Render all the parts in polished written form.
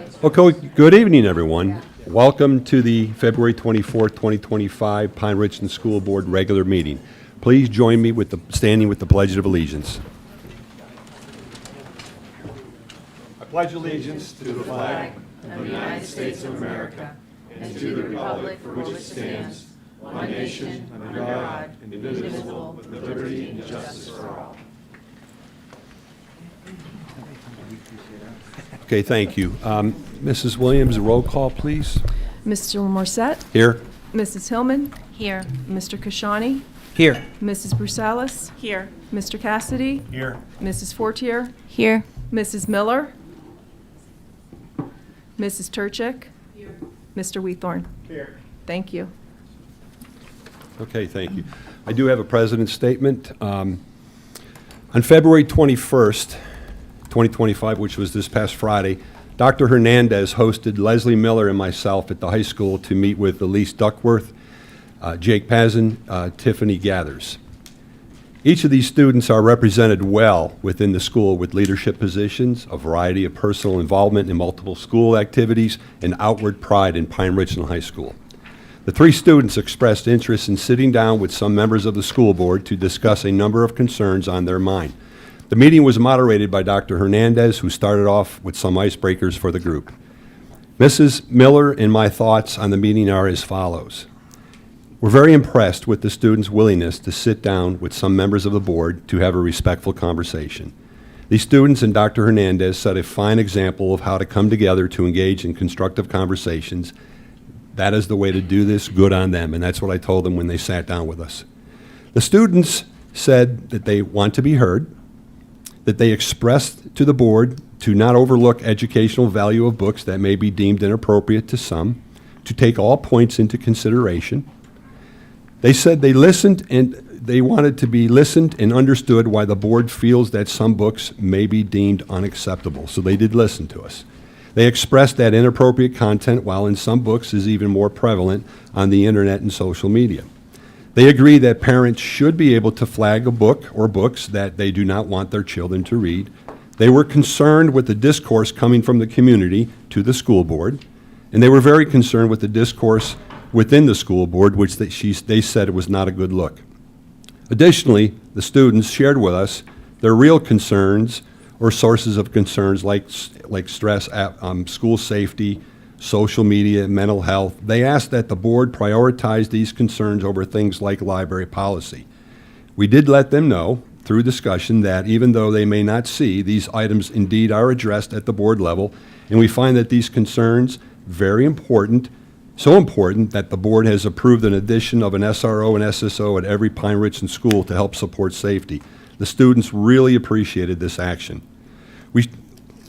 Okay, good evening, everyone. Welcome to the February 24th, 2025 Pine-Richland School Board regular meeting. Please join me with standing with the Pledge of Allegiance. I pledge allegiance to the flag of the United States of America and to the republic for which it stands, one nation, under God, indivisible, with liberty and justice for all. Okay, thank you. Mrs. Williams, roll call, please. Mr. Morset? Here. Mrs. Hillman? Here. Mr. Kashani? Here. Mrs. Brusalis? Here. Mr. Cassidy? Here. Mrs. Fortier? Here. Mrs. Miller? Mrs. Turchik? Here. Mr. Wheathorn? Here. Thank you. Okay, thank you. I do have a president's statement. On February 21st, 2025, which was this past Friday, Dr. Hernandez hosted Leslie Miller and myself at the high school to meet with Elise Duckworth, Jake Pazin, Tiffany Gathers. Each of these students are represented well within the school with leadership positions, a variety of personal involvement in multiple school activities, and outward pride in Pine-Richland High School. The three students expressed interest in sitting down with some members of the school board to discuss a number of concerns on their mind. The meeting was moderated by Dr. Hernandez, who started off with some icebreakers for the group. Mrs. Miller and my thoughts on the meeting are as follows. We're very impressed with the students' willingness to sit down with some members of the board to have a respectful conversation. These students and Dr. Hernandez set a fine example of how to come together to engage in constructive conversations. That is the way to do this. Good on them, and that's what I told them when they sat down with us. The students said that they want to be heard, that they expressed to the board to not overlook educational value of books that may be deemed inappropriate to some, to take all points into consideration. They said they listened and they wanted to be listened and understood why the board feels that some books may be deemed unacceptable. So they did listen to us. They expressed that inappropriate content, while in some books is even more prevalent on the internet and social media. They agree that parents should be able to flag a book or books that they do not want their children to read. They were concerned with the discourse coming from the community to the school board, and they were very concerned with the discourse within the school board, which they said was not a good look. Additionally, the students shared with us their real concerns or sources of concerns like stress, school safety, social media, mental health. They asked that the board prioritize these concerns over things like library policy. We did let them know through discussion that even though they may not see, these items indeed are addressed at the board level, and we find that these concerns very important, so important that the board has approved an addition of an SRO and SSO at every Pine-Richland school to help support safety. The students really appreciated this action.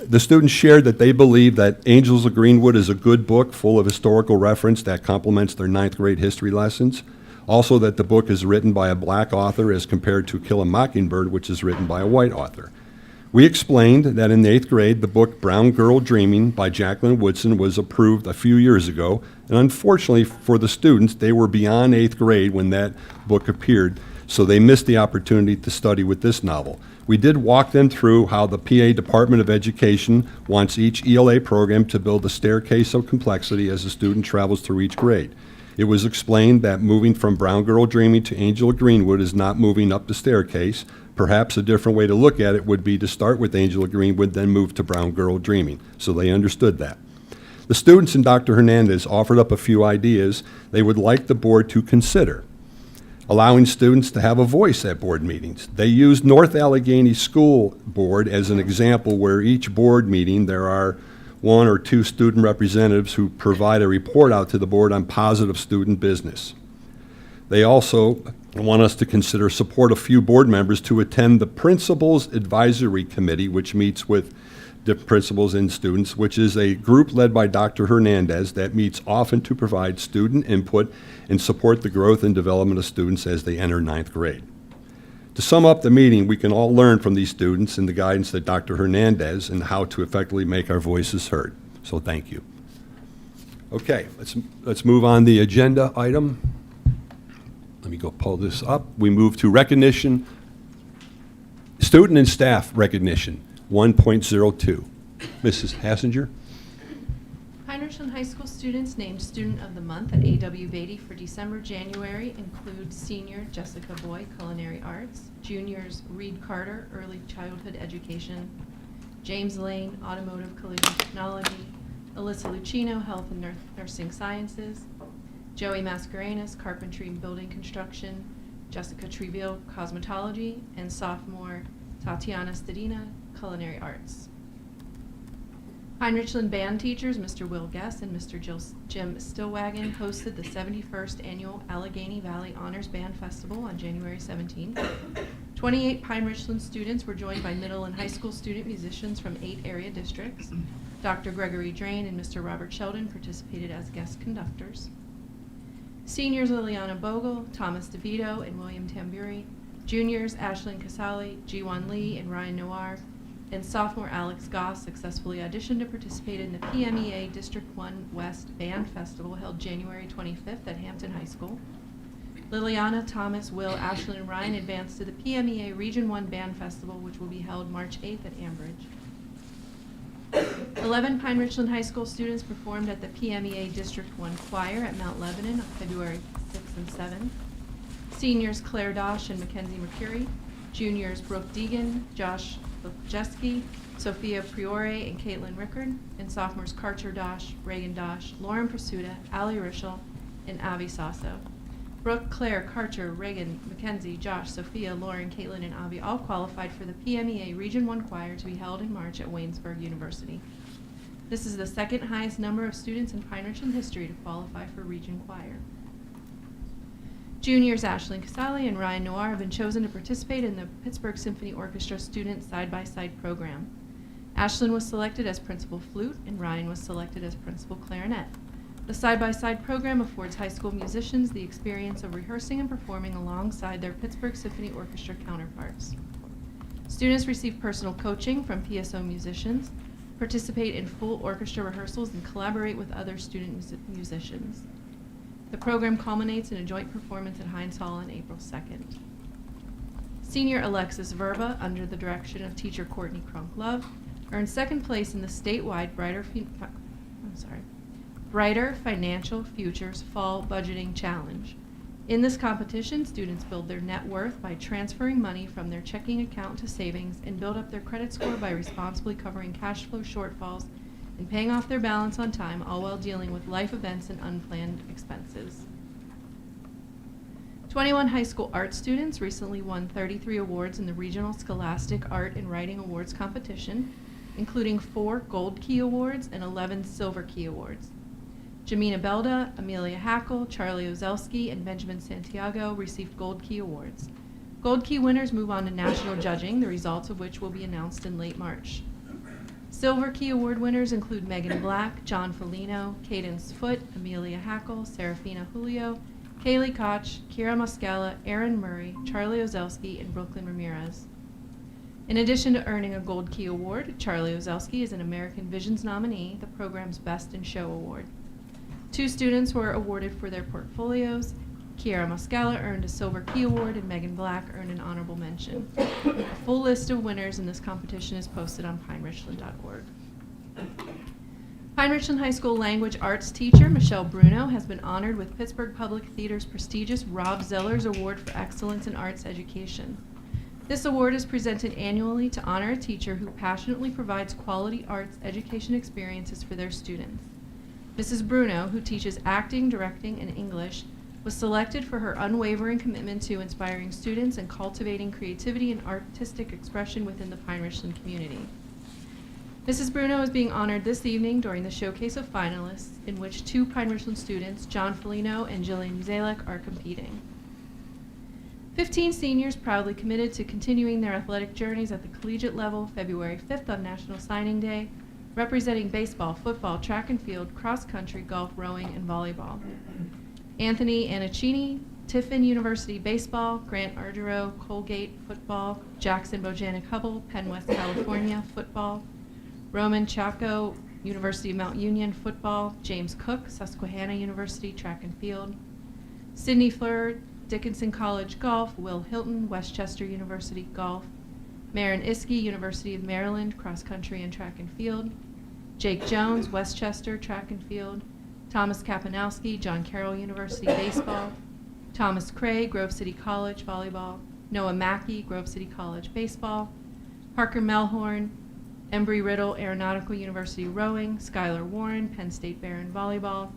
The students shared that they believe that Angels of Greenwood is a good book full of historical reference that complements their 9th grade history lessons. Also that the book is written by a black author as compared to Kill a Mockingbird, which is written by a white author. We explained that in the 8th grade, the book Brown Girl Dreaming by Jacqueline Woodson was approved a few years ago, and unfortunately for the students, they were beyond 8th grade when that book appeared, so they missed the opportunity to study with this novel. We did walk them through how the PA Department of Education wants each ELA program to build a staircase of complexity as the student travels through each grade. It was explained that moving from Brown Girl Dreaming to Angel of Greenwood is not moving up the staircase. Perhaps a different way to look at it would be to start with Angel of Greenwood, then move to Brown Girl Dreaming. So they understood that. The students and Dr. Hernandez offered up a few ideas they would like the board to consider. Allowing students to have a voice at board meetings. They used North Allegheny School Board as an example where each board meeting there are 1 or 2 student representatives who provide a report out to the board on positive student business. They also want us to consider support a few board members to attend the Principals Advisory Committee, which meets with the principals and students, which is a group led by Dr. Hernandez that meets often to provide student input and support the growth and development of students as they enter 9th grade. To sum up the meeting, we can all learn from these students and the guidance that Dr. Hernandez and how to effectively make our voices heard. So thank you. Okay, let's move on the agenda item. Let me go pull this up. We move to recognition, student and staff recognition, 1.02. Mrs. Hassinger? Pine-Richland High School students named Student of the Month at A.W. Beatty for December, January include senior Jessica Boy, Culinary Arts, juniors Reed Carter, Early Childhood Education, James Lane, Automotive Collision Technology, Alyssa Lucchino, Health and Nursing Sciences, Joey Mascarenas, Carpentry and Building Construction, Jessica Treville, Cosmetology, and sophomore Tatiana Stadina, Culinary Arts. Pine-Richland band teachers, Mr. Will Guess and Mr. Jim Stillwagon, hosted the 71st Annual Allegheny Valley Honors Band Festival on January 17th. 28 Pine-Richland students were joined by middle and high school student musicians from 8 area districts. Dr. Gregory Drain and Mr. Robert Sheldon participated as guest conductors. Seniors Liliana Bogle, Thomas DeVito, and William Tamburi. Juniors Ashlyn Casali, Jiwon Lee, and Ryan Noir. And sophomore Alex Goss successfully auditioned to participate in the PMEA District 1 West Band Festival held January 25th at Hampton High School. Liliana, Thomas, Will, Ashlyn, and Ryan advanced to the PMEA Region 1 Band Festival, which will be held March 8th at Ambridge. 11 Pine-Richland High School students performed at the PMEA District 1 Choir at Mount Lebanon on February 6th and 7th. Seniors Claire Dosh and Mackenzie Mercury. Juniors Brooke Deegan, Josh Jeski, Sophia Priore, and Caitlin Rickard. And sophomores Karcher Dosh, Reagan Dosh, Lauren Pursuta, Allie Rischel, and Avi Sasso. Brooke, Claire, Karcher, Reagan, Mackenzie, Josh, Sophia, Lauren, Caitlin, and Avi all qualified for the PMEA Region 1 Choir to be held in March at Waynesburg University. This is the second highest number of students in Pine-Richland history to qualify for Region Choir. Juniors Ashlyn Casali and Ryan Noir have been chosen to participate in the Pittsburgh Symphony Orchestra Student Side-by-Side program. Ashlyn was selected as principal flute and Ryan was selected as principal clarinet. The side-by-side program affords high school musicians the experience of rehearsing and performing alongside their Pittsburgh Symphony Orchestra counterparts. Students receive personal coaching from PSO musicians, participate in full orchestra rehearsals, and collaborate with other student musicians. The program culminates in a joint performance at Heinz Hall on April 2nd. Senior Alexis Verba, under the direction of teacher Courtney Cronk-Love, earned second place in the statewide Brighter Financial Futures Fall Budgeting Challenge. In this competition, students build their net worth by transferring money from their checking account to savings and build up their credit score by responsibly covering cash flow shortfalls and paying off their balance on time, all while dealing with life events and unplanned expenses. 21 high school art students recently won 33 awards in the Regional Scholastic Art and Writing Awards competition, including 4 Gold Key Awards and 11 Silver Key Awards. Jamina Belda, Amelia Hackle, Charlie Ozelski, and Benjamin Santiago received Gold Key Awards. Gold Key winners move on to national judging, the results of which will be announced in late March. Silver Key Award winners include Megan Black, John Folino, Cadence Foote, Amelia Hackle, Serafina Julio, Kaylee Koch, Kira Moscala, Aaron Murray, Charlie Ozelski, and Brooklyn Ramirez. In addition to earning a Gold Key Award, Charlie Ozelski is an American Visions nominee, the program's Best in Show Award. 2 students were awarded for their portfolios. Kiara Moscala earned a Silver Key Award and Megan Black earned an honorable mention. A full list of winners in this competition is posted on pinerichland.org. Pine-Richland High School language arts teacher Michelle Bruno has been honored with Pittsburgh Public Theater's prestigious Rob Zellers Award for Excellence in Arts Education. This award is presented annually to honor a teacher who passionately provides quality arts education experiences for their students. Mrs. Bruno, who teaches acting, directing, and English, was selected for her unwavering commitment to inspiring students and cultivating creativity and artistic expression within the Pine-Richland community. Mrs. Bruno is being honored this evening during the showcase of finalists, in which 2 Pine-Richland students, John Folino and Jillian Zalek, are competing. 15 seniors proudly committed to continuing their athletic journeys at the collegiate level February 5th on National Signing Day, representing baseball, football, track and field, cross-country, golf, rowing, and volleyball. Anthony Anacchini, Tiffin University baseball, Grant Argero, Colgate football, Jackson Bojanic Hubble, Penn West California football, Roman Chaco, University of Mount Union football, James Cook, Susquehanna University track and field, Sidney Fleur, Dickinson College golf, Will Hilton, Westchester University golf, Marin Iskey, University of Maryland cross country and track and field, Jake Jones, Westchester Track and Field, Thomas Kapanowski, John Carroll University Baseball, Thomas Cray, Grove City College Volleyball, Noah Mackey, Grove City College Baseball, Parker Melhorn, Embry Riddle Aeronautical University Rowing, Skylar Warren, Penn State Barron Volleyball,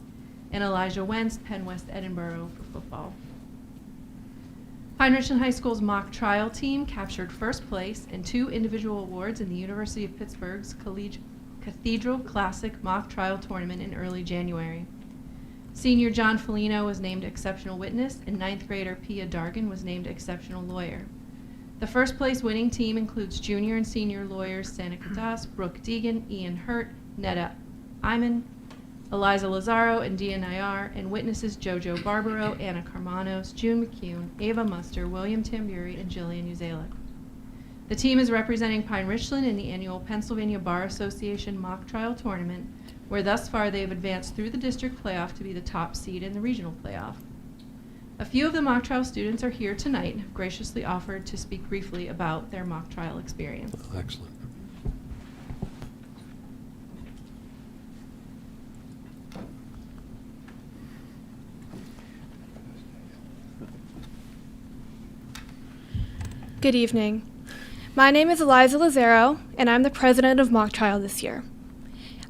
and Elijah Wentz, Penn West Edinburgh for football. Pine-Richland High School's mock trial team captured first place and 2 individual awards in the University of Pittsburgh's Cathedral Classic Mock Trial Tournament in early January. Senior John Felino was named Exceptional Witness, and 9th grader Pia Dargan was named Exceptional Lawyer. The first place winning team includes junior and senior lawyers Sanika Das, Brooke Deegan, Ian Hurt, Netta Iman, Eliza Lazaro, and Dia Nayar, and witnesses Jojo Barbaro, Anna Carmanos, June McCune, Ava Muster, William Tamburi, and Jillian Uzalic. The team is representing Pine-Richland in the annual Pennsylvania Bar Association Mock Trial Tournament, where thus far they have advanced through the district playoff to be the top seed in the regional playoff. A few of the mock trial students are here tonight and have graciously offered to speak briefly about their mock trial experience. Excellent. Good evening. My name is Eliza Lazaro, and I'm the president of Mock Trial this year.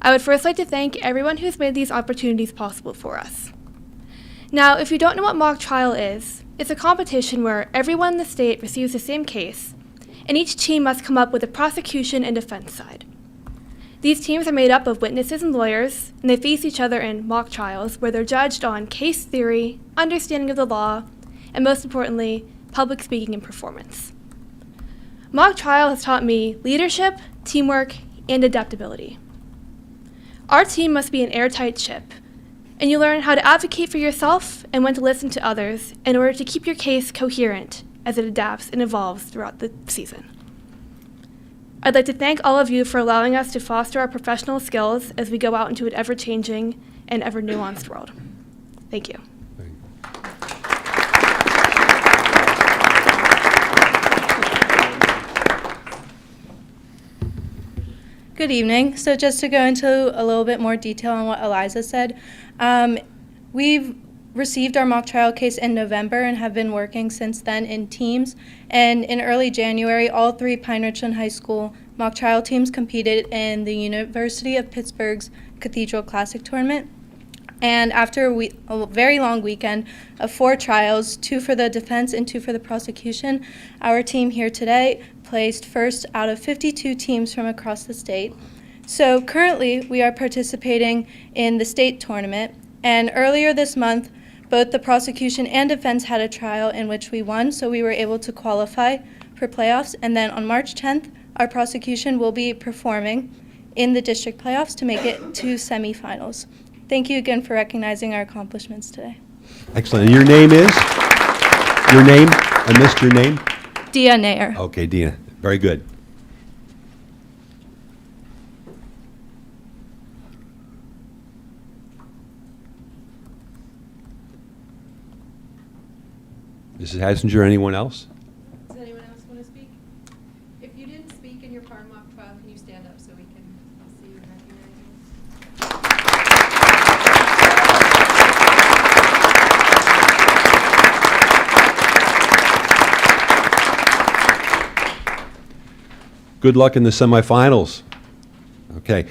I would first like to thank everyone who's made these opportunities possible for us. Now, if you don't know what Mock Trial is, it's a competition where everyone in the state receives the same case, and each team must come up with a prosecution and defense side. These teams are made up of witnesses and lawyers, and they face each other in mock trials where they're judged on case theory, understanding of the law, and most importantly, public speaking and performance. Mock trial has taught me leadership, teamwork, and adaptability. Our team must be an airtight ship, and you learn how to advocate for yourself and when to listen to others in order to keep your case coherent as it adapts and evolves throughout the season. I'd like to thank all of you for allowing us to foster our professional skills as we go out into an ever-changing and ever-nuanced world. Thank you. Good evening. So just to go into a little bit more detail on what Eliza said, we've received our mock trial case in November and have been working since then in teams. And in early January, all 3 Pine-Richland High School mock trial teams competed in the University of Pittsburgh's Cathedral Classic Tournament. And after a very long weekend of 4 trials, 2 for the defense and 2 for the prosecution, our team here today placed first out of 52 teams from across the state. So currently, we are participating in the state tournament. And earlier this month, both the prosecution and defense had a trial in which we won, so we were able to qualify for playoffs. And then on March 10th, our prosecution will be performing in the district playoffs to make it to semifinals. Thank you again for recognizing our accomplishments today. Excellent. And your name is? Your name? I missed your name? Dia Nair. Okay, Dina. Very good. Mrs. Hassinger, anyone else? Does anyone else want to speak? If you didn't speak in your part mock trial, can you stand up so we can see you and recognize you? Good luck in the semifinals. Okay.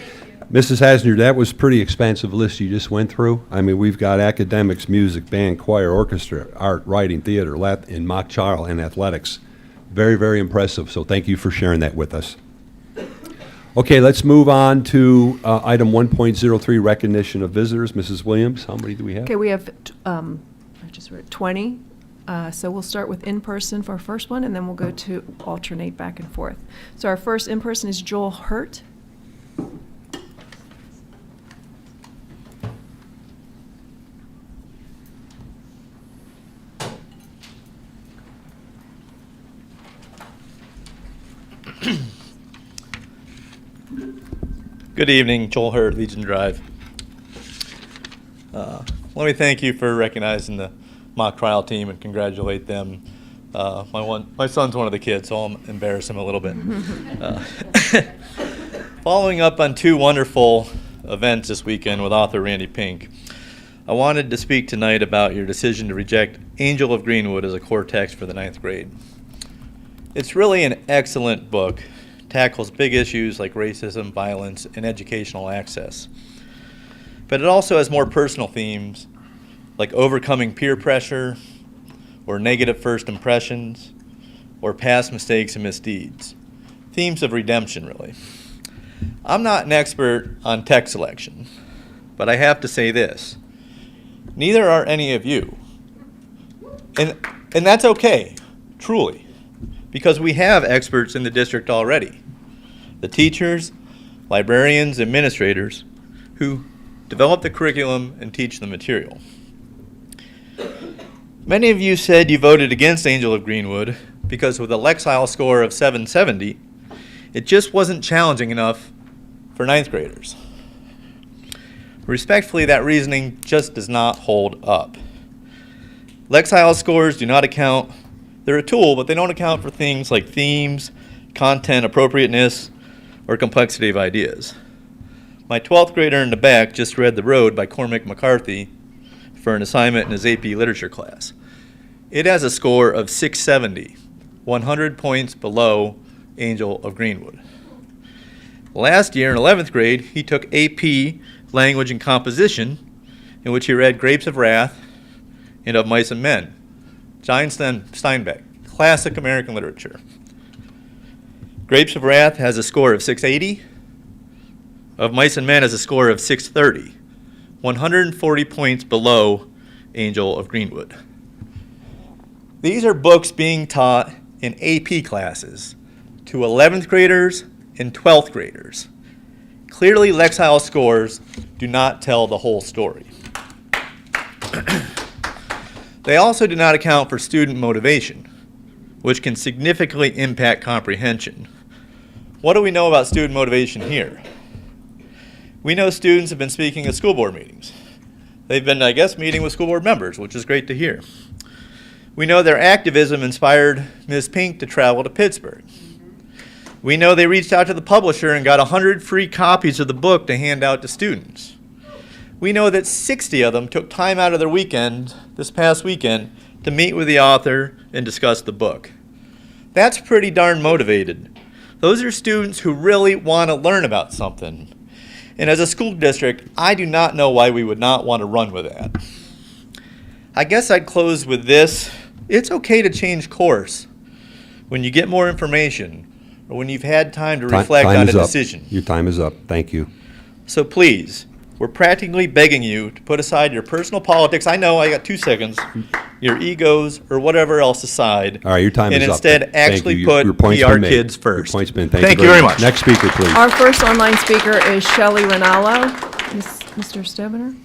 Mrs. Hassinger, that was pretty expansive list you just went through. I mean, we've got academics, music, band, choir, orchestra, art, writing, theater, and mock trial, and athletics. Very, very impressive. So thank you for sharing that with us. Okay, let's move on to item 1.03, recognition of visitors. Mrs. Williams, how many do we have? Okay, we have, I just wrote 20. So we'll start with in-person for our first one, and then we'll go to alternate back and forth. So our first in-person is Joel Hurt. Good evening, Joel Hurd, Legion Drive. Let me thank you for recognizing the mock trial team and congratulate them. My son's one of the kids, so I'll embarrass him a little bit. Following up on two wonderful events this weekend with author Randy Pink, I wanted to speak tonight about your decision to reject Angel of Greenwood as a core text for the 9th grade. It's really an excellent book. It tackles big issues like racism, violence, and educational access. But it also has more personal themes like overcoming peer pressure, or negative first impressions, or past mistakes and misdeeds. Themes of redemption, really. I'm not an expert on text selection, but I have to say this. Neither are any of you. And that's okay, truly, because we have experts in the district already. The teachers, librarians, administrators who develop the curriculum and teach the material. Many of you said you voted against Angel of Greenwood because with a Lexile score of 770, it just wasn't challenging enough for 9th graders. Respectfully, that reasoning just does not hold up. Lexile scores do not account, they're a tool, but they don't account for things like themes, content appropriateness, or complexity of ideas. My 12th grader in the back just read The Road by Cormac McCarthy for an assignment in his AP Literature class. It has a score of 670, 100 points below Angel of Greenwood. Last year in 11th grade, he took AP Language and Composition, in which he read Grapes of Wrath and Of Mice and Men, John Steinbeck, classic American literature. Grapes of Wrath has a score of 680. Of Mice and Men has a score of 630, 140 points below Angel of Greenwood. These are books being taught in AP classes to 11th graders and 12th graders. Clearly, Lexile scores do not tell the whole story. They also do not account for student motivation, which can significantly impact comprehension. What do we know about student motivation here? We know students have been speaking at school board meetings. They've been, I guess, meeting with school board members, which is great to hear. We know their activism inspired Ms. Pink to travel to Pittsburgh. We know they reached out to the publisher and got 100 free copies of the book to hand out to students. We know that 60 of them took time out of their weekend, this past weekend, to meet with the author and discuss the book. That's pretty darn motivated. Those are students who really want to learn about something. And as a school district, I do not know why we would not want to run with that. I guess I'd close with this. It's okay to change course when you get more information or when you've had time to reflect on a decision. Your time is up. Thank you. So please, we're practically begging you to put aside your personal politics. I know I got 2 seconds. Your egos or whatever else aside. All right, your time is up. And instead actually put Your point's PR been made. kids first. Your point's been. Thank you very much. Next speaker, please. Our first online speaker is Shelley Rinaldo. Mr. Stovner?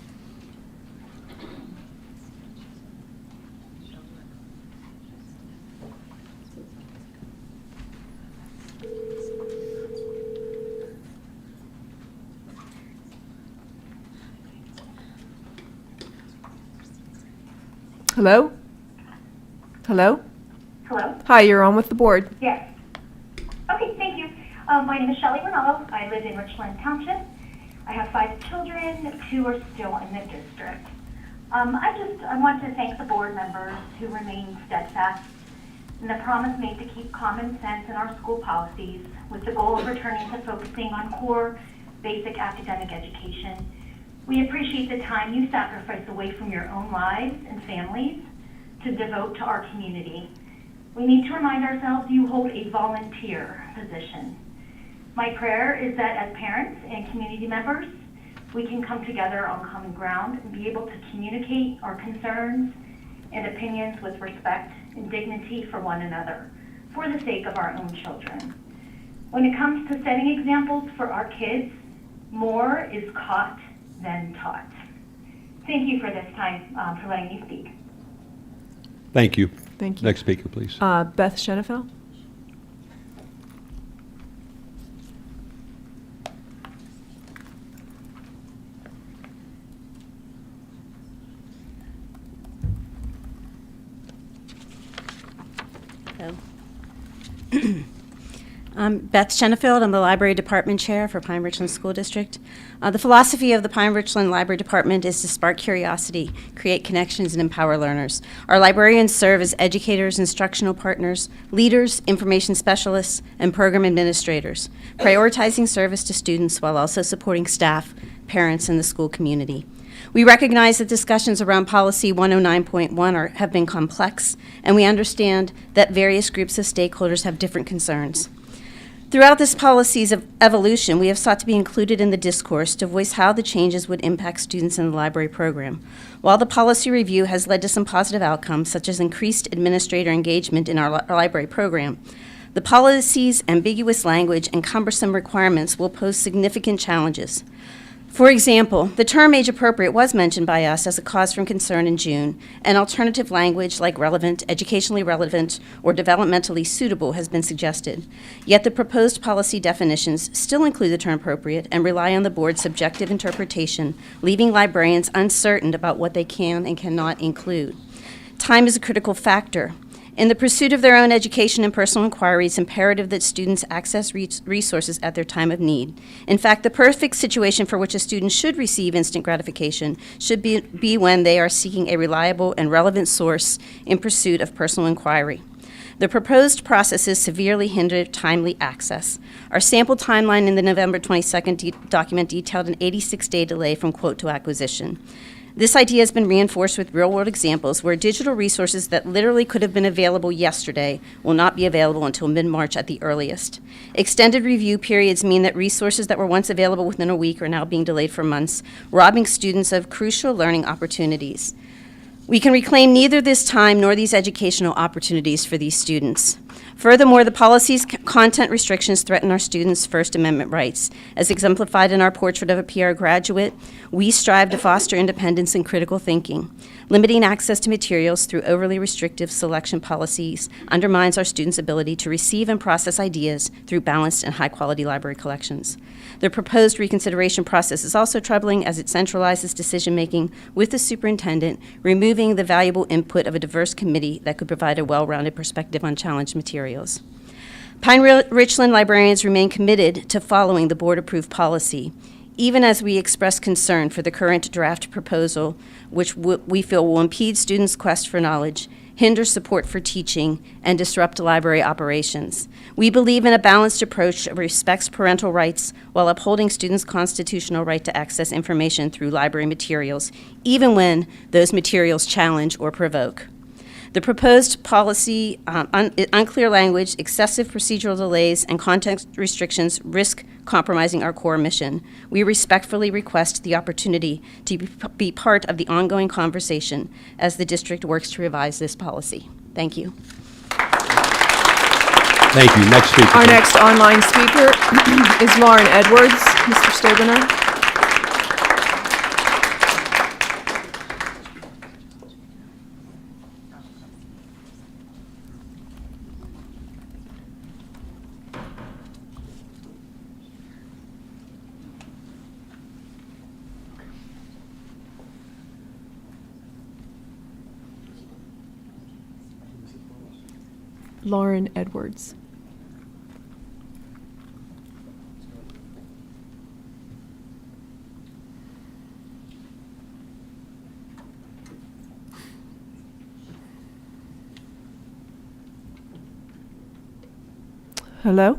Hello? Hello? Hello? Hi, you're on with the board. Yes. Okay, thank you. My name is Shelley Rinaldo. I live in Richland Township. I have 5 children. 2 are still in the district. I want to thank the board members who remain steadfast in the promise made to keep common sense in our school policies with the goal of returning to focusing on core, basic academic education. We appreciate the time you sacrifice away from your own lives and families to devote to our community. We need to remind ourselves you hold a volunteer position. My prayer is that as parents and community members, we can come together on common ground and be able to communicate our concerns and opinions with respect and dignity for one another, for the sake of our own children. When it comes to setting examples for our kids, more is caught than taught. Thank you for this time, for letting me speak. Thank you. Thank you. Next speaker, please. Beth Shenefeld? I'm Beth Shenefield. I'm the Library Department Chair for Pine-Richland School District. The philosophy of the Pine-Richland Library Department is to spark curiosity, create connections, and empower learners. Our librarians serve as educators, instructional partners, leaders, information specialists, and program administrators, prioritizing service to students while also supporting staff, parents, and the school community. We recognize that discussions around Policy 109.1 have been complex, and we understand that various groups of stakeholders have different concerns. Throughout this policy's evolution, we have sought to be included in the discourse to voice how the changes would impact students in the library program. While the policy review has led to some positive outcomes, such as increased administrator engagement in our library program, the policy's ambiguous language and cumbersome requirements will pose significant challenges. For example, the term age appropriate was mentioned by us as a cause for concern in June, and alternative language like relevant, educationally relevant, or developmentally suitable has been suggested. Yet the proposed policy definitions still include the term appropriate and rely on the board's subjective interpretation, leaving librarians uncertain about what they can and cannot include. Time is a critical factor. In the pursuit of their own education and personal inquiry, it's imperative that students access resources at their time of need. In fact, the perfect situation for which a student should receive instant gratification should be when they are seeking a reliable and relevant source in pursuit of personal inquiry. The proposed processes severely hinder timely access. Our sample timeline in the November 22nd document detailed an 86-day delay from quote to acquisition. This idea has been reinforced with real-world examples where digital resources that literally could have been available yesterday will not be available until mid-March at the earliest. Extended review periods mean that resources that were once available within a week are now being delayed for months, robbing students of crucial learning opportunities. We can reclaim neither this time nor these educational opportunities for these students. Furthermore, the policy's content restrictions threaten our students' First Amendment rights. As exemplified in our portrait of a PR graduate, we strive to foster independence and critical thinking. Limiting access to materials through overly restrictive selection policies undermines our students' ability to receive and process ideas through balanced and high-quality library collections. The proposed reconsideration process is also troubling as it centralizes decision-making with the superintendent, removing the valuable input of a diverse committee that could provide a well-rounded perspective on challenged materials. Pine-Richland librarians remain committed to following the board-approved policy, even as we express concern for the current draft proposal, which we feel will impede students' quest for knowledge, hinder support for teaching, and disrupt library operations. We believe in a balanced approach that respects parental rights while upholding students' constitutional right to access information through library materials, even when those materials challenge or provoke. The proposed policy, unclear language, excessive procedural delays, and content restrictions risk compromising our core mission. We respectfully request the opportunity to be part of the ongoing conversation as the district works to revise this policy. Thank you. Thank you. Next speaker. Our next online speaker is Lauren Edwards. Mr. Stabenow. Lauren Edwards. Hello?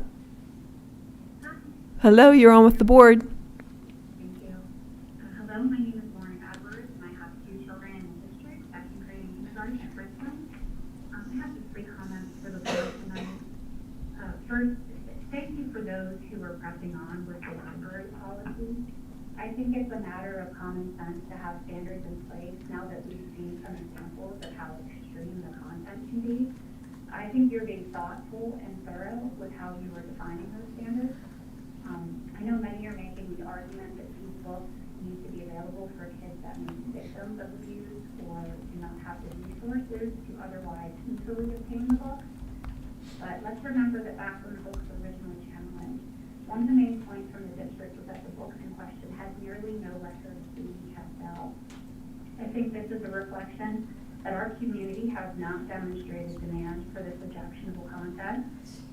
Hello, you're on with the board. Thank you. Hello, my name is Lauren Edwards, and I have 2 children in the district, second grade and kindergarten at Richland. I have just 3 comments for the board tonight. First, thank you for those who are pressing on with the library policy. I think it's a matter of common sense to have standards in place now that we've seen some examples of how extreme the content can be. I think you're being thoughtful and thorough with how you are defining those standards. I know many are making the argument that these books need to be available for kids that may be victims of abuse or do not have the resources to otherwise easily obtain the books. But let's remember that back when the books were originally challenged, one of the main points from the district was that the books in question had nearly no record of being kept out. I think this is a reflection that our community has not demonstrated demand for this objectionable content,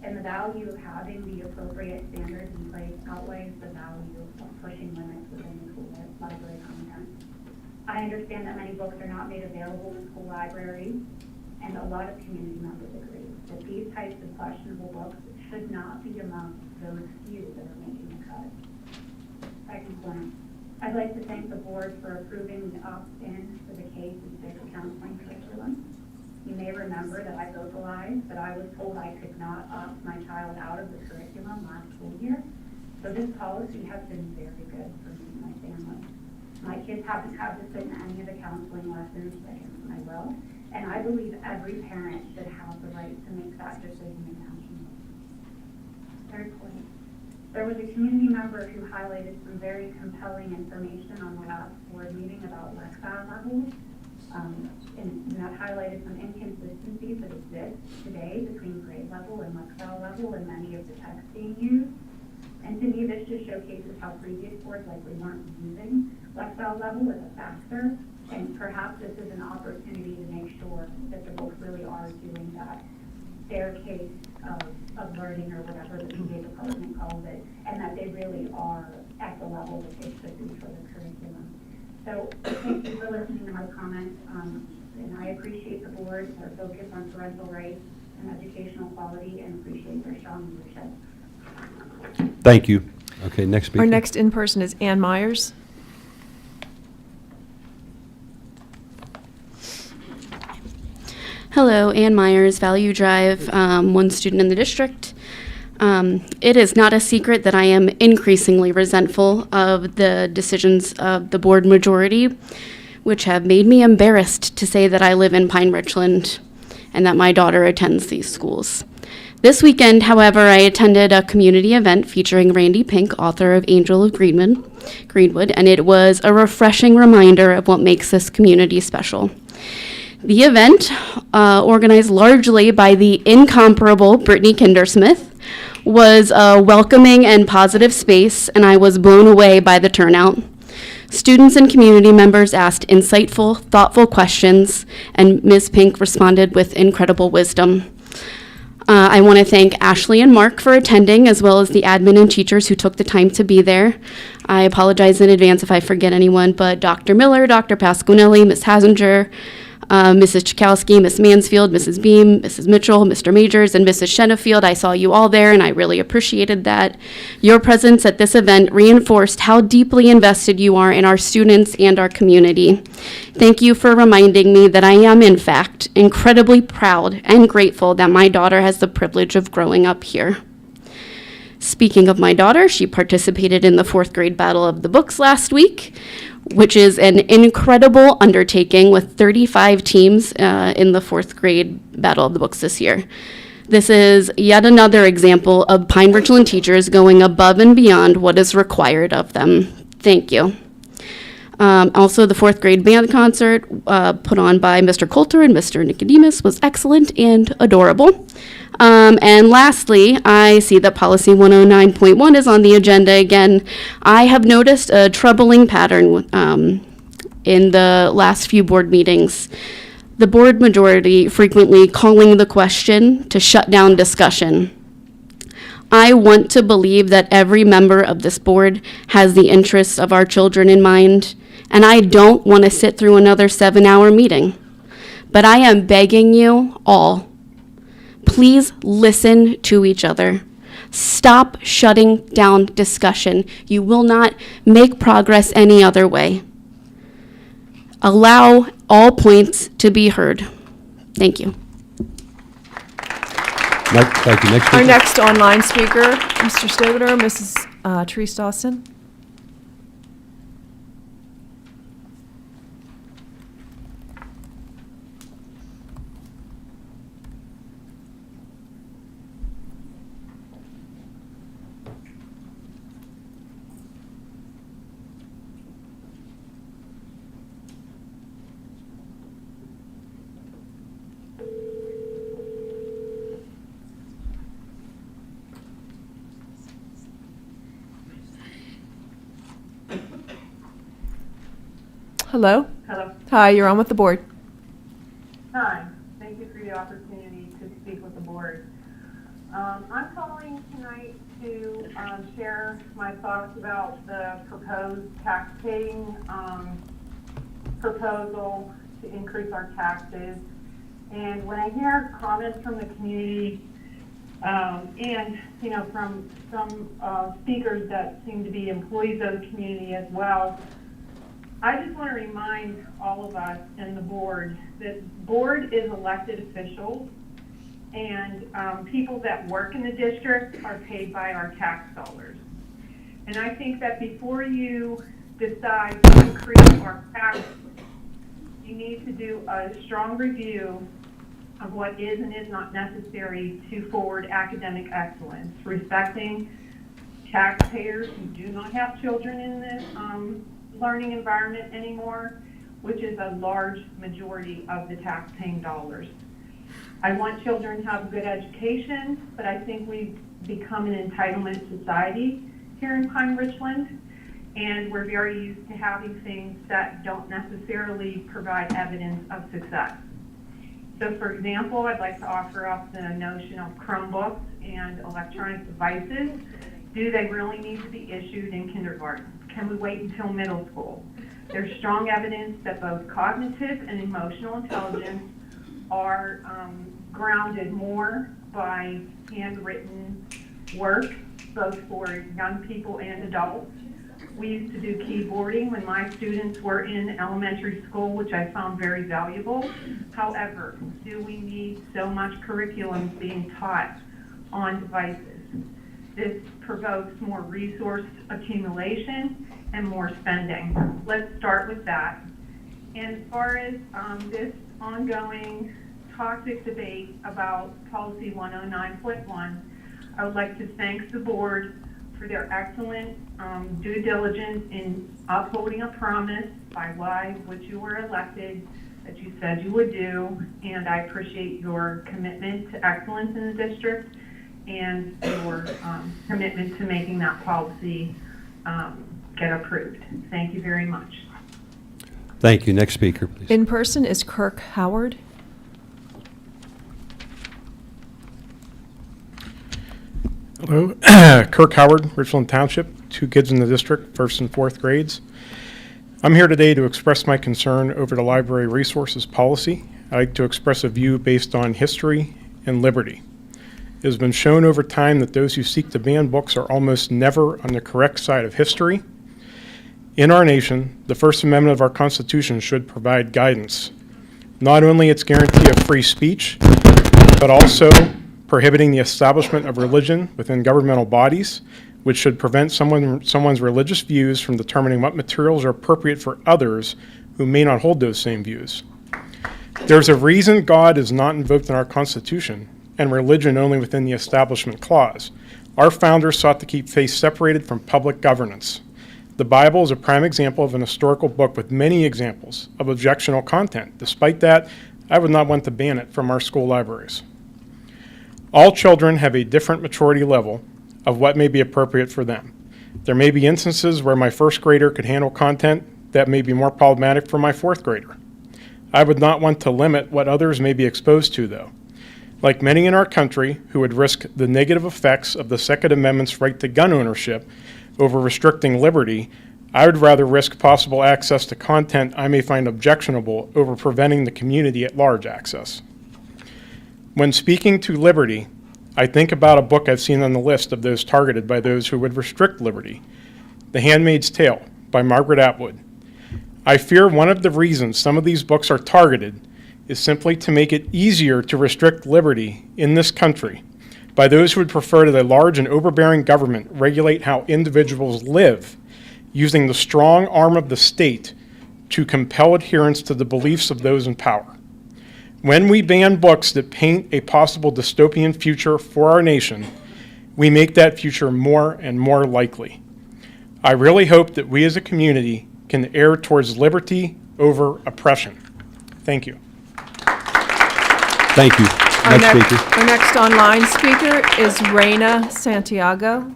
and the value of having the appropriate standards in place outweighs the value of pushing limits within the school library content. I understand that many books are not made available in school libraries, and a lot of community members agree that these types of questionable books should not be among those few that are making the cut. Second point, I'd like to thank the board for approving the opt-in for the K-6 counseling curriculum. You may remember that I vocalized that I was told I could not opt my child out of the curriculum last school year. So this policy has been very good for me and my family. My kids haven't had to sit in any of the counseling lessons against my will, and I believe every parent should have the right to make that decision intentionally. Third point, there was a community member who highlighted some very compelling information on the last board meeting about lexile levels, and that highlighted some inconsistencies that exist today between grade level and lexile level in many of the texts being used. And to me, this just showcases how previous boards likely weren't using lexile level as a factor, and perhaps this is an opportunity to make sure that the books really are doing that staircase of learning, or whatever the PA department calls it, and that they really are at the level that they should be for the curriculum. So thank you for listening to my comments, and I appreciate the board, their focus on parental rights and educational quality, and appreciate their strong leadership. Thank you. Okay, next speaker. Our next in-person is Ann Myers. Hello, Ann Myers, Value Drive, one student in the district. It is not a secret that I am increasingly resentful of the decisions of the board majority, which have made me embarrassed to say that I live in Pine-Richland and that my daughter attends these schools. This weekend, however, I attended a community event featuring Randy Pink, author of Angel of Greenwood, and it was a refreshing reminder of what makes this community special. The event, organized largely by the incomparable Brittany Kindersmith, was a welcoming and positive space, and I was blown away by the turnout. Students and community members asked insightful, thoughtful questions, and Ms. Pink responded with incredible wisdom. I want to thank Ashley and Mark for attending, as well as the admin and teachers who took the time to be there. I apologize in advance if I forget anyone, but Dr. Miller, Dr. Pasquinelli, Ms. Hasinger, Mrs. Chakowski, Ms. Mansfield, Mrs. Beam, Mrs. Mitchell, Mr. Majors, and Mrs. Shenefield. I saw you all there, and I really appreciated that. Your presence at this event reinforced how deeply invested you are in our students and our community. Thank you for reminding me that I am, in fact, incredibly proud and grateful that my daughter has the privilege of growing up here. Speaking of my daughter, she participated in the 4th grade Battle of the Books last week, which is an incredible undertaking with 35 teams in the 4th grade Battle of the Books this year. This is yet another example of Pine-Richland teachers going above and beyond what is required of them. Thank you. Also, the 4th grade band concert put on by Mr. Coulter and Mr. Nicodemus was excellent and adorable. And lastly, I see that policy 109.1 is on the agenda again. I have noticed a troubling pattern in the last few board meetings. The board majority frequently calling the question to shut down discussion. I want to believe that every member of this board has the interests of our children in mind, and I don't want to sit through another 7-hour meeting. But I am begging you all, please listen to each other. Stop shutting down discussion. You will not make progress any other way. Allow all points to be heard. Thank you. Thank you. Next speaker. Our next online speaker, Mr. Stover, Mrs. Therese Dawson. Hello? Hello. Hi, you're on with the board. the opportunity to speak with the board. I'm calling tonight to share my thoughts about the proposed tax paying proposal to increase our taxes. And when I hear comments from the community and, you know, from some speakers that seem to be employees of the community as well, I just want to remind all of us and the board that board is elected officials, and people that work in the district are paid by our tax dollars. And I think that before you decide to increase our taxes, you need to do a strong review of what is and is not necessary to forward academic excellence, respecting taxpayers who do not have children in this learning environment anymore, which is a large majority of the tax-paying dollars. I want children to have a good education, but I think we've become an entitlement society here in Pine-Richland, and we're very used to having things that don't necessarily provide evidence of success. So for example, I'd like to offer up the notion of Chromebooks and electronic devices. Do they really need to be issued in kindergarten? Can we wait until middle school? There's strong evidence that both cognitive and emotional intelligence are grounded more by handwritten work, both for young people and adults. We used to do keyboarding when my students were in elementary school, which I found very valuable. However, do we need so much curriculum being taught on devices? This provokes more resource accumulation and more spending. Let's start with that. And as far as this ongoing toxic debate about Policy 109.1, I would like to thank the board for their excellent due diligence in upholding a promise by which you were elected that you said you would do, and I appreciate your commitment to excellence in the district and your commitment to making that policy get approved. Thank you very much. Thank you. Next speaker, please. In person is Kirk Howard. Hello, Kirk Howard, Richland Township, 2 kids in the district, 1st and 4th grades. I'm here today to express my concern over the library resources policy. I'd like to express a view based on history and liberty. It has been shown over time that those who seek to ban books are almost never on the correct side of history. In our nation, the First Amendment of our Constitution should provide guidance, not only its guarantee of free speech, but also prohibiting the establishment of religion within governmental bodies, which should prevent someone's religious views from determining what materials are appropriate for others who may not hold those same views. There's a reason God is not invoked in our Constitution, and religion only within the Establishment Clause. Our founders sought to keep faith separated from public governance. The Bible is a prime example of an historical book with many examples of objectionable content. Despite that, I would not want to ban it from our school libraries. All children have a different maturity level of what may be appropriate for them. There may be instances where my 1st grader could handle content that may be more problematic for my 4th grader. I would not want to limit what others may be exposed to, though. Like many in our country who would risk the negative effects of the Second Amendment's right to gun ownership over restricting liberty, I would rather risk possible access to content I may find objectionable over preventing the community at large access. When speaking to liberty, I think about a book I've seen on the list of those targeted by those who would restrict liberty, The Handmaid's Tale by Margaret Atwood. I fear one of the reasons some of these books are targeted is simply to make it easier to restrict liberty in this country by those who would prefer that a large and overbearing government regulate how individuals live, using the strong arm of the state to compel adherence to the beliefs of those in power. When we ban books that paint a possible dystopian future for our nation, we make that future more and more likely. I really hope that we as a community can err towards liberty over oppression. Thank you. Thank you. Next speaker. Our next online speaker is Reina Santiago.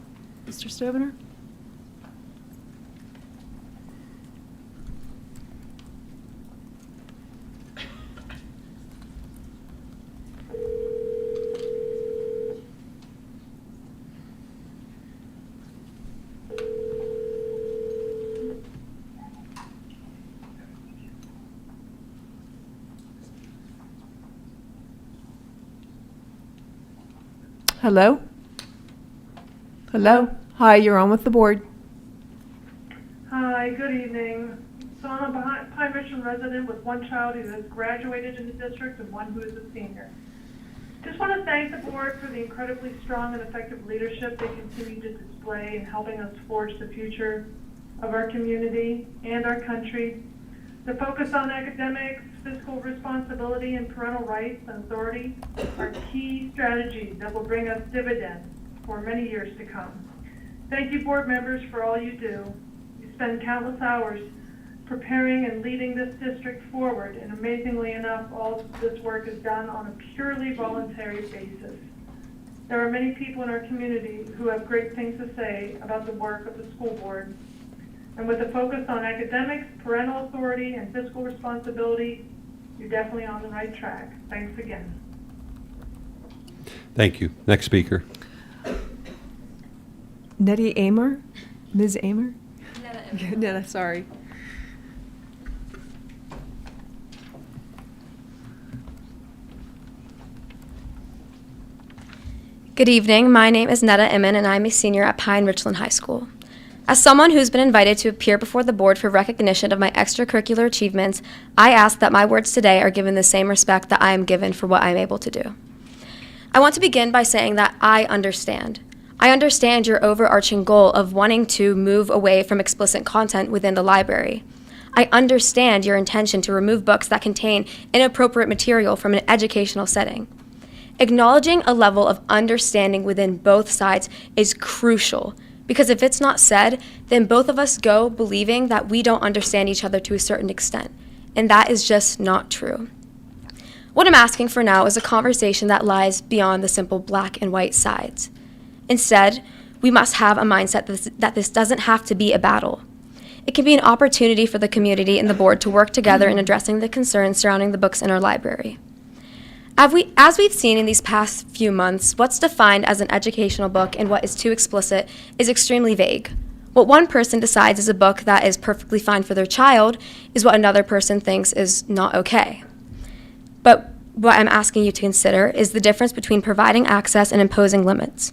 Mr. Stovner? Hello? Hello? Hi, you're on with the board. Hi, good evening. So I'm a Pine-Richland resident with one child who has graduated in the district and one who is a senior. Just want to thank the board for the incredibly strong and effective leadership they continue to display in helping us forge the future of our community and our country. The focus on academics, fiscal responsibility, and parental rights and authority are key strategies that will bring us dividends for many years to come. Thank you, board members, for all you do. You spend countless hours preparing and leading this district forward, and amazingly enough, all this work is done on a purely voluntary basis. There are many people in our community who have great things to say about the work of the school board. And with a focus on academics, parental authority, and fiscal responsibility, you're definitely on the right track. Thanks again. Thank you. Next speaker. Nettie Amer? Ms. Amer? Netta, sorry. Good evening. My name is Netta Imman, and I'm a senior at Pine-Richland High School. As someone who's been invited to appear before the board for recognition of my extracurricular achievements, I ask that my words today are given the same respect that I am given for what I'm able to do. I want to begin by saying that I understand. I understand your overarching goal of wanting to move away from explicit content within the library. I understand your intention to remove books that contain inappropriate material from an educational setting. Acknowledging a level of understanding within both sides is crucial, because if it's not said, then both of us go believing that we don't understand each other to a certain extent, and that is just not true. What I'm asking for now is a conversation that lies beyond the simple black and white sides. Instead, we must have a mindset that this doesn't have to be a battle. It can be an opportunity for the community and the board to work together in addressing the concerns surrounding the books in our library. As we've seen in these past few months, what's defined as an educational book and what is too explicit is extremely vague. What one person decides is a book that is perfectly fine for their child is what another person thinks is not okay. But what I'm asking you to consider is the difference between providing access and imposing limits.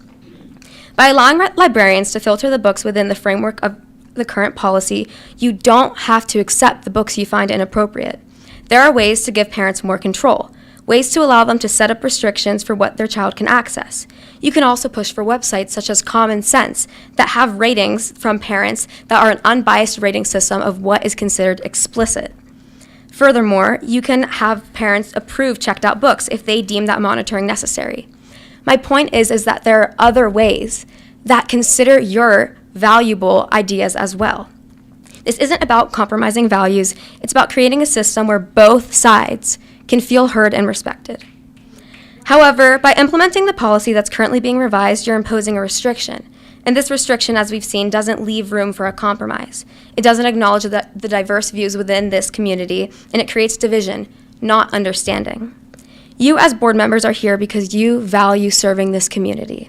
By allowing librarians to filter the books within the framework of the current policy, you don't have to accept the books you find inappropriate. There are ways to give parents more control. Ways to allow them to set up restrictions for what their child can access. You can also push for websites such as Common Sense that have ratings from parents that are an unbiased rating system of what is considered explicit. Furthermore, you can have parents approve checked out books if they deem that monitoring necessary. My point is that there are other ways that consider your valuable ideas as well. This isn't about compromising values, it's about creating a system where both sides can feel heard and respected. However, by implementing the policy that's currently being revised, you're imposing a restriction. And this restriction, as we've seen, doesn't leave room for a compromise. It doesn't acknowledge the diverse views within this community, and it creates division, not understanding. You as board members are here because you value serving this community.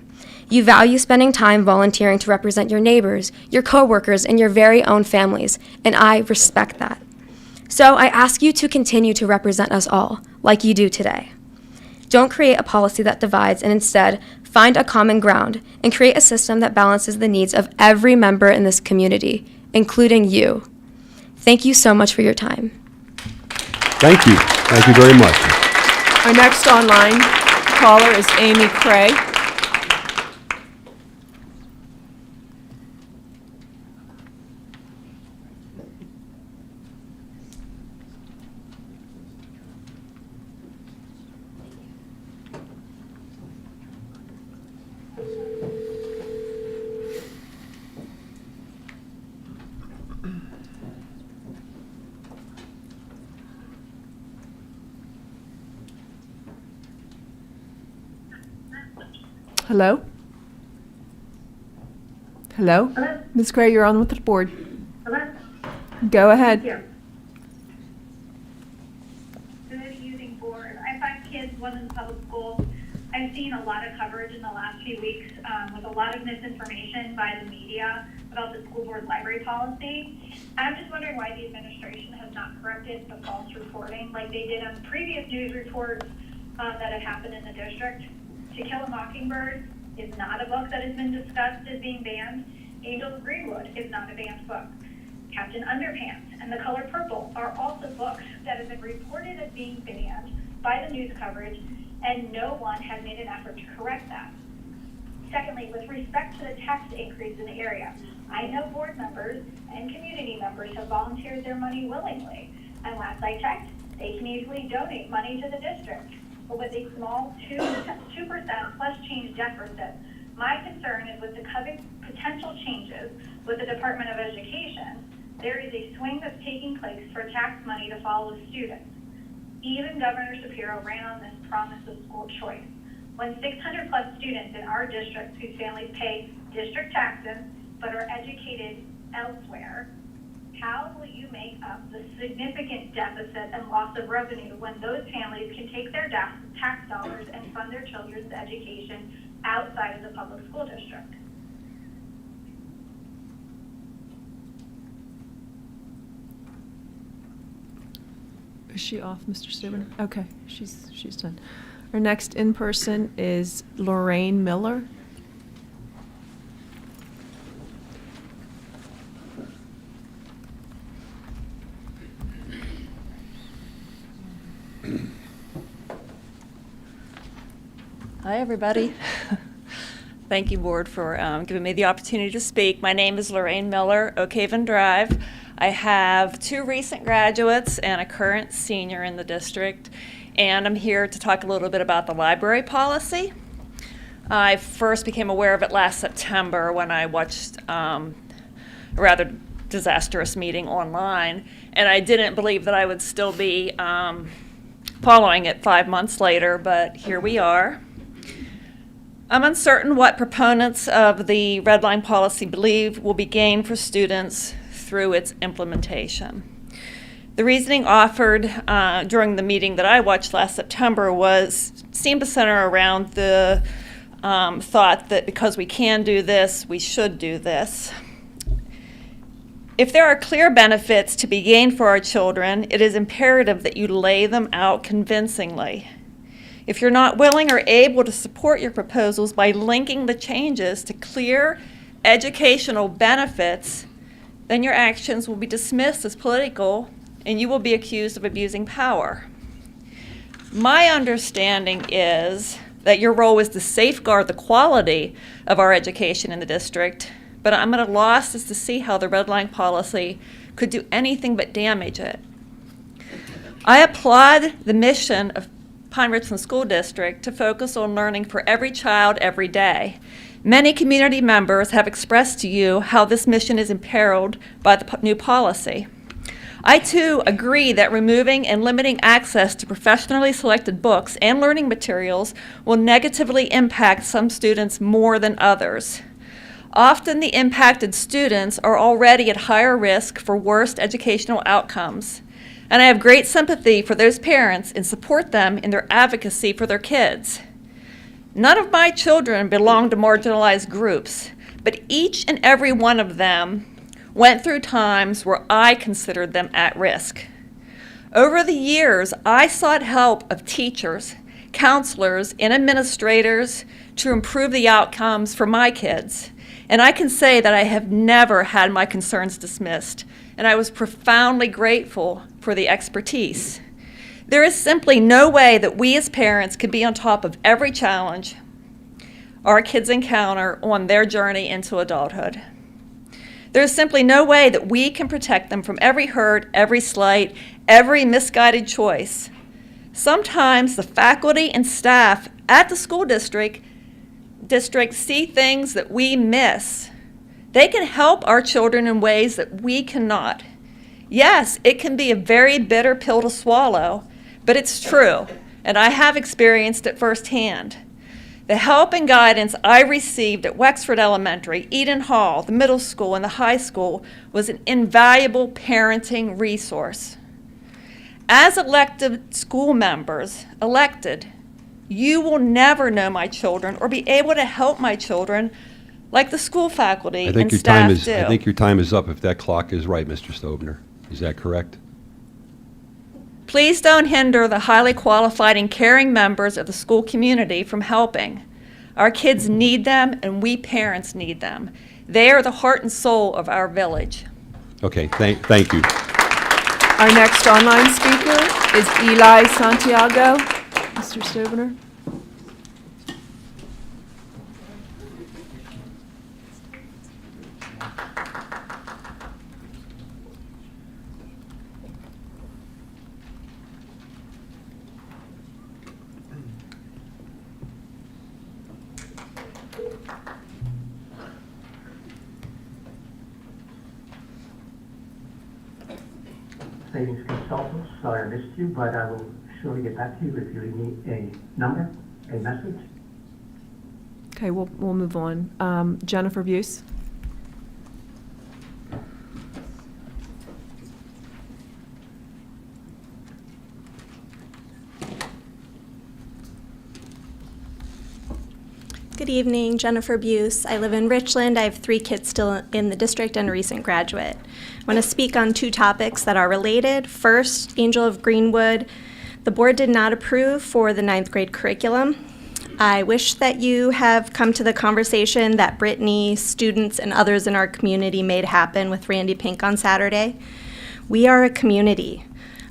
You value spending time volunteering to represent your neighbors, your coworkers, and your very own families, and I respect that. So I ask you to continue to represent us all, like you do today. Don't create a policy that divides, and instead find a common ground and create a system that balances the needs of every member in this community, including you. Thank you so much for your time. Thank you. Thank you very much. Our next online caller is Amy Cray. Hello? Hello? Hello? Ms. Cray, you're on with the board. Hello? Go ahead. Thank you. Good evening, board. I have 5 kids, one in public school. I've seen a lot of coverage in the last few weeks with a lot of misinformation by the media about the school board library policy. I'm just wondering why the administration has not corrected the false reporting like they did on previous news reports that have happened in the district. To Kill a Mockingbird is not a book that has been discussed as being banned. Angels of Greenwood is not a banned book. Captain Underpants and The Color Purple are also books that have been reported as being banned by the news coverage, and no one has made an effort to correct that. Secondly, with respect to the tax increase in the area, I know board members and community members have volunteered their money willingly, and last I checked, they can easily donate money to the district. But with a small 2% plus change deficit, my concern is with the coming potential changes with the Department of Education, there is a swing that's taking place for tax money to follow students. Even Governor Shapiro ran on this promise of school choice. When 600 plus students in our districts whose families pay district taxes but are educated elsewhere, how will you make up the significant deficit and loss of revenue when those families can take their tax dollars and fund their children's education outside of the public school district? Is she off, Mr. Steuben? Okay, she's done. Our next in-person is Lorraine Miller. Hi, everybody. Thank you, Board, for giving me the opportunity to speak. My name is Lorraine Miller, Oak Haven Drive. I have 2 recent graduates and a current senior in the district, and I'm here to talk a little bit about the library policy. I first became aware of it last September when I watched a rather disastrous meeting online, and I didn't believe that I would still be following it 5 months later, but here we are. I'm uncertain what proponents of the red line policy believe will be gained for students through its implementation. The reasoning offered during the meeting that I watched last September seemed to center around the thought that because we can do this, we should do this. If there are clear benefits to be gained for our children, it is imperative that you lay them out convincingly. If you're not willing or able to support your proposals by linking the changes to clear educational benefits, then your actions will be dismissed as political and you will be accused of abusing power. My understanding is that your role is to safeguard the quality of our education in the district, but I'm at a loss as to see how the red line policy could do anything but damage it. I applaud the mission of Pine-Richland School District to focus on learning for every child every day. Many community members have expressed to you how this mission is imperiled by the new policy. I too agree that removing and limiting access to professionally selected books and learning materials will negatively impact some students more than others. Often the impacted students are already at higher risk for worse educational outcomes. And I have great sympathy for those parents and support them in their advocacy for their kids. None of my children belong to marginalized groups, but each and every one of them went through times where I considered them at risk. Over the years, I sought help of teachers, counselors, and administrators to improve the outcomes for my kids. And I can say that I have never had my concerns dismissed, and I was profoundly grateful for the expertise. There is simply no way that we as parents can be on top of every challenge our kids encounter on their journey into adulthood. There is simply no way that we can protect them from every hurt, every slight, every misguided choice. Sometimes the faculty and staff at the school district see things that we miss. They can help our children in ways that we cannot. Yes, it can be a very bitter pill to swallow, but it's true, and I have experienced it firsthand. The help and guidance I received at Wexford Elementary, Eden Hall, the middle school, and the high school was an invaluable parenting resource. As elected school members, you will never know my children or be able to help my children like the school faculty and staff do. I think your time is up if that clock is right, Mr. Stobner. Is that correct? Please don't hinder the highly qualified and caring members of the school community from helping. Our kids need them, and we parents need them. They are the heart and soul of our village. Okay, thank you. Our next online speaker is Eli Santiago. Mr. Stovner. Savings consultant, sorry I missed you, but I will surely get back to you if you need a number, a message. Okay, we'll move on. Jennifer Buse. Good evening, Jennifer Buse. I live in Richland. I have 3 kids still in the district and a recent graduate. I want to speak on 2 topics that are related. First, Angel of Greenwood. The board did not approve for the 9th grade curriculum. I wish that you have come to the conversation that Brittany, students, and others in our community made happen with Randy Pink on Saturday. We are a community.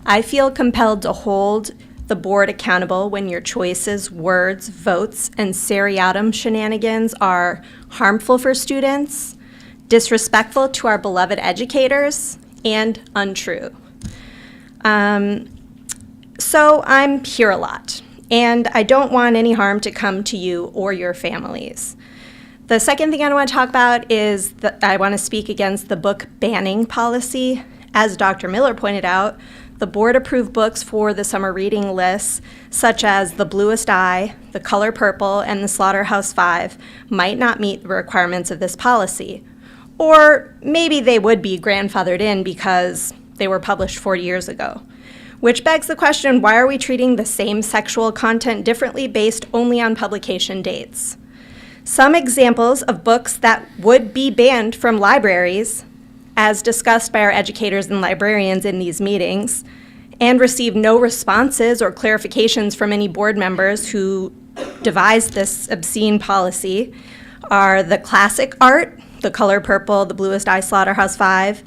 I feel compelled to hold the board accountable when your choices, words, votes, and seriatim shenanigans are harmful for students, disrespectful to our beloved educators, and untrue. So I'm here a lot, and I don't want any harm to come to you or your families. The second thing I want to talk about is that I want to speak against the book banning policy. As Dr. Miller pointed out, the board approved books for the summer reading lists, such as The Bluest Eye, The Color Purple, and The Slaughterhouse-Five, might not meet the requirements of this policy. Or maybe they would be grandfathered in because they were published 40 years ago. Which begs the question, why are we treating the same sexual content differently based only on publication dates? Some examples of books that would be banned from libraries, as discussed by our educators and librarians in these meetings, and received no responses or clarifications from any board members who devised this obscene policy, are the classic art, The Color Purple, The Bluest Eye, Slaughterhouse-Five,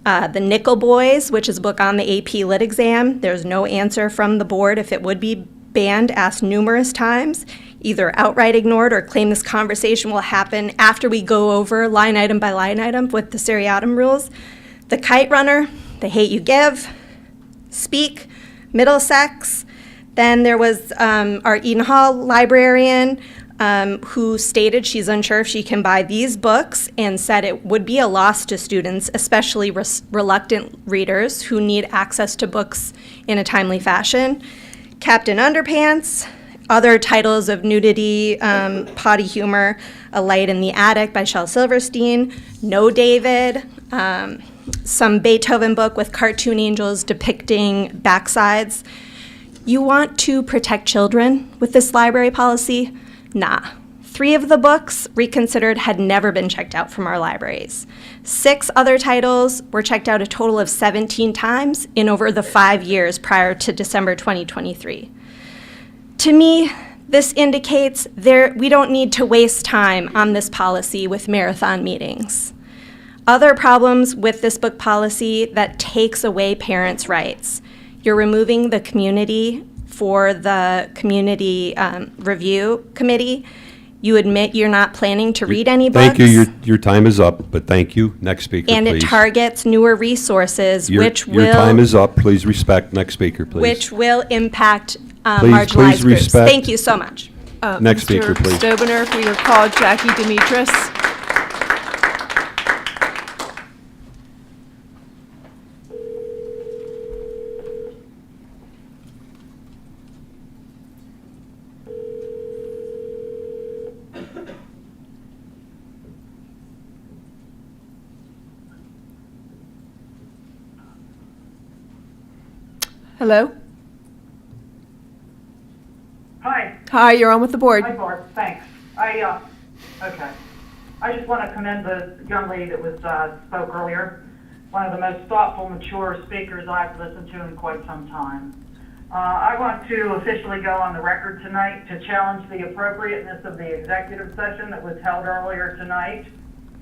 The Nickel Boys, which is a book on the AP Lit exam. There's no answer from the board if it would be banned, asked numerous times, either outright ignored or claim this conversation will happen after we go over line item by line item with the seriatim rules. The Kite Runner, The Hate You Give, Speak, Middlesex. Then there was our Eden Hall librarian who stated she's unsure if she can buy these books and said it would be a loss to students, especially reluctant readers who need access to books in a timely fashion. Captain Underpants, other titles of nudity, potty humor, A Light in the Attic by Shel Silverstein, No David, some Beethoven book with cartoon angels depicting backsides. You want to protect children with this library policy? Nah. 3 of the books reconsidered had never been checked out from our libraries. 6 other titles were checked out a total of 17 times in over the 5 years prior to December 2023. To me, this indicates we don't need to waste time on this policy with marathon meetings. Other problems with this book policy that takes away parents' rights. You're removing the community for the community review committee. You admit you're not planning to read any books. Thank you. Your time is up, but thank you. Next speaker, and please. it targets newer resources, Your time is up. Please respect. Next speaker, please. Which will impact Please marginalized groups. respect. Thank you so much. Next speaker, please. Mr. Stobener, for your call, Jackie Demetris. Hello? Hi. Hi, you're on with the board. Hi, Barb. Thanks. Okay. I just want to commend the young lady that was spoke earlier. one of the most thoughtful, mature speakers I've listened to in quite some time. I want to officially go on the record tonight to challenge the appropriateness of the executive session that was held earlier tonight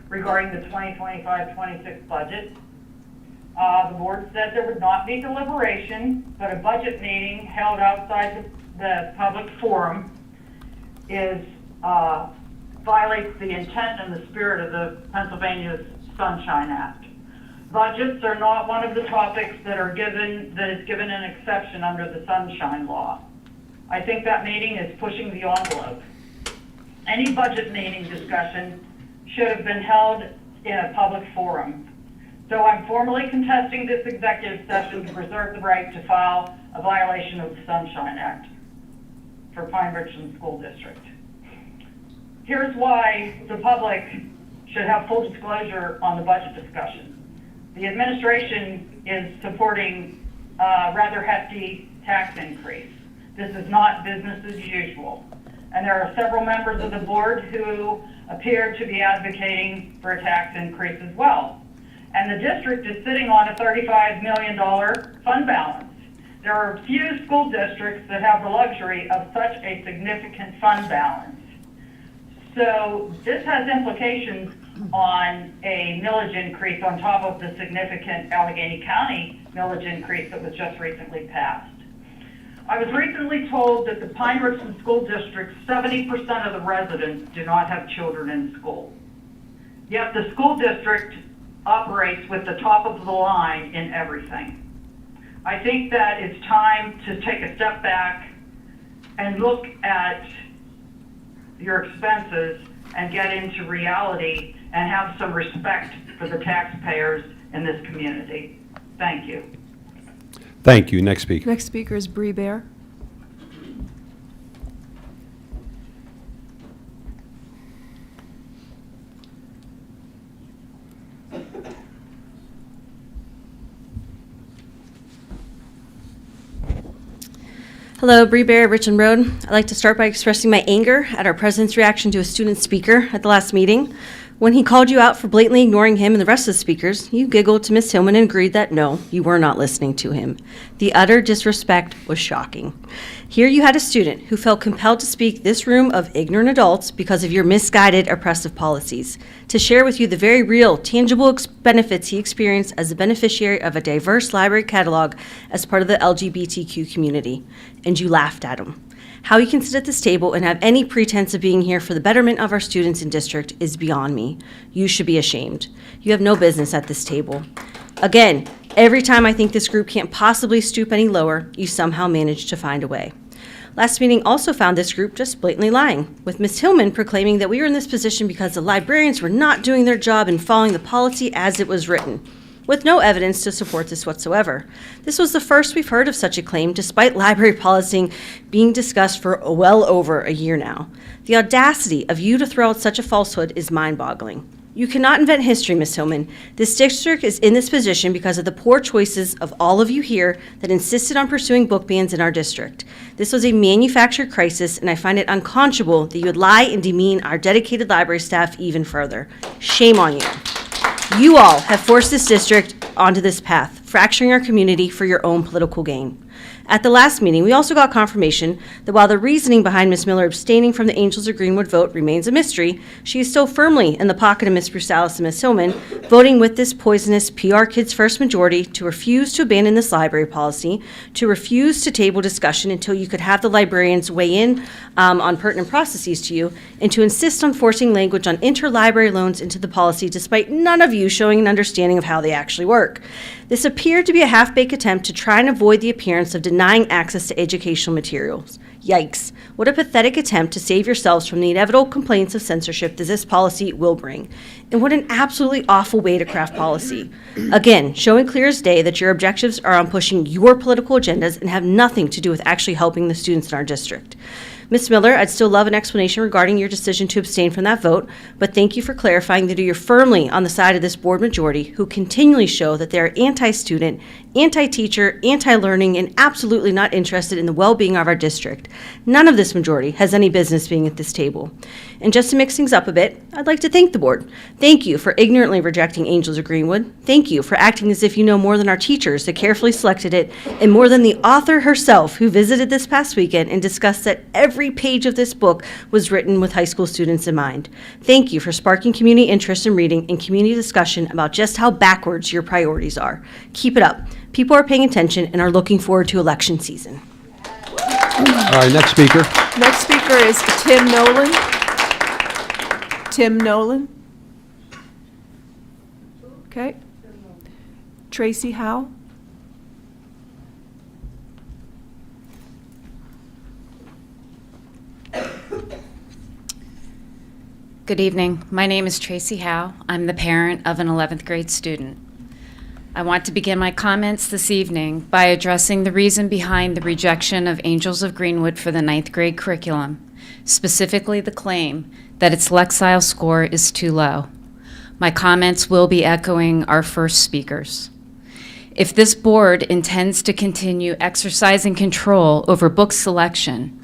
regarding the 2025-26 budget. The board said there would not be deliberation, but a budget meeting held outside the public forum violates the intent and the spirit of the Pennsylvania's Sunshine Act. Budgets are not one of the topics that is given an exception under the Sunshine Law. I think that meeting is pushing the envelope. Any budget meeting discussion should have been held in a public forum. So I'm formally contesting this executive session to preserve the right to file a violation of the Sunshine Act for Pine-Richland School District. Here's why the public should have full disclosure on the budget discussion. The administration is supporting a rather hefty tax increase. This is not business as usual. And there are several members of the board who appear to be advocating for a tax increase as well. And the district is sitting on a $35 million fund balance. There are few school districts that have the luxury of such a significant fund balance. So this has implications on a millage increase on top of the significant Allegheny County millage increase that was just recently passed. I was recently told that the Pine-Richland School District, 70% of the residents do not have children in school. Yet the school district operates with the top of the line in everything. I think that it's time to take a step back and look at your expenses and get into reality and have some respect for the taxpayers in this community. Thank you. Thank you. Next speaker. Next speaker is Bree Bear. Hello, Bree Bear, Richland Road. I'd like to start by expressing my anger at our president's reaction to a student speaker at the last meeting. When he called you out for blatantly ignoring him and the rest of the speakers, you giggled to Ms. Hillman and agreed that no, you were not listening to him. The utter disrespect was shocking. Here you had a student who felt compelled to speak this room of ignorant adults because of your misguided, oppressive policies, to share with you the very real, tangible benefits he experienced as a beneficiary of a diverse library catalog as part of the LGBTQ community. And you laughed at him. How you can sit at this table and have any pretense of being here for the betterment of our students in district is beyond me. You should be ashamed. You have no business at this table. Again, every time I think this group can't possibly stoop any lower, you somehow manage to find a way. Last meeting also found this group just blatantly lying, with Ms. Hillman proclaiming that we were in this position because the librarians were not doing their job and following the policy as it was written, with no evidence to support this whatsoever. This was the first we've heard of such a claim, despite library policing being discussed for well over a year now. The audacity of you to throw out such a falsehood is mind-boggling. You cannot invent history, Ms. Hillman. This district is in this position because of the poor choices of all of you here that insisted on pursuing book bans in our district. This was a manufactured crisis, and I find it unconscionable that you would lie and demean our dedicated library staff even further. Shame on you. You all have forced this district onto this path, fracturing our community for your own political gain. At the last meeting, we also got confirmation that while the reasoning behind Ms. Miller abstaining from the Angels of Greenwood vote remains a mystery, she is still firmly in the pocket of Ms. Brusalis and Ms. Hillman, voting with this poisonous PR Kids First majority to refuse to abandon this library policy, to refuse to table discussion until you could have the librarians weigh in on pertinent processes to you, and to insist on forcing language on interlibrary loans into the policy despite none of you showing an understanding of how they actually work. This appeared to be a half-baked attempt to try and avoid the appearance of denying access to educational materials. Yikes. What a pathetic attempt to save yourselves from the inevitable complaints of censorship that this policy will bring. And what an absolutely awful way to craft policy. Again, showing clear as day that your objectives are on pushing your political agendas and have nothing to do with actually helping the students in our district. Ms. Miller, I'd still love an explanation regarding your decision to abstain from that vote, but thank you for clarifying that you're firmly on the side of this board majority who continually show that they're anti-student, anti-teacher, anti-learning, and absolutely not interested in the well-being of our district. None of this majority has any business being at this table. And just to mix things up a bit, I'd like to thank the board. Thank you for ignorantly rejecting Angels of Greenwood. Thank you for acting as if you know more than our teachers that carefully selected it, and more than the author herself who visited this past weekend and discussed that every page of this book was written with high school students in mind. Thank you for sparking community interest in reading and community discussion about just how backwards your priorities are. Keep it up. People are paying attention and are looking forward to election season. All right, next speaker. Next speaker is Tim Nolan. Tim Nolan. Okay. Tracy Howe. Good evening. My name is Tracy Howe. I'm the parent of an 11th grade student. I want to begin my comments this evening by addressing the reason behind the rejection of Angels of Greenwood for the 9th grade curriculum, specifically the claim that its Lexile score is too low. My comments will be echoing our first speakers. If this board intends to continue exercising control over book selection,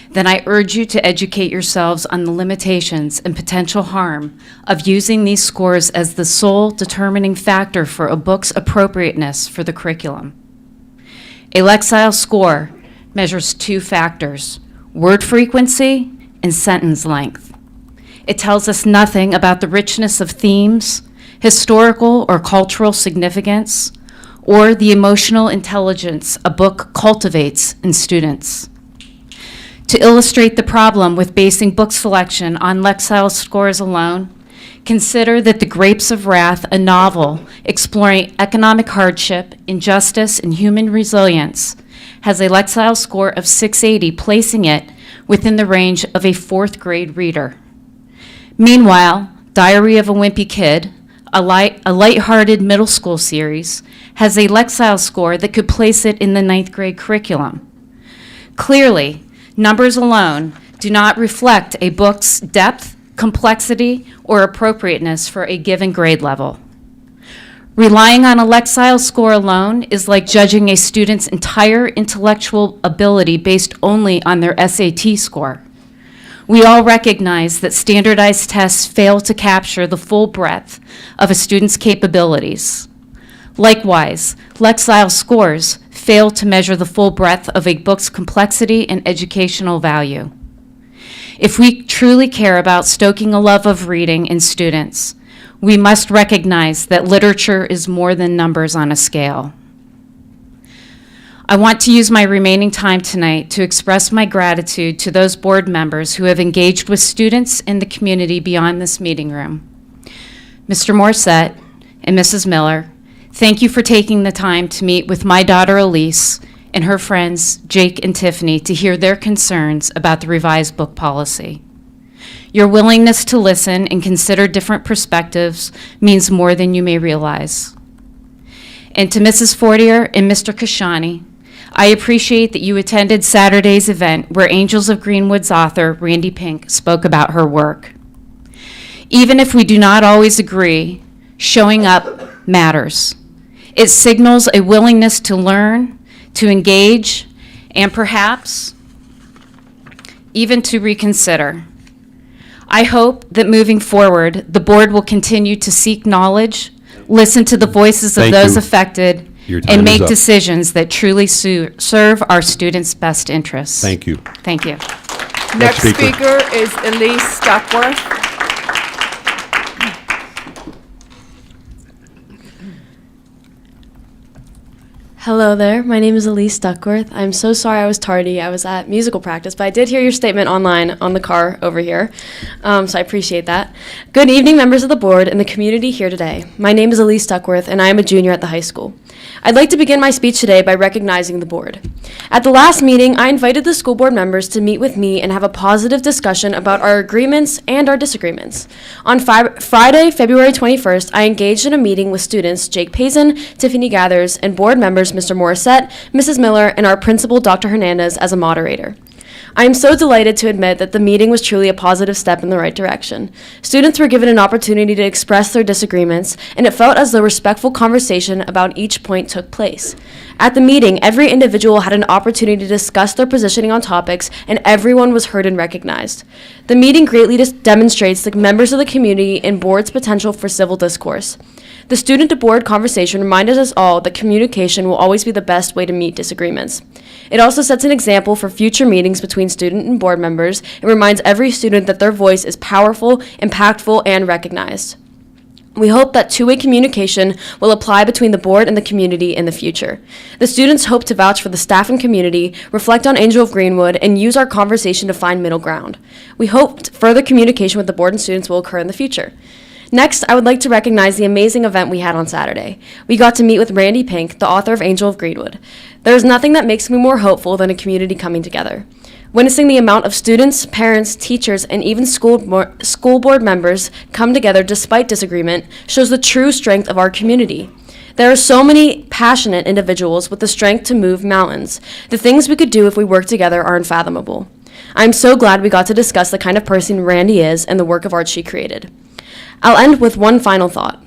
then I urge you to educate yourselves on the limitations and potential harm of using these scores as the sole determining factor for a book's appropriateness for the curriculum. A Lexile score measures two factors: word frequency and sentence length. It tells us nothing about the richness of themes, historical or cultural significance, or the emotional intelligence a book cultivates in students. To illustrate the problem with basing book selection on Lexile scores alone, consider that The Grapes of Wrath, a novel exploring economic hardship, injustice, and human resilience, has a Lexile score of 680, placing it within the range of a 4th grade reader. Meanwhile, Diary of a Wimpy Kid, a light-hearted middle school series, has a Lexile score that could place it in the 9th grade curriculum. Clearly, numbers alone do not reflect a book's depth, complexity, or appropriateness for a given grade level. Relying on a Lexile score alone is like judging a student's entire intellectual ability based only on their SAT score. We all recognize that standardized tests fail to capture the full breadth of a student's capabilities. Likewise, Lexile scores fail to measure the full breadth of a book's complexity and educational value. If we truly care about stoking a love of reading in students, we must recognize that literature is more than numbers on a scale. I want to use my remaining time tonight to express my gratitude to those board members who have engaged with students in the community beyond this meeting room. Mr. Morissette and Mrs. Miller, thank you for taking the time to meet with my daughter Elise and her friends Jake and Tiffany to hear their concerns about the revised book policy. Your willingness to listen and consider different perspectives means more than you may realize. And to Mrs. Fortier and Mr. Kashani, I appreciate that you attended Saturday's event where Angels of Greenwood's author, Randy Pink, spoke about her work. Even if we do not always agree, showing up matters. It signals a willingness to learn, to engage, and perhaps even to reconsider. I hope that moving forward, the board will continue to seek knowledge, listen to the voices of those affected, and make decisions that truly serve our students' best interests. Thank you. Thank you. Next speaker is Elise Duckworth. Hello there, my name is Elise Duckworth. I'm so sorry I was tardy. I was at musical practice, but I did hear your statement online on the car over here, so I appreciate that. Good evening, members of the board and the community here today. My name is Elise Duckworth, and I am a junior at the high school. I'd like to begin my speech today by recognizing the board. At the last meeting, I invited the school board members to meet with me and have a positive discussion about our agreements and our disagreements. On Friday, February 21st, I engaged in a meeting with students Jake Pazin, Tiffany Gathers, and board members Mr. Morissette, Mrs. Miller, and our principal, Dr. Hernandez, as a moderator. I am so delighted to admit that the meeting was truly a positive step in the right direction. Students were given an opportunity to express their disagreements, and it felt as though respectful conversation about each point took place. At the meeting, every individual had an opportunity to discuss their positioning on topics, and everyone was heard and recognized. The meeting greatly demonstrates the members of the community and board's potential for civil discourse. The student-to-board conversation reminded us all that communication will always be the best way to meet disagreements. It also sets an example for future meetings between student and board members and reminds every student that their voice is powerful, impactful, and recognized. We hope that two-way communication will apply between the board and the community in the future. The students hope to vouch for the staff and community, reflect on Angel of Greenwood, and use our conversation to find middle ground. We hope further communication with the board and students will occur in the future. Next, I would like to recognize the amazing event we had on Saturday. We got to meet with Randy Pink, the author of Angel of Greenwood. There is nothing that makes me more hopeful than a community coming together. Witnessing the amount of students, parents, teachers, and even school board members come together despite disagreement shows the true strength of our community. There are so many passionate individuals with the strength to move mountains. The things we could do if we work together are unfathomable. I'm so glad we got to discuss the kind of person Randy is and the work of art she created. I'll end with one final thought.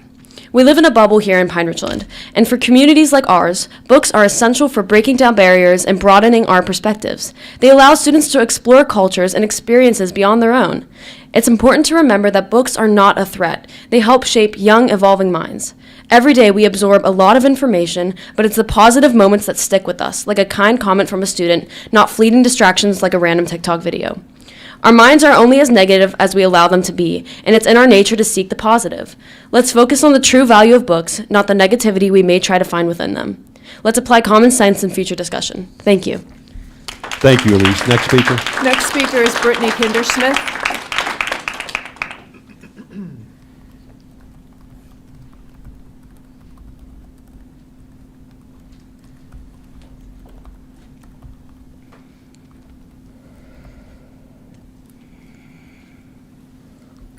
We live in a bubble here in Pine-Richland, and for communities like ours, books are essential for breaking down barriers and broadening our perspectives. They allow students to explore cultures and experiences beyond their own. It's important to remember that books are not a threat. They help shape young, evolving minds. Every day we absorb a lot of information, but it's the positive moments that stick with us, like a kind comment from a student, not fleeting distractions like a random TikTok video. Our minds are only as negative as we allow them to be, and it's in our nature to seek the positive. Let's focus on the true value of books, not the negativity we may try to find within them. Let's apply common sense in future discussion. Thank you. Thank you, Elise. Next speaker. Next speaker is Brittany Kindersmith.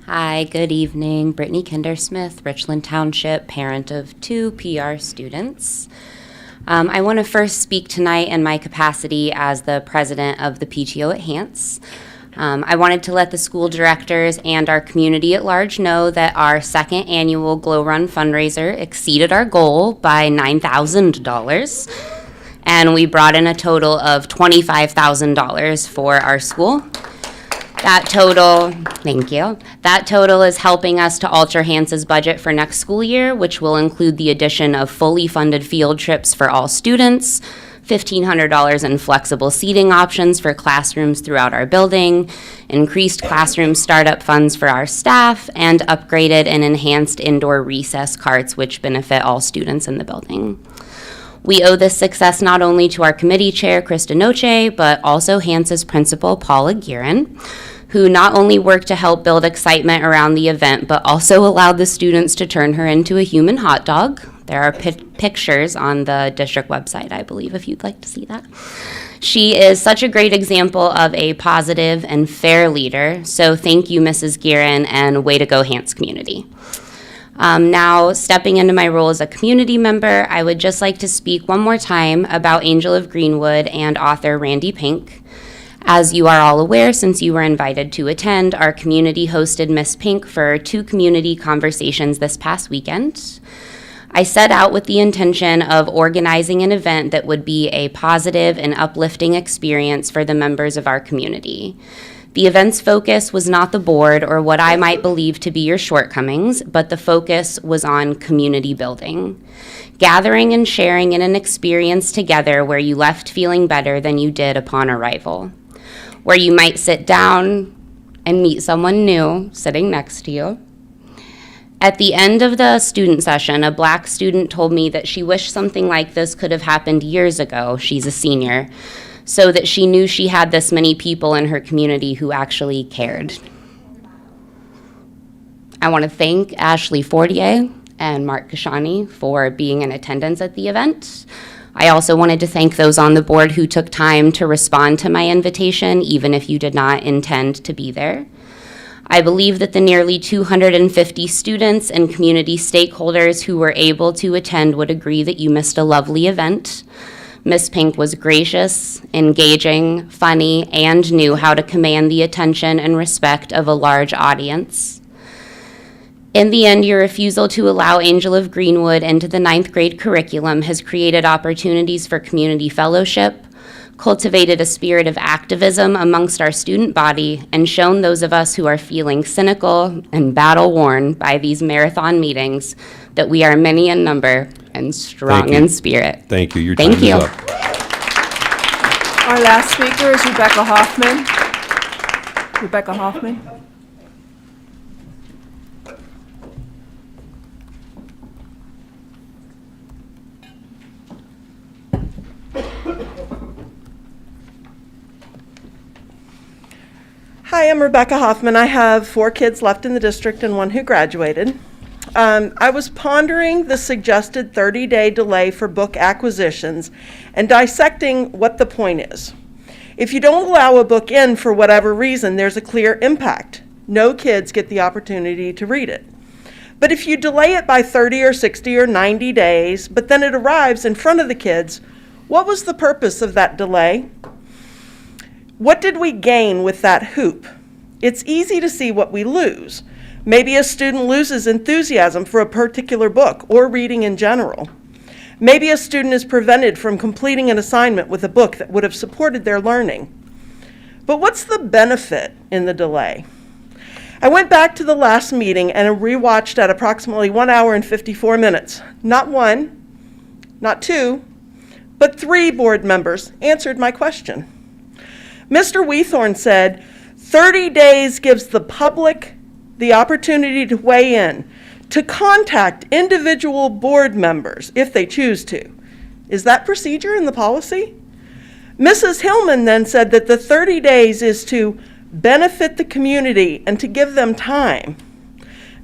Hi, good evening. Brittany Kindersmith, Richland Township, parent of 2 PR students. I want to first speak tonight in my capacity as the president of the PTO at Hants. I wanted to let the school directors and our community at large know that our second annual Glow Run fundraiser exceeded our goal by $9,000, and we brought in a total of $25,000 for our school. That total, thank you. That total is helping us to alter Hance's budget for next school year, which will include the addition of fully funded field trips for all students, $1,500 in flexible seating options for classrooms throughout our building, increased classroom startup funds for our staff, and upgraded and enhanced indoor recess carts, which benefit all students in the building. We owe this success not only to our committee chair, Krista Noche, but also Hance's principal, Paula Guerin, who not only worked to help build excitement around the event, but also allowed the students to turn her into a human hot dog. There are pictures on the district website, I believe, if you'd like to see that. She is such a great example of a positive and fair leader, so thank you, Mrs. Guerin, and way to go, Hants community. Now, stepping into my role as a community member, I would just like to speak one more time about Angel of Greenwood and author Randy Pink. As you are all aware, since you were invited to attend, our community hosted Miss Pink for 2 community conversations this past weekend. I set out with the intention of organizing an event that would be a positive and uplifting experience for the members of our community. The event's focus was not the board or what I might believe to be your shortcomings, but the focus was on community building. Gathering and sharing in an experience together where you left feeling better than you did upon arrival. Where you might sit down and meet someone new sitting next to you. At the end of the student session, a Black student told me that she wished something like this could have happened years ago. She's a senior. So that she knew she had this many people in her community who actually cared. I want to thank Ashley Fortier and Mark Kashani for being in attendance at the event. I also wanted to thank those on the board who took time to respond to my invitation, even if you did not intend to be there. I believe that the nearly 250 students and community stakeholders who were able to attend would agree that you missed a lovely event. Miss Pink was gracious, engaging, funny, and knew how to command the attention and respect of a large audience. In the end, your refusal to allow Angel of Greenwood into the 9th grade curriculum has created opportunities for community fellowship, cultivated a spirit of activism amongst our student body, and shown those of us who are feeling cynical and battle-worn by these marathon meetings that we are many in number and strong in spirit. Thank you. Your time Thank is you. up. Our last speaker is Rebecca Hoffman. Rebecca Hoffman. Hi, I'm Rebecca Hoffman. I have 4 kids left in the district and 1 who graduated. I was pondering the suggested 30-day delay for book acquisitions and dissecting what the point is. If you don't allow a book in for whatever reason, there's a clear impact. No kids get the opportunity to read it. But if you delay it by 30 or 60 or 90 days, but then it arrives in front of the kids, what was the purpose of that delay? What did we gain with that hoop? It's easy to see what we lose. Maybe a student loses enthusiasm for a particular book or reading in general. Maybe a student is prevented from completing an assignment with a book that would have supported their learning. But what's the benefit in the delay? I went back to the last meeting and rewatched at approximately 1 hour and 54 minutes. Not 1, not 2, but 3 board members answered my question. Mr. Weethorn said, 30 days gives the public the opportunity to weigh in, to contact individual board members if they choose to. Is that procedure in the policy? Mrs. Hillman then said that the 30 days is to benefit the community and to give them time.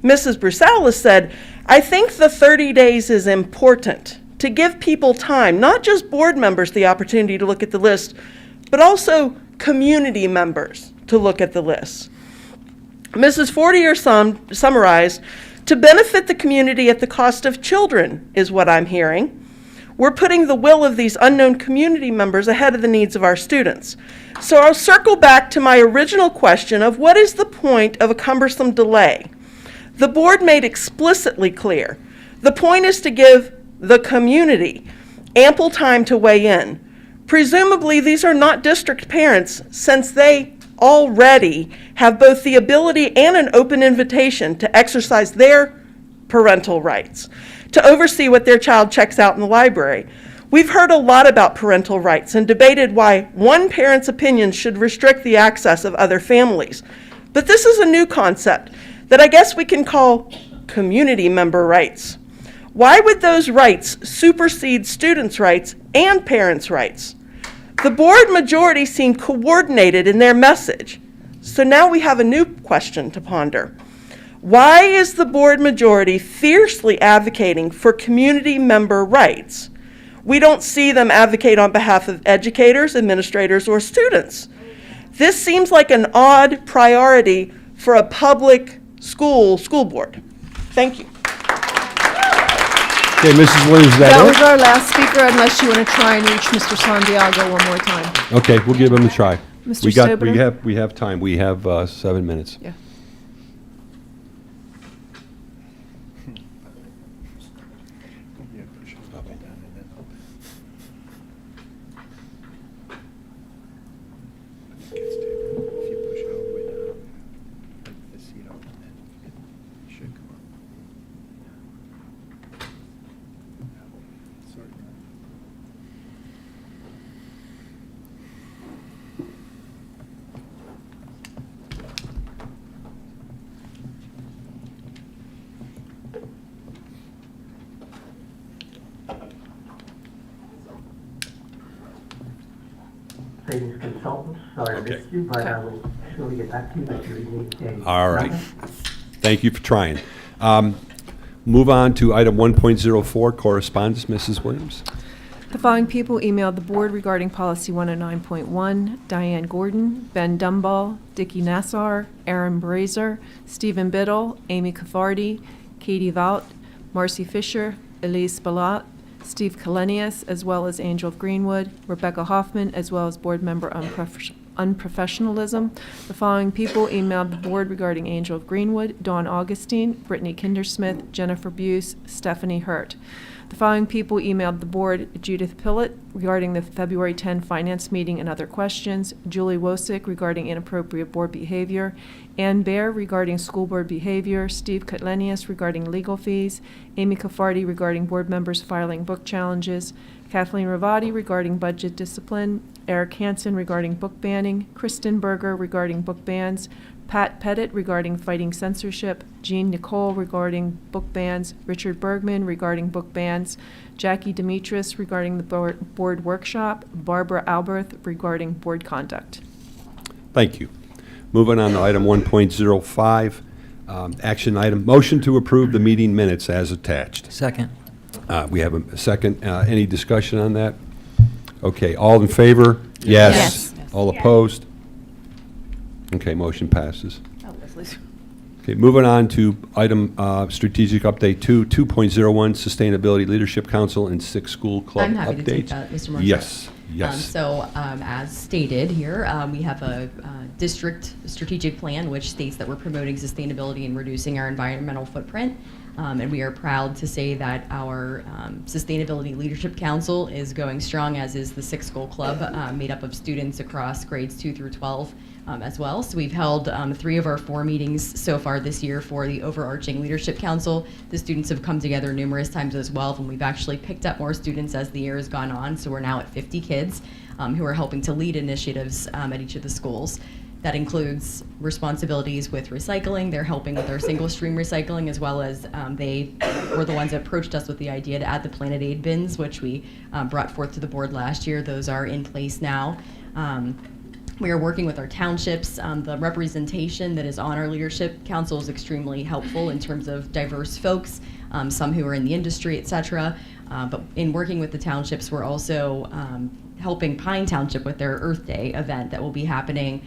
Mrs. Brusalis said, I think the 30 days is important to give people time, not just board members the opportunity to look at the list, but also community members to look at the list. Mrs. Fortier summarized, to benefit the community at the cost of children is what I'm hearing. We're putting the will of these unknown community members ahead of the needs of our students. So I'll circle back to my original question of what is the point of a cumbersome delay? The board made explicitly clear, the point is to give the community ample time to weigh in. Presumably, these are not district parents, since they already have both the ability and an open invitation to exercise their parental rights, to oversee what their child checks out in the library. We've heard a lot about parental rights and debated why one parent's opinion should restrict the access of other families. But this is a new concept that I guess we can call community member rights. Why would those rights supersede students' rights and parents' rights? The board majority seemed coordinated in their message. So now we have a new question to ponder. Why is the board majority fiercely advocating for community member rights? We don't see them advocate on behalf of educators, administrators, or students. This seems like an odd priority for a public school board. Thank you. Okay, Mrs. Williams, is That that was our last speaker, unless you want to try and reach Mr. Santiago one more time. it? Okay, we'll give him a try. Mr. We have time. We have 7 minutes. Yeah. Savings consultants, sorry I missed you, but I will surely get back to you if you need a All right. number. Thank you for trying. Move on to item 1.04, correspondence. Mrs. Williams. The following people emailed the board regarding policy 109.1: Diane Gordon, Ben Dumball, Dickie Nassar, Aaron Brazer, Stephen Biddle, Amy Caffardi, Katie Vaut, Marcy Fisher, Elise Balat, Steve Kalenius, as well as Angel of Greenwood, Rebecca Hoffman, as well as board member unprofessionalism. The following people emailed the board regarding Angel of Greenwood: Dawn Augustine, Brittany Kindersmith, Jennifer Buse, Stephanie Hurt. The following people emailed the board: Judith Pillett regarding the February 10 finance meeting and other questions, Julie Wosick regarding inappropriate board behavior, Ann Baer regarding school board behavior, Steve Kutlenius regarding legal fees, Amy Cafardi regarding board members filing book challenges, Kathleen Ravati regarding budget discipline, Eric Hansen regarding book banning, Kristen Berger regarding book bans, Pat Pettit regarding fighting censorship, Jean Nicole regarding book bans, Richard Bergman regarding book bans, Jackie Demetris regarding the board workshop, Barbara Alberth regarding board conduct. Thank you. Moving on to item 1.05, action item, motion to approve the meeting minutes as attached. Second. We have a second. Any discussion on that? Okay, all in favor? Yes. All opposed? Okay, motion passes. Okay, moving on to item strategic update 2.01, Sustainability Leadership Council and 6 School Club I'm happy updates. to take that, Mr. Marshall. Yes, yes. As stated here, we have a district strategic plan which states that we're promoting sustainability and reducing our environmental footprint. And we are proud to say that our Sustainability Leadership Council is going strong, as is the 6 School Club, made up of students across grades 2 through 12 as well. So we've held 3 of our 4 meetings so far this year for the overarching Leadership Council. The students have come together numerous times as well, and we've actually picked up more students as the year has gone on. So we're now at 50 kids who are helping to lead initiatives at each of the schools. That includes responsibilities with recycling. They're helping with our single stream recycling, as well as they were the ones that approached us with the idea to add the Planet Aid bins, which we brought forth to the board last year. Those are in place now. We are working with our townships. The representation that is on our leadership council is extremely helpful in terms of diverse folks, some who are in the industry, et cetera. But in working with the townships, we're also helping Pine Township with their Earth Day event that will be happening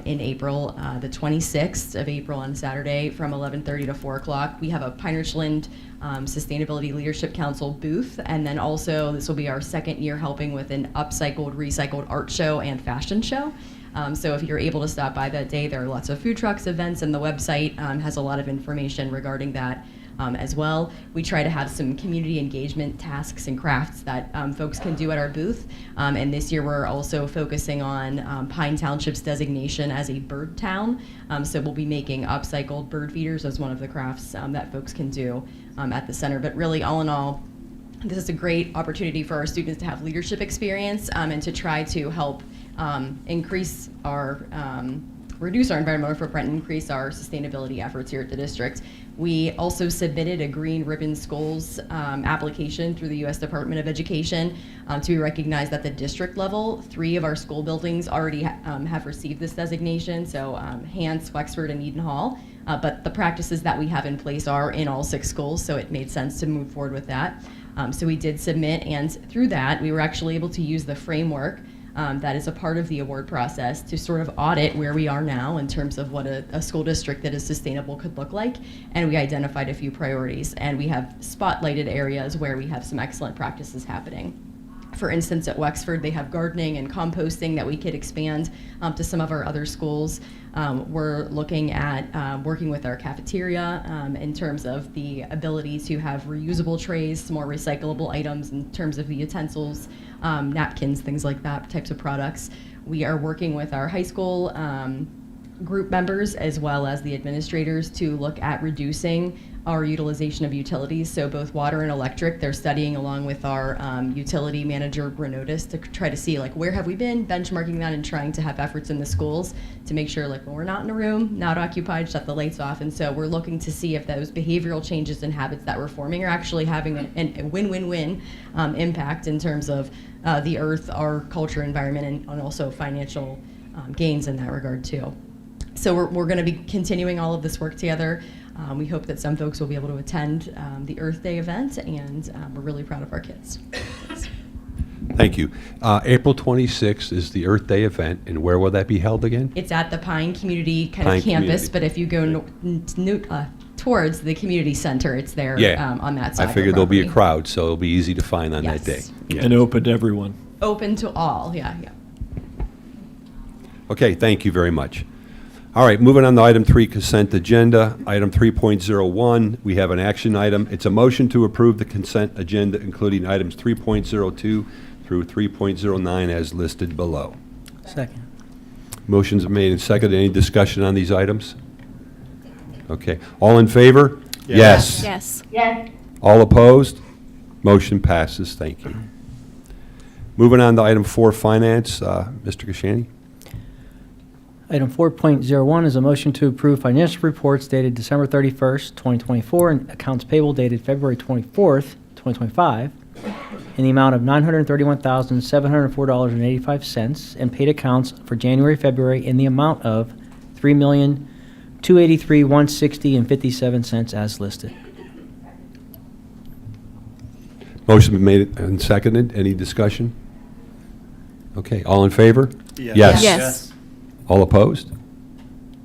in April, the 26th of April on Saturday from 11:30 to 4 o'clock. We have a Pine-Richland Sustainability Leadership Council booth, and then also this will be our second year helping with an upcycled, recycled art show and fashion show. So if you're able to stop by that day, there are lots of food trucks, events, and the website has a lot of information regarding that. As well. We try to have some community engagement tasks and crafts that folks can do at our booth. And this year we're also focusing on Pine Township's designation as a bird town. So we'll be making upcycled bird feeders as one of the crafts that folks can do at the center. But really, all in all, this is a great opportunity for our students to have leadership experience and to try to help increase our reduce our environmental footprint and increase our sustainability efforts here at the district. We also submitted a Green Ribbon Schools application through the U.S. Department of Education to be recognized at the district level. 3 of our school buildings already have received this designation, so Hants, Wexford, and Eden Hall. But the practices that we have in place are in all 6 schools, so it made sense to move forward with that. So we did submit, and through that, we were actually able to use the framework that is a part of the award process to sort of audit where we are now in terms of what a school district that is sustainable could look like. And we identified a few priorities, and we have spotlighted areas where we have some excellent practices happening. For instance, at Wexford, they have gardening and composting that we could expand to some of our other schools. We're looking at working with our cafeteria in terms of the ability to have reusable trays, more recyclable items in terms of the utensils, napkins, things like that, types of products. We are working with our high school group members as well as the administrators to look at reducing our utilization of utilities, so both water and electric. They're studying along with our utility manager, Renotis, to try to see like where have we been, benchmarking that and trying to have efforts in the schools to make sure like when we're not in a room, not occupied, shut the lights off. And so we're looking to see if those behavioral changes and habits that we're forming are actually having a win-win-win impact in terms of the earth, our culture, environment, and also financial gains in that regard too. So we're going to be continuing all of this work together. We hope that some folks will be able to attend the Earth Day event, and we're really proud of our kids. Thank you. April 26th is the Earth Day event, and where will that be held again? It's at the Pine Community Pine campus, Community. but if you go towards the community center. It's there Yeah. on that side. I of figured the there'll be a property. crowd, so it'll be easy to find on that day. Yes. Yeah. And open to everyone. Open to all, yeah. Okay, thank you very much. All right, moving on to item 3, consent agenda. Item 3.01, we have an action item. It's a motion to approve the consent agenda, including items 3.02 through 3.09 as listed below. Second. Motion's made and seconded. Any discussion on these items? Okay. All in favor? Yes. Yes. Yes. All opposed? Motion passes. Thank you. Moving on to item 4, finance. Mr. Kashani? Item 4.01 is a motion to approve financial reports dated December 31st, 2024, and accounts payable dated February 24th, 2025, in the amount of $931,704.85, and paid accounts for January, February in the amount of $3,283,160.57 as listed. Motion been made and seconded. Any discussion? Okay. All in favor? Yes. Yes. All opposed?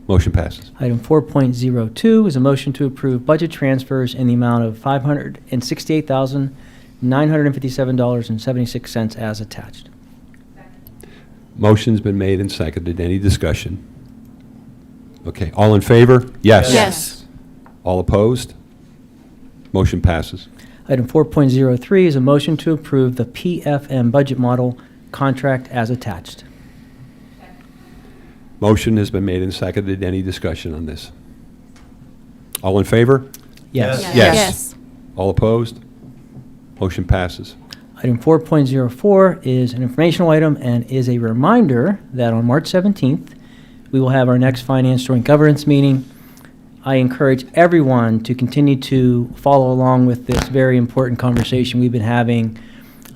Motion passes. Item 4.02 is a motion to approve budget transfers in the amount of $568,957.76 as attached. Motion's been made and seconded. Any discussion? Okay. All in favor? Yes. Yes. All opposed? Motion passes. Item 4.03 is a motion to approve the PFM budget model contract as attached. Motion has been made and seconded. Any discussion on this? All in favor? Yes. Yes. All opposed? Motion passes. Item 4.04 is an informational item and is a reminder that on March 17th, we will have our next Finance Joint Governance meeting. I encourage everyone to continue to follow along with this very important conversation we've been having.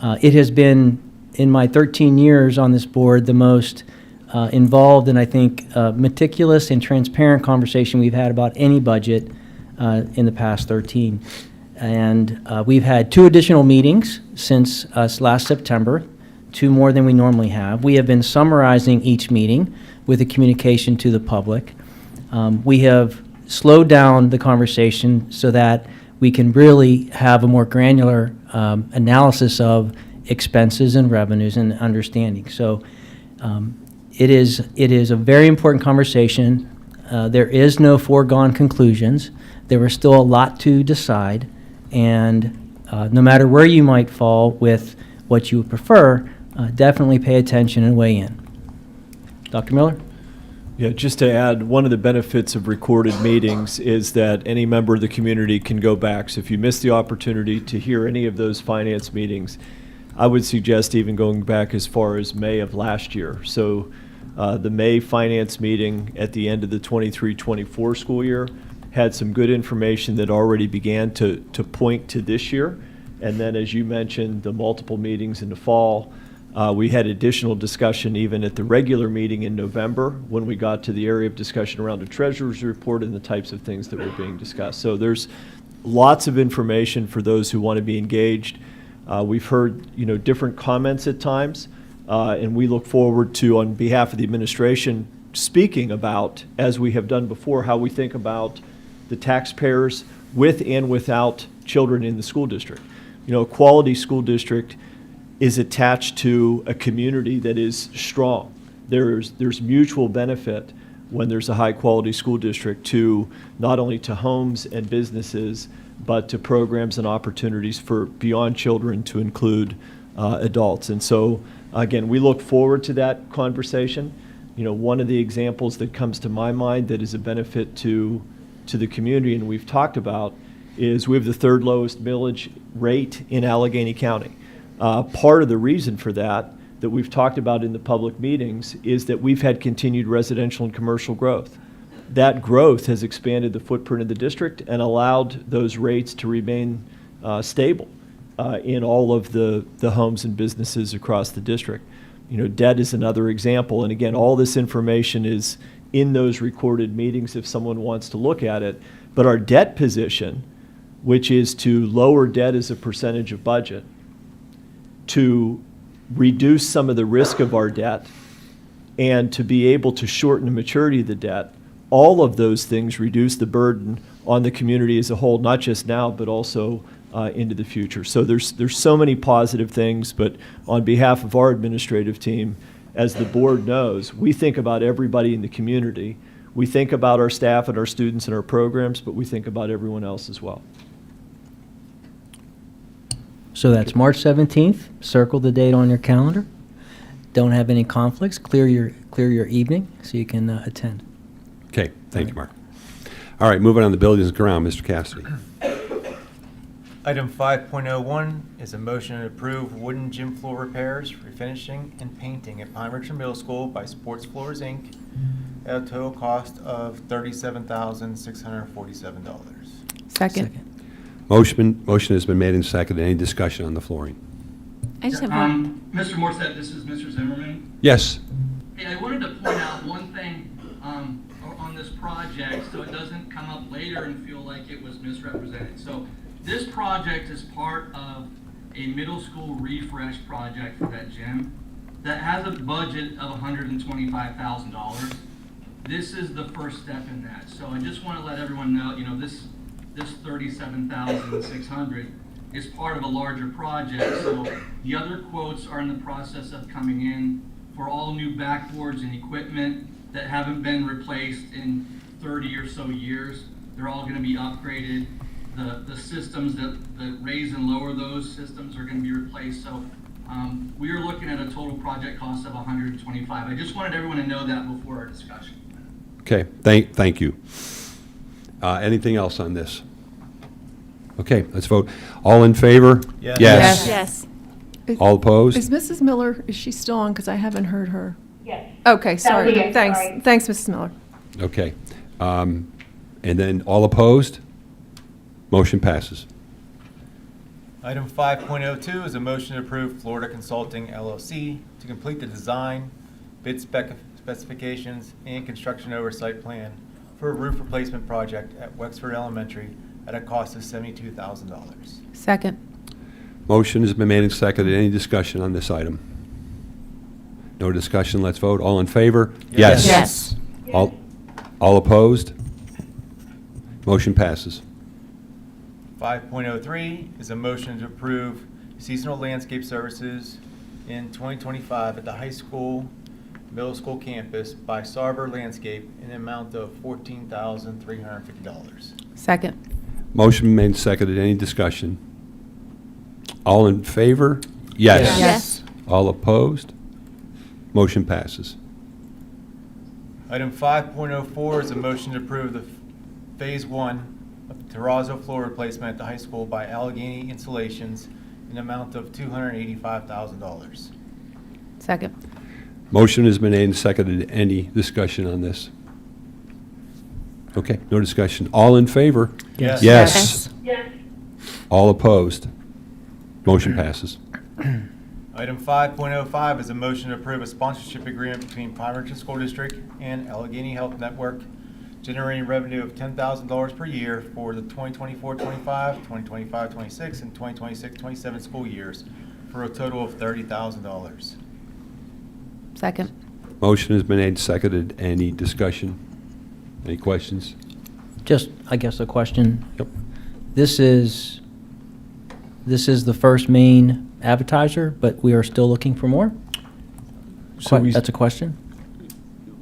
It has been, in my 13 years on this board, the most involved and I think meticulous and transparent conversation we've had about any budget in the past 13. And we've had 2 additional meetings since last September, 2 more than we normally have. We have been summarizing each meeting with a communication to the public. We have slowed down the conversation so that we can really have a more granular analysis of expenses and revenues and understanding. So it is a very important conversation. There is no foregone conclusions. There is still a lot to decide, and no matter where you might fall with what you would prefer, definitely pay attention and weigh in. Dr. Miller? Yeah, just to add, one of the benefits of recorded meetings is that any member of the community can go back. So if you missed the opportunity to hear any of those finance meetings, I would suggest even going back as far as May of last year. So the May finance meeting at the end of the 23-24 school year had some good information that already began to point to this year. And then, as you mentioned, the multiple meetings in the fall, we had additional discussion even at the regular meeting in November when we got to the area of discussion around the treasurer's report and the types of things that were being discussed. So there's lots of information for those who want to be engaged. We've heard, different comments at times, and we look forward to, on behalf of the administration, speaking about, as we have done before, how we think about the taxpayers with and without children in the school district. A quality school district is attached to a community that is strong. There's mutual benefit when there's a high-quality school district to not only to homes and businesses, but to programs and opportunities for beyond children to include adults. And so, again, we look forward to that conversation. One of the examples that comes to my mind that is a benefit to the community, and we've talked about, is we have the 3rd lowest millage rate in Allegheny County. Part of the reason for that we've talked about in the public meetings is that we've had continued residential and commercial growth. That growth has expanded the footprint of the district and allowed those rates to remain stable in all of the homes and businesses across the district. Debt is another example, and again, all this information is in those recorded meetings if someone wants to look at it. But our debt position, which is to lower debt as a percentage of budget, to reduce some of the risk of our debt, and to be able to shorten the maturity of the debt, all of those things reduce the burden on the community as a whole, not just now, but also into the future. So there's so many positive things, but on behalf of our administrative team, as the board knows, we think about everybody in the community. We think about our staff and our students and our programs, but we think about everyone else as well. So that's March 17th. Circle the date on your calendar. Don't have any conflicts. Clear your evening so you can attend. Okay, thank you, Mark. All right, moving on to buildings and ground, Mr. Cassidy. Item 5.01 is a motion to approve wooden gym floor repairs, refinishing, and painting at Pine-Richland Middle School by Sports Floors, Inc. at a total cost of $37,647. Second. Motion has been made and seconded. Any discussion on the flooring? I just have one. Mr. Morstead, this is Mr. Zimmerman. Yes. Hey, I wanted to point out one thing on this project so it doesn't come up later and feel like it was misrepresented. So this project is part of a middle school refresh project for that gym that has a budget of $125,000. This is the first step in that. So I just want to let everyone know, this $37,600 is part of a larger project. So the other quotes are in the process of coming in for all new backboards and equipment that haven't been replaced in 30 or so years. They're all going to be upgraded. The systems that raise and lower those systems are going to be replaced. So we are looking at a total project cost of $125,000. I just wanted everyone to know that before our discussion. Okay, thank you. Anything else on this? Okay, let's vote. All in favor? Yes. Yes. All opposed? Is Mrs. Miller, is she still on? Because I haven't heard her. Yes. Okay, sorry. Yes, Thanks. sorry. Thanks, Mrs. Miller. Okay. And then all opposed? Motion passes. Item 5.02 is a motion to approve Florida Consulting LLC to complete the design, bid specifications, and construction oversight plan for a roof replacement project at Wexford Elementary at a cost of $72,000. Second. Motion has been made and seconded. Any discussion on this item? No discussion. Let's vote. All in favor? Yes. Yes. All opposed? Motion passes. 5.03 is a motion to approve seasonal landscape services in 2025 at the high school, middle school campus by Sarver Landscape in an amount of $14,350. Second. Motion made and seconded. Any discussion? All in favor? Yes. Yes. All opposed? Motion passes. Item 5.04 is a motion to approve the Phase 1 of the terrazzo floor replacement at the high school by Allegheny Installations in an amount of $285,000. Second. Motion has been made and seconded. Any discussion on this? Okay, no discussion. All in favor? Yes. Yes. Yes. All opposed? Motion passes. Item 5.05 is a motion to approve a sponsorship agreement between Pine-Richland School District and Allegheny Health Network, generating revenue of $10,000 per year for the 2024-25, 2025-26, and 2026-27 school years, for a total of $30,000. Second. Motion has been made and seconded. Any discussion? Any questions? Just, I guess, a question. Yep. This is the first main advertiser, but we are still looking for more? So That's a question?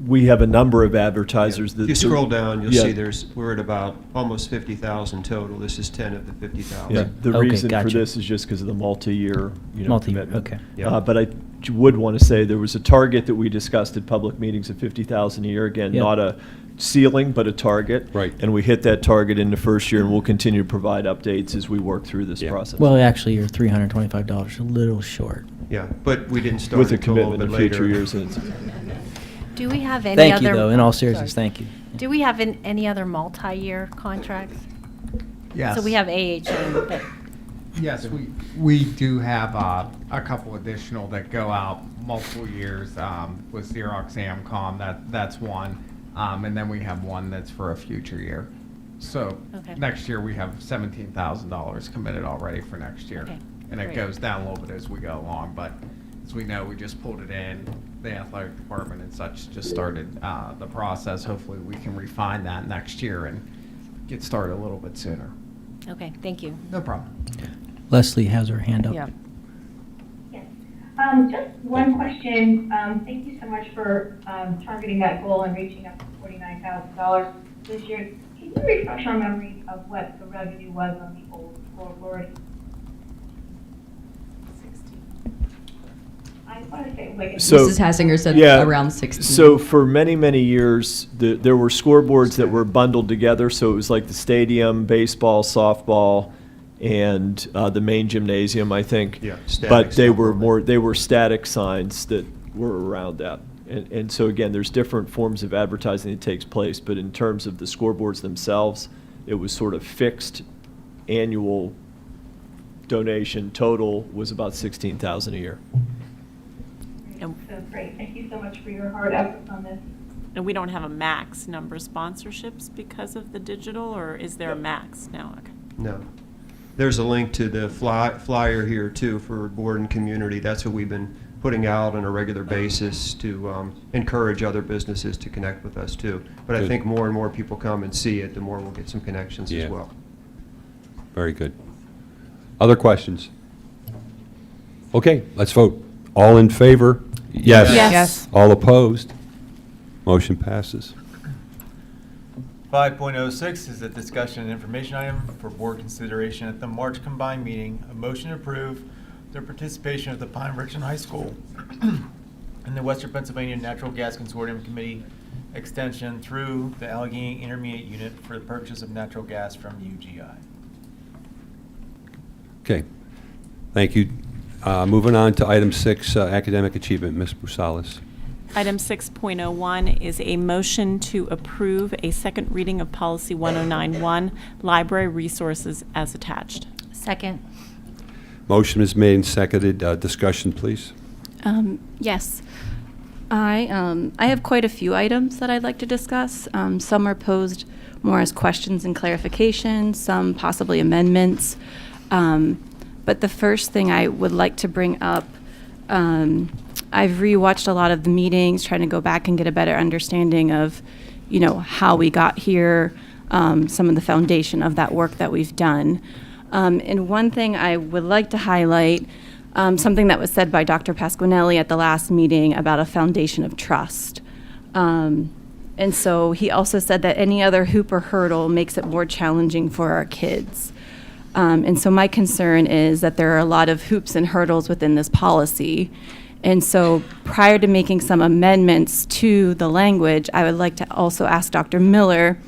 We have a number of advertisers. If you scroll down, you'll Yeah. see we're at about almost 50,000 total. This is 10 of the 50,000. Yeah, the Okay, reason for gotcha. this is just because of the multi-year, Multi-year, commitment. okay. Yeah. But I would want to say there was a target that we discussed at public meetings of 50,000 a year. Again, Yeah. not a ceiling, but a target. Right. And we hit that target in the first year, and we'll continue to provide updates as we work through this process. Well, actually, you're $325 a little short. Yeah, but we didn't start With a until a little commitment bit in future later. years. And it's- Do we have any Thank other? you, though, in all seriousness, thank you. Do we have any other multi-year contracts? Yes. So we have AHN, but Yes, we do have a couple additional that go out multiple years with Xerox Amcom. That's one, and then we have one that's for a future year. So Okay. next year we have $17,000 committed already for next year, Okay, and it great. goes down a little bit as we go along. But as we know, we just pulled it in the athletic department and such just started the process. Hopefully we can refine that next year and get started a little bit sooner. Okay, thank you. No problem. Leslie has her hand up. Yeah. Yes. Just one question. Thank you so much for targeting that goal and reaching up to $49,000 this year. Can you refresh our memories of what the revenue was on the old scoreboard? 16. I want to say like Mrs. Hassinger said around 16. So for many, many years, there were scoreboards that were bundled together. So it was like the stadium, baseball, softball, and the main gymnasium, I think. Yeah, static but they were scoreboard. they were static signs that were around that. And so again, there's different forms of advertising that takes place. But in terms of the scoreboards themselves, it was sort of fixed annual donation. Total was about $16,000 a year. So great. Thank you so much for your hard efforts on this. And we don't have a max number of sponsorships because of the digital, or is there a max now? Okay. No. There's a link to the flyer here too for board and community. That's what we've been putting out on a regular basis to encourage other businesses to connect with us too. But I Good. think more and more people come and see it, the more we'll get some connections Yeah. as well. Very good. Other questions? Okay, let's vote. All in favor? Yes. Yes. All opposed? Motion passes. 5.06 is a discussion and information item for board consideration at the March combined meeting. A motion to approve the participation of the Pine-Richland High School in the Western Pennsylvania Natural Gas Consortium Committee extension through the Allegheny Intermediate Unit for the purchase of natural gas from UGI. Okay, thank you. Moving on to item 6, academic achievement. Ms. Brusales. Item 6.01 is a motion to approve a second reading of Policy 1091, Library Resources as attached. Second. Motion is made and seconded. Discussion, please. Yes. I have quite a few items that I'd like to discuss. Some are posed more as questions and clarifications, some possibly amendments. But the first thing I would like to bring up, I've rewatched a lot of the meetings, trying to go back and get a better understanding of, how we got here, some of the foundation of that work that we've done. And one thing I would like to highlight, something that was said by Dr. Pasquinelli at the last meeting about a foundation of trust. And so he also said that any other hoop or hurdle makes it more challenging for our kids. And so my concern is that there are a lot of hoops and hurdles within this policy. And so prior to making some amendments to the language, I would like to also ask Dr. Miller,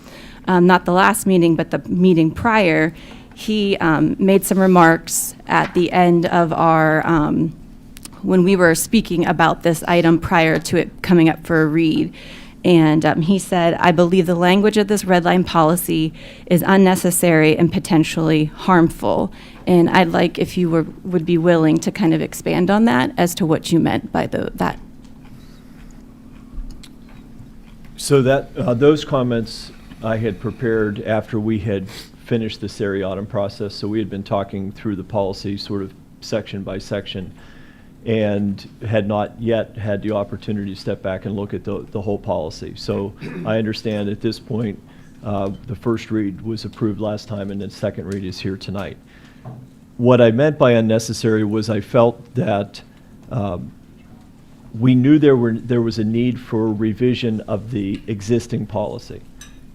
not the last meeting, but the meeting prior, he made some remarks at the end of our, when we were speaking about this item prior to it coming up for a read. And he said, I believe the language of this red line policy is unnecessary and potentially harmful. And I'd like if you would be willing to kind of expand on that as to what you meant by that. So that those comments I had prepared after we had finished the seriatim process. So we had been talking through the policy sort of section by section, and had not yet had the opportunity to step back and look at the whole policy. So I understand at this point, the first read was approved last time and the second read is here tonight. What I meant by unnecessary was I felt that we knew there was a need for revision of the existing policy.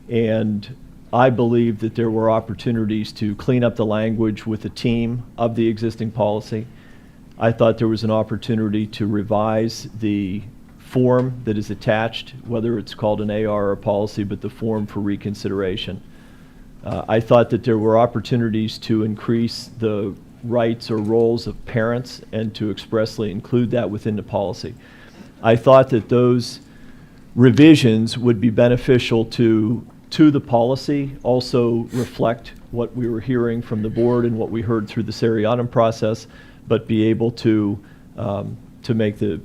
And I believe that there were opportunities to clean up the language with the team of the existing policy. I thought there was an opportunity to revise the form that is attached, whether it's called an AR or policy, but the form for reconsideration. I thought that there were opportunities to increase the rights or roles of parents and to expressly include that within the policy. I thought that those revisions would be beneficial to the policy, also reflect what we were hearing from the board and what we heard through the seriatim process, but be able to make the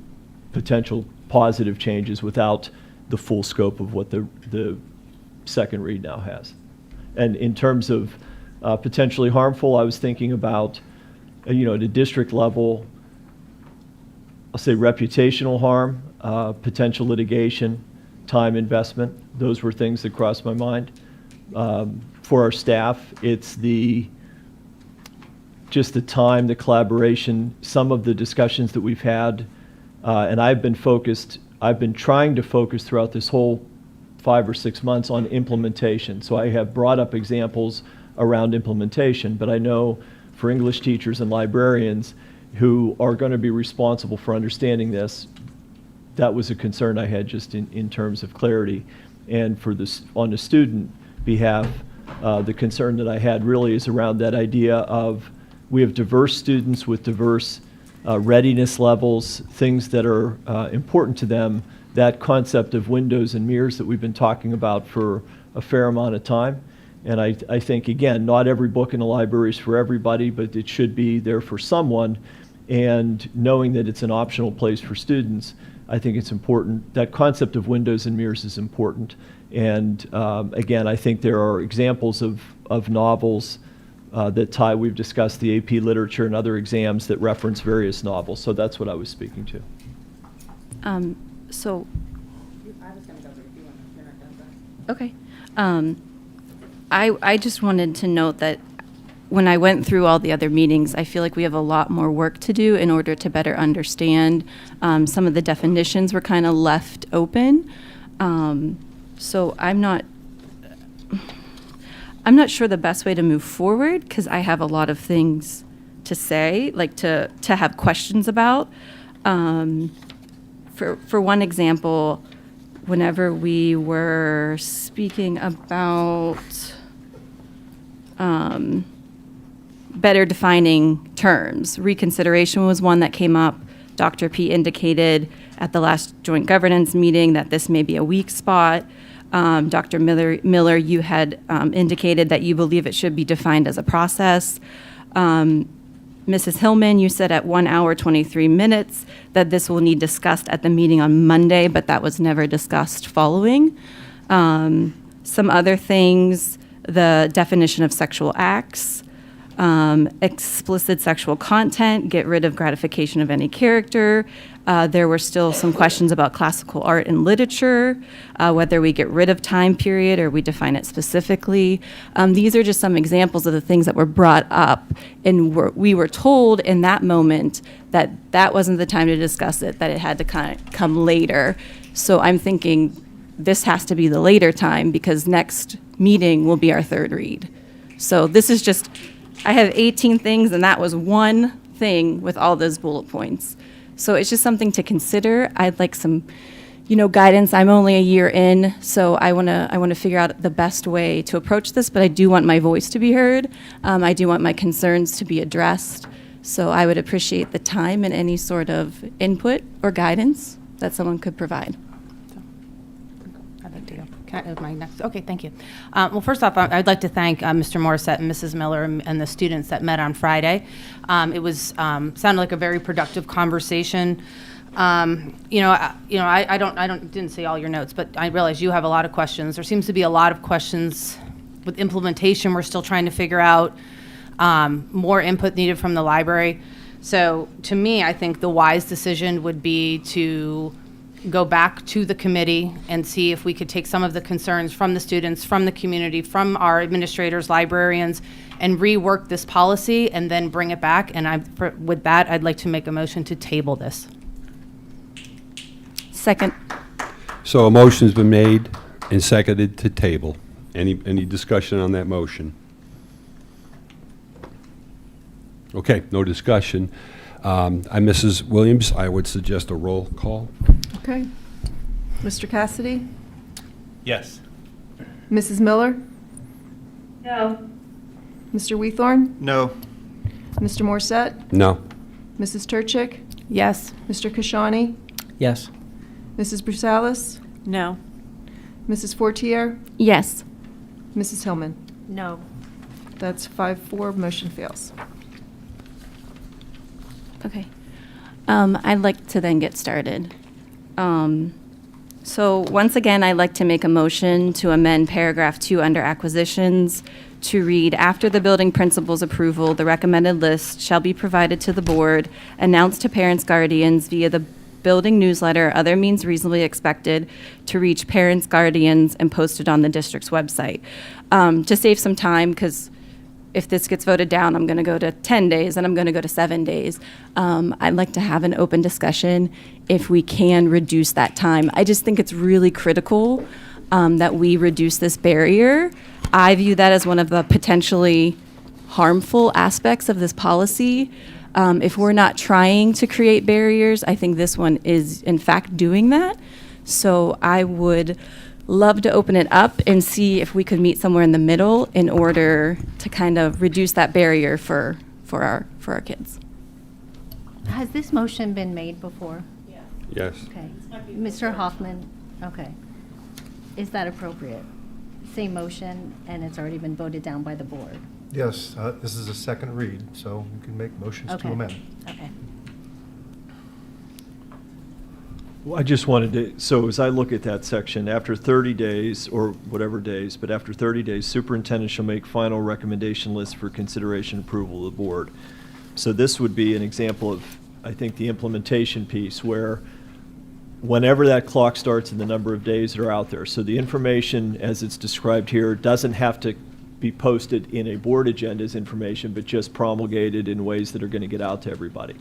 potential positive changes without the full scope of what the second read now has. And in terms of potentially harmful, I was thinking about, at a district level, I'll say reputational harm. potential litigation, time investment. Those were things that crossed my mind. For our staff, it's just the time, the collaboration, some of the discussions that we've had, and I've been trying to focus throughout this whole 5 or 6 months on implementation. So I have brought up examples around implementation, but I know for English teachers and librarians who are going to be responsible for understanding this, that was a concern I had just in terms of clarity. And for this, on the student behalf, the concern that I had really is around that idea of we have diverse students with diverse readiness levels, things that are important to them, that concept of windows and mirrors that we've been talking about for a fair amount of time. And I think, again, not every book in the library is for everybody, but it should be there for someone. And knowing that it's an optional place for students, I think it's important. That concept of windows and mirrors is important. And again, I think there are examples of novels that we've discussed the AP literature and other exams that reference various novels. So that's what I was speaking to. So. I was going to go, but if you want to, you're not going to go. Okay. I just wanted to note that when I went through all the other meetings, I feel like we have a lot more work to do in order to better understand. Some of the definitions were kind of left open. So I'm not sure the best way to move forward because I have a lot of things to say, like to have questions about. For one example, whenever we were speaking about better defining terms, reconsideration was one that came up. Dr. P indicated at the last joint governance meeting that this may be a weak spot. Dr. Miller, you had indicated that you believe it should be defined as a process. Mrs. Hillman, you said at 1 hour, 23 minutes that this will need discussed at the meeting on Monday, but that was never discussed following. Some other things, the definition of sexual acts, explicit sexual content, get rid of gratification of any character. There were still some questions about classical art and literature, whether we get rid of time period or we define it specifically. These are just some examples of the things that were brought up, and we were told in that moment that that wasn't the time to discuss it, that it had to kind of come later. So I'm thinking this has to be the later time because next meeting will be our third read. So this is just, I have 18 things, and that was one thing with all those bullet points. So it's just something to consider. I'd like some, guidance. I'm only a year in, so I want to figure out the best way to approach this. But I do want my voice to be heard. I do want my concerns to be addressed. So I would appreciate the time and any sort of input or guidance that someone could provide. I'd like to go. Can I, my next? Okay, thank you. Well, first off, I'd like to thank Mr. Morissette and Mrs. Miller and the students that met on Friday. It was sounded like a very productive conversation. I didn't see all your notes, but I realize you have a lot of questions. There seems to be a lot of questions with implementation. We're still trying to figure out more input needed from the library. So to me, I think the wise decision would be to go back to the committee and see if we could take some of the concerns from the students, from the community, from our administrators, librarians, and rework this policy and then bring it back. And with that, I'd like to make a motion to table this. Second. So a motion's been made and seconded to table. Any discussion on that motion? Okay, no discussion. I'm Mrs. Williams. I would suggest a roll call. Okay. Mr. Cassidy? Yes. Mrs. Miller? No. Mr. Wheathorn? No. Mr. Morissette? No. Mrs. Turchick? Yes. Mr. Kashani? Yes. Mrs. Brusalis? No. Mrs. Fortier? Yes. Mrs. Hillman? No. That's 5-4, motion fails. Okay. I'd like to then get started. So once again, I'd like to make a motion to amend paragraph 2 under acquisitions to read, after the building principal's approval, the recommended list shall be provided to the board, announced to parents, guardians via the building newsletter, other means reasonably expected to reach parents, guardians, and posted on the district's website. To save some time, because if this gets voted down, I'm going to go to 10 days and I'm going to go to 7 days. I'd like to have an open discussion if we can reduce that time. I just think it's really critical that we reduce this barrier. I view that as one of the potentially harmful aspects of this policy. If we're not trying to create barriers, I think this one is in fact doing that. So I would love to open it up and see if we could meet somewhere in the middle in order to kind of reduce that barrier for our kids. Has this motion been made before? Yes. Okay. Mr. Hoffman, okay. Is that appropriate? Same motion, and it's already been voted down by the board? Yes, this is a second read, so you can make motions to Okay. amend. Okay. Well, I just wanted to, so as I look at that section, after 30 days, or whatever days, but after 30 days, superintendent shall make final recommendation list for consideration and approval of the board. So this would be an example of, I think, the implementation piece where whenever that clock starts and the number of days that are out there. So the information, as it's described here, doesn't have to be posted in a board agenda as information, but just promulgated in ways that are going to get out to everybody.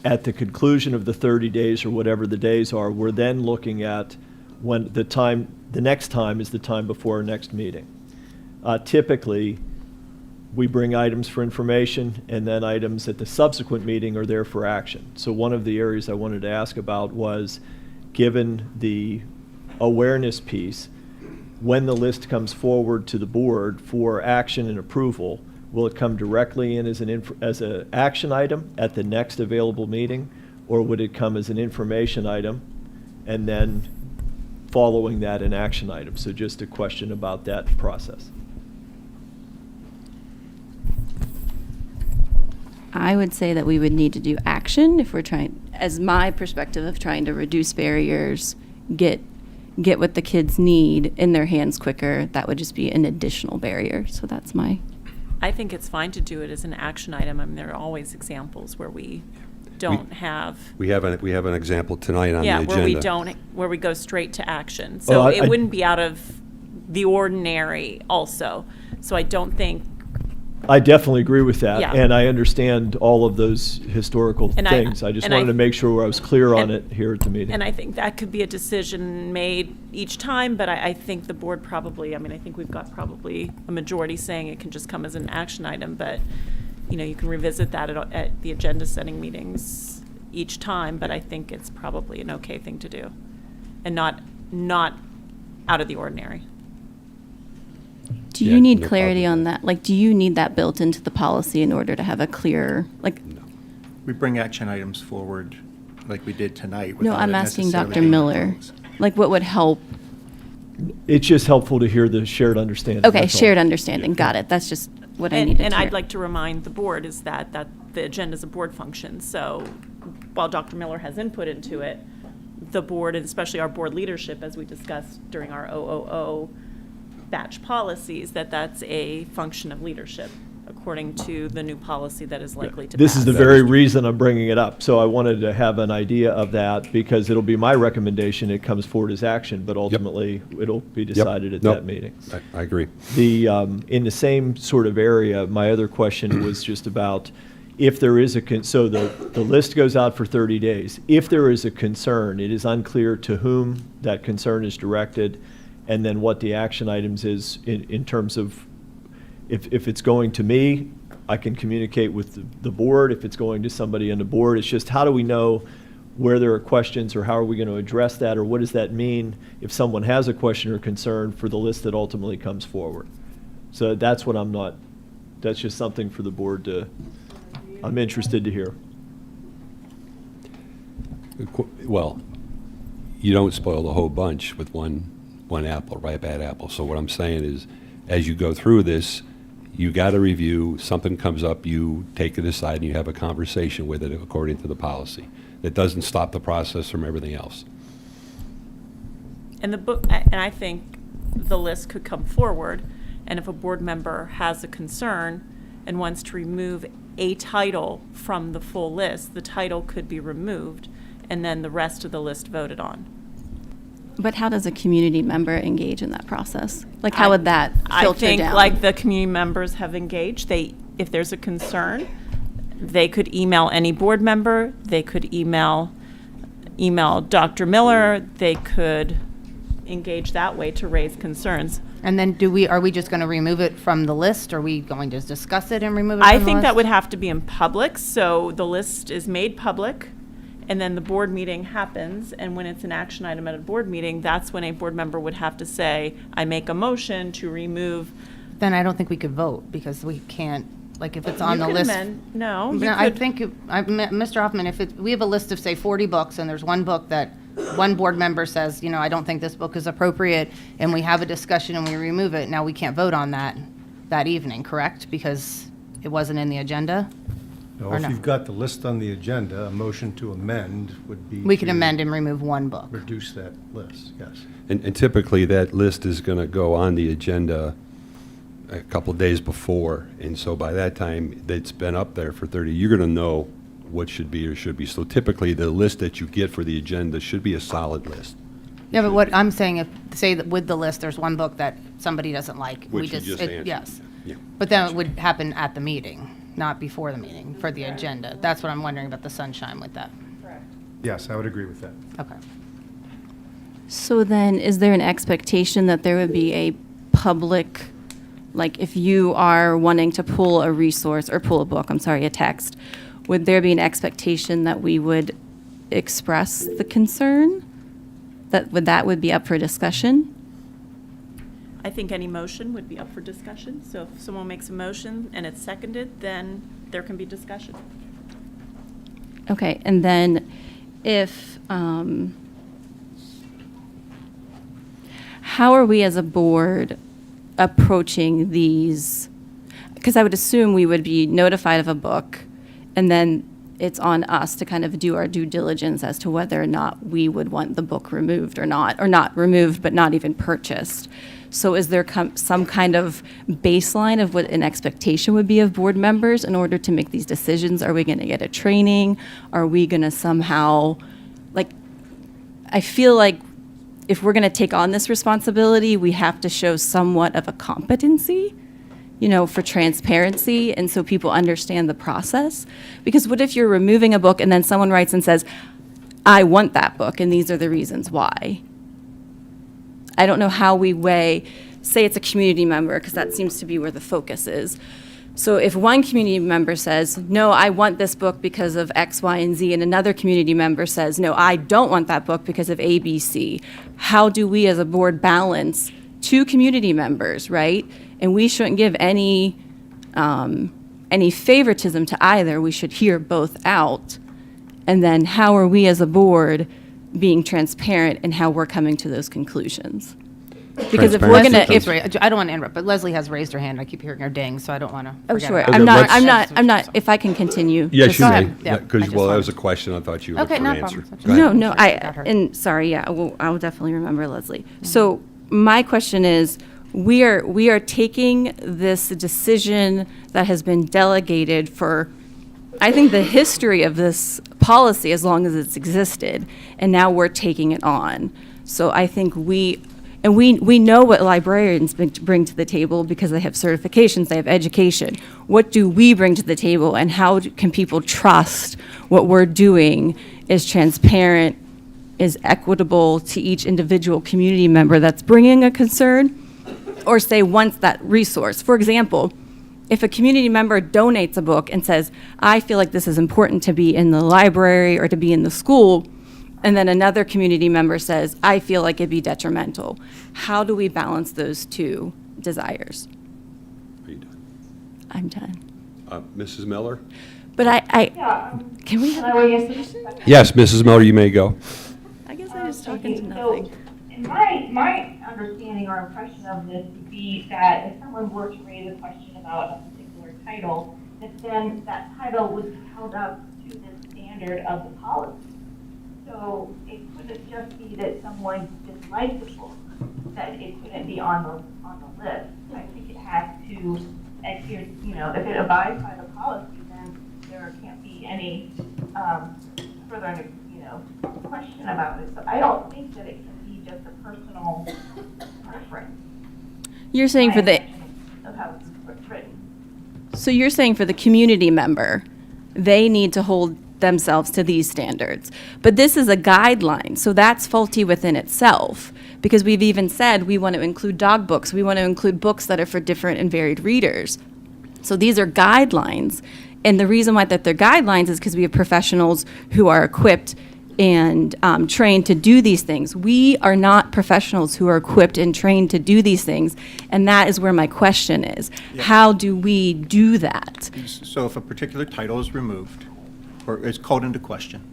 At the conclusion of the 30 days or whatever the days are, we're then looking at when the next time is the time before our next meeting. Typically, we bring items for information, and then items at the subsequent meeting are there for action. So one of the areas I wanted to ask about was, given the awareness piece, when the list comes forward to the board for action and approval, will it come directly in as an action item at the next available meeting, or would it come as an information item and then following that an action item? So just a question about that process. I would say that we would need to do action if we're trying, as my perspective of trying to reduce barriers, get what the kids need in their hands quicker. That would just be an additional barrier. So that's my. I think it's fine to do it as an action item. I mean, there are always examples where we don't have. We have an example tonight on the agenda. Where we go straight to action. Well, So it wouldn't be out of the ordinary also. So I don't think. I definitely agree with that, Yeah. and I understand all of those historical And things. I just and wanted to make sure I was clear on and- it here at the meeting. And I think that could be a decision made each time, but I think the board probably, I mean, I think we've got probably a majority saying it can just come as an action item, but, you know, you can revisit that at the agenda setting meetings each time, but I think it's probably an okay thing to do, and not out of the ordinary. Do you need clarity on that? Like, do you need that built into the policy in order to have a clear, like? We bring action items forward like we did tonight. No, without I'm it asking necessarily Dr. being Miller. proposed. Like, what would help? It's just helpful to hear the shared understanding. Okay, that's all. shared understanding. Got it. That's just what I needed And to I'd hear. like to remind the board is that the agenda is a board function, so while Dr. Miller has input into it, the board, and especially our board leadership, as we discussed during our OOO batch policies, that's a function of leadership, according to the new policy that is likely to pass. This is the very reason I'm bringing it up. So I wanted to have an idea of that, because it'll be my recommendation, it comes forward as action, but ultimately it'll be decided at Nope. that meeting. I agree. In the same sort of area, my other question was just about if there is so the list goes out for 30 days. If there is a concern, it is unclear to whom that concern is directed, and then what the action items is in terms of, if it's going to me, I can communicate with the board. If it's going to somebody on the board, it's just how do we know where there are questions, or how are we going to address that, or what does that mean if someone has a question or concern for the list that ultimately comes forward? So that's what that's just something for the board I'm interested to hear. Well, you don't spoil the whole bunch with one apple, right? Bad apple. So what I'm saying is, as you go through this, you got to review. Something comes up, you take it aside and you have a conversation with it according to the policy. That doesn't stop the process from everything else. And I think the list could come forward, and if a board member has a concern and wants to remove a title from the full list, the title could be removed, and then the rest of the list voted on. But how does a community member engage in that process? Like, how would that I filter think down? like the community members have engaged, if there's a concern, they could email any board member, they could email Dr. Miller, they could engage that way to raise concerns. And then are we just going to remove it from the list? Or are we going to discuss it and remove it I from the think list? that would have to be in public, so the list is made public, and then the board meeting happens, and when it's an action item at a board meeting, that's when a board member would have to say, I make a motion to remove. Then I don't think we could vote because we can't, like if it's on You the could list. amend. No, you I could- think, Mr. Hoffman, we have a list of, say, 40 books, and there's one book that one board member says, I don't think this book is appropriate, and we have a discussion and we remove it, now we can't vote on that evening, correct? Because it wasn't in the agenda? No, Or if no? you've got the list on the agenda, a motion to amend would be. We could to amend and remove one book. Reduce that list, yes. And typically, that list is going to go on the agenda a couple days before, and so by that time, it's been up there for 30, you're going to know what should be or should be. So typically, the list that you get for the agenda should be a solid list. Yeah, but what I'm saying, say that with the list, there's one book that somebody doesn't like. we Which you just answered. Yes. Yeah. But then it would happen at the meeting, not before the meeting, for the agenda. That's what I'm wondering about the sunshine with that. Yes, I would agree with that. Okay. So then, is there an expectation that there would be a public, like if you are wanting to pull a resource, or pull a book, a text, would there be an expectation that we would express the concern? That would be up for discussion? I think any motion would be up for discussion, so if someone makes a motion and it's seconded, then there can be discussion. Okay, and then if, how are we as a board approaching these? Because I would assume we would be notified of a book, and then it's on us to kind of do our due diligence as to whether or not we would want the book removed or not removed, but not even purchased. So is there some kind of baseline of what an expectation would be of board members in order to make these decisions? Are we going to get a training? Are we going to somehow, I feel like if we're going to take on this responsibility, we have to show somewhat of a competency, for transparency, and so people understand the process. Because what if you're removing a book and then someone writes and says, I want that book, and these are the reasons why? I don't know how we weigh, say it's a community member, because that seems to be where the focus is. So if one community member says, no, I want this book because of X, Y, and Z, and another community member says, no, I don't want that book because of A, B, C, how do we as a board balance two community members, right? And we shouldn't give any favoritism to either. We should hear both out. And then how are we as a board being transparent in how we're coming to those conclusions? Because if we're gonna, I don't want to interrupt, but Leslie has raised her hand. I keep hearing her ding, so I don't want to. oh sure, Okay, I'm let's- not. If I can continue. Yes, just- you Go may. ahead. Yeah, I Because, just well, that wanted- was a question I thought you were Okay, for no an answer. problem. Go ahead. No, Got her. and sorry, yeah, I will definitely remember Leslie. So my question is, we are taking this decision that has been delegated for, I think, the history of this policy as long as it's existed, and now we're taking it on. So I think we know what librarians bring to the table because they have certifications, they have education. What do we bring to the table, and how can people trust what we're doing is transparent, is equitable to each individual community member that's bringing a concern, or say wants that resource? For example, if a community member donates a book and says, I feel like this is important to be in the library or to be in the school, and then another community member says, I feel like it'd be detrimental, how do we balance those two desires? Are you done? I'm done. Mrs. Miller? But Yeah. can we Can have I weigh in for just a second? Yes, Mrs. Miller, you may go. I guess I'm just talking to So, nothing. in my understanding or impression of this would be that if someone were to raise a question about a particular title, that then that title would be held up to the standard of the policy. So it couldn't just be that someone disliked the book, that it couldn't be on the list. I think it has to adhere, if it abides by the policy, then there can't be any further, question about it, but I don't think that it can be just a personal preference. You're saying for the, Of how it's written. so you're saying for the community member, they need to hold themselves to these standards. But this is a guideline, so that's faulty within itself. Because we've even said we want to include dog books, we want to include books that are for different and varied readers. So these are guidelines. And the reason why that they're guidelines is because we have professionals who are equipped and trained to do these things. We are not professionals who are equipped and trained to do these things, and that is where my question is. Yeah. How do we do that? So if a particular title is removed or is called into question,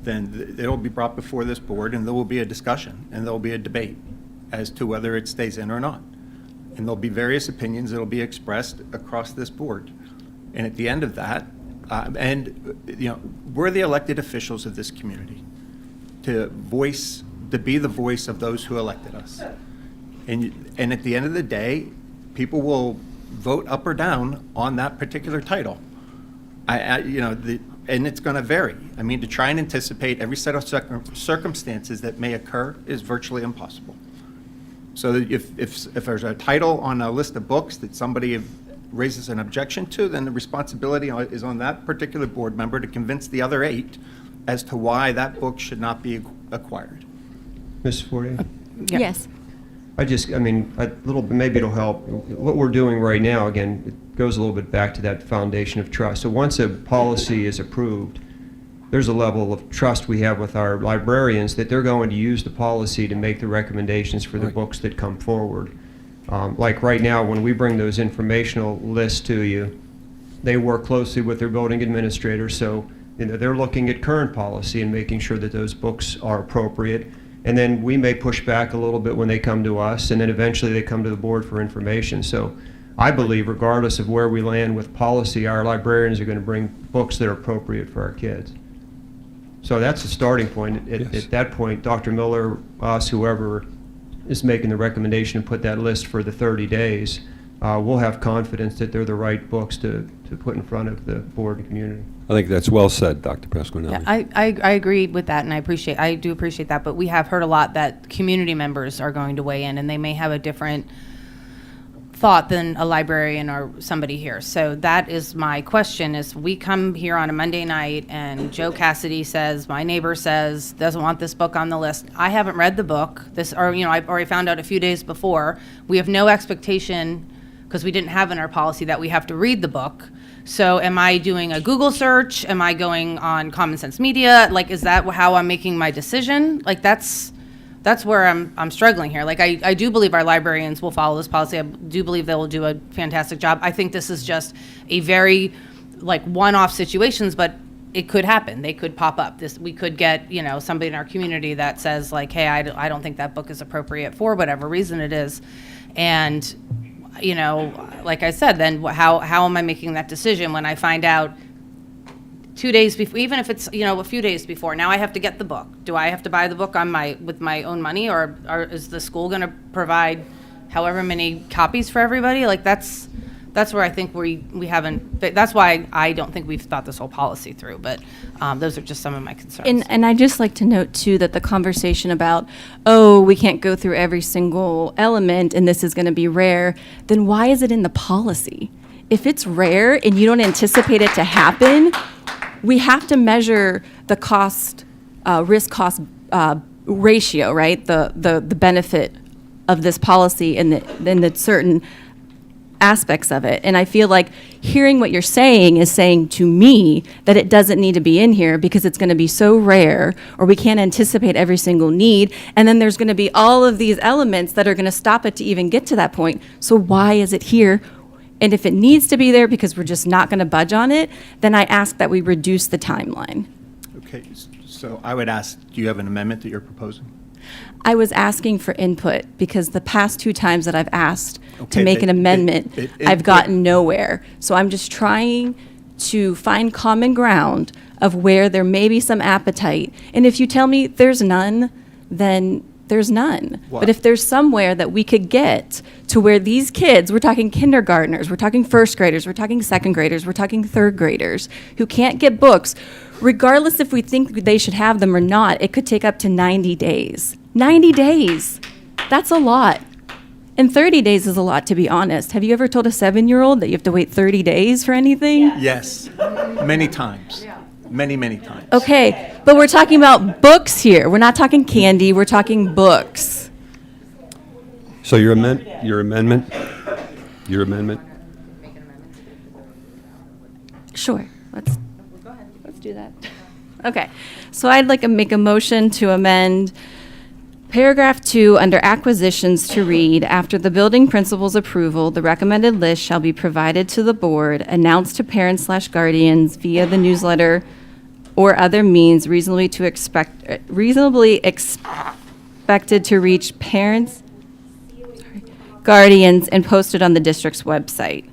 then it'll be brought before this board and there will be a discussion and there'll be a debate as to whether it stays in or not. And there'll be various opinions that'll be expressed across this board. And at the end of that, we're the elected officials of this community to be the voice of those who elected us. And at the end of the day, people will vote up or down on that particular title. And it's going to vary. I mean, to try and anticipate every set of circumstances that may occur is virtually impossible. So if there's a title on a list of books that somebody raises an objection to, then the responsibility is on that particular board member to convince the other 8 as to why that book should not be acquired. Ms. Fortier? Yes. A little bit, maybe it'll help. What we're doing right now, again, it goes a little bit back to that foundation of trust. So once a policy is approved, there's a level of trust we have with our librarians that they're going to use the policy to make the recommendations for the books that come forward. Like right now, when we bring those informational lists to you, they work closely with their building administrator, so they're looking at current policy and making sure that those books are appropriate. And then we may push back a little bit when they come to us, and then eventually they come to the board for information. So I believe regardless of where we land with policy, our librarians are going to bring books that are appropriate for our kids. So that's the starting point. At that point, Dr. Miller, us, whoever is making the recommendation to put that list for the 30 days, we'll have confidence that they're the right books to put in front of the board and community. I think that's well said, Dr. Pasquinelli. Yeah, I agree with that, and I do appreciate that, but we have heard a lot that community members are going to weigh in, and they may have a different thought than a librarian or somebody here. So that is my question, is we come here on a Monday night, and Joe Cassidy says, my neighbor says, doesn't want this book on the list. I haven't read the book. I've already found out a few days before. We have no expectation, because we didn't have in our policy, that we have to read the book. So am I doing a Google search? Am I going on Common Sense Media? Like, is that how I'm making my decision? Like, that's where I'm struggling here. Like, I do believe our librarians will follow this policy. I do believe they will do a fantastic job. I think this is just a very, one-off situations, but it could happen. They could pop up. We could get, somebody in our community that says, hey, I don't think that book is appropriate for whatever reason it is. And like I said, then how am I making that decision when I find out 2 days before, even if it's, a few days before, now I have to get the book. Do I have to buy the book with my own money, or is the school going to provide however many copies for everybody? Like, that's where I think we haven't, that's why I don't think we've thought this whole policy through, but those are just some of my concerns. And I'd just like to note, too, that the conversation about, we can't go through every single element and this is going to be rare, then why is it in the policy? If it's rare and you don't anticipate it to happen, we have to measure the risk-cost ratio, right? The benefit of this policy and the certain aspects of it. And I feel like hearing what you're saying is saying to me that it doesn't need to be in here because it's going to be so rare, or we can't anticipate every single need, and then there's going to be all of these elements that are going to stop it to even get to that point. So why is it here? And if it needs to be there because we're just not going to budge on it, then I ask that we reduce the timeline. Okay, so I would ask, do you have an amendment that you're proposing? I was asking for input because the past 2 times that I've asked to make an amendment, I've gotten nowhere. So I'm just trying to find common ground of where there may be some appetite. And if you tell me there's none, then There's none. What? But if there's somewhere that we could get to where these kids, we're talking kindergartners, we're talking first graders, we're talking second graders, we're talking third graders, who can't get books, regardless if we think they should have them or not, it could take up to 90 days. 90 days. That's a lot. And 30 days is a lot, to be honest. Have you ever told a 7-year-old that you have to wait 30 days for anything? Yes, many times. Many, many times. Okay, but we're talking about books here. We're not talking candy, we're talking books. So your amendment? Sure, let's do that. Okay, so I'd like to make a motion to amend paragraph 2 under acquisitions to read, after the building principal's approval, the recommended list shall be provided to the board, announced to parents/guardians via the newsletter or other means reasonably expected to reach parents, guardians, and posted on the district's website.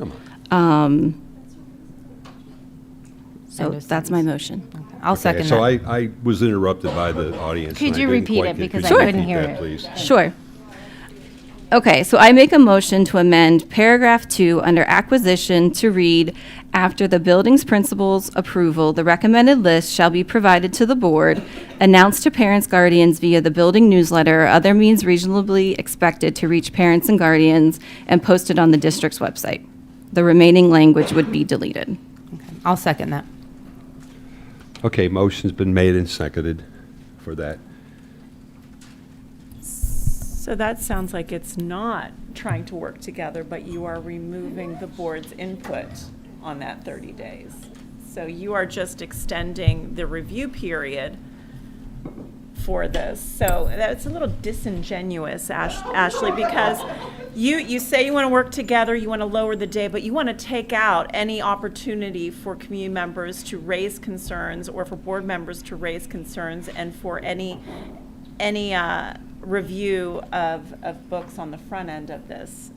So that's my motion. I'll second So that. I was interrupted by the audience. Could and I you didn't repeat quite it, get- because could I you couldn't repeat hear that, it. please? Sure. Okay, so I make a motion to amend paragraph 2 under acquisition to read, after the building's principal's approval, the recommended list shall be provided to the board, announced to parents, guardians via the building newsletter or other means reasonably expected to reach parents and guardians, and posted on the district's website. The remaining language would be deleted. I'll second that. Okay, motion's been made and seconded for that. So that sounds like it's not trying to work together, but you are removing the board's input on that 30 days. So you are just extending the review period for this. So that's a little disingenuous, Ashley, because you say you want to work together, you want to lower the day, but you want to take out any opportunity for community members to raise concerns, or for board members to raise concerns, and for any review of books on the front end of this.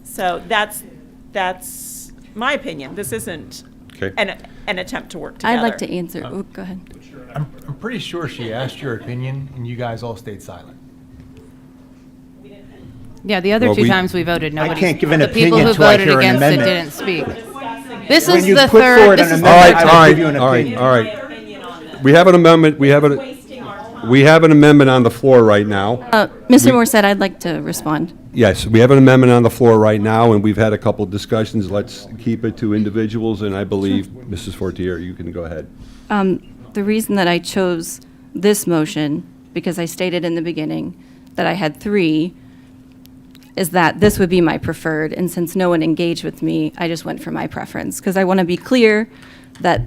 So that's my opinion. This isn't Okay. an attempt to work together. I'd like to answer. Oh, go ahead. I'm pretty sure she asked your opinion, and you guys all stayed silent. Yeah, the other Well, two times we voted, nobody. can't give an the people opinion who till I voted hear an against it amendment. didn't speak. This When is you the put third. forward This an is All right, amendment, all I will right, give you an all right, opinion. all right. We have an amendment, we have an amendment on the floor right now. Mr. Moore said I'd like to respond. Yes, we have an amendment on the floor right now, and we've had a couple discussions. Let's keep it to individuals, and I believe, Mrs. Fortier, you can go ahead. The reason that I chose this motion, because I stated in the beginning that I had 3, is that this would be my preferred, and since no one engaged with me, I just went for my preference, because I want to be clear that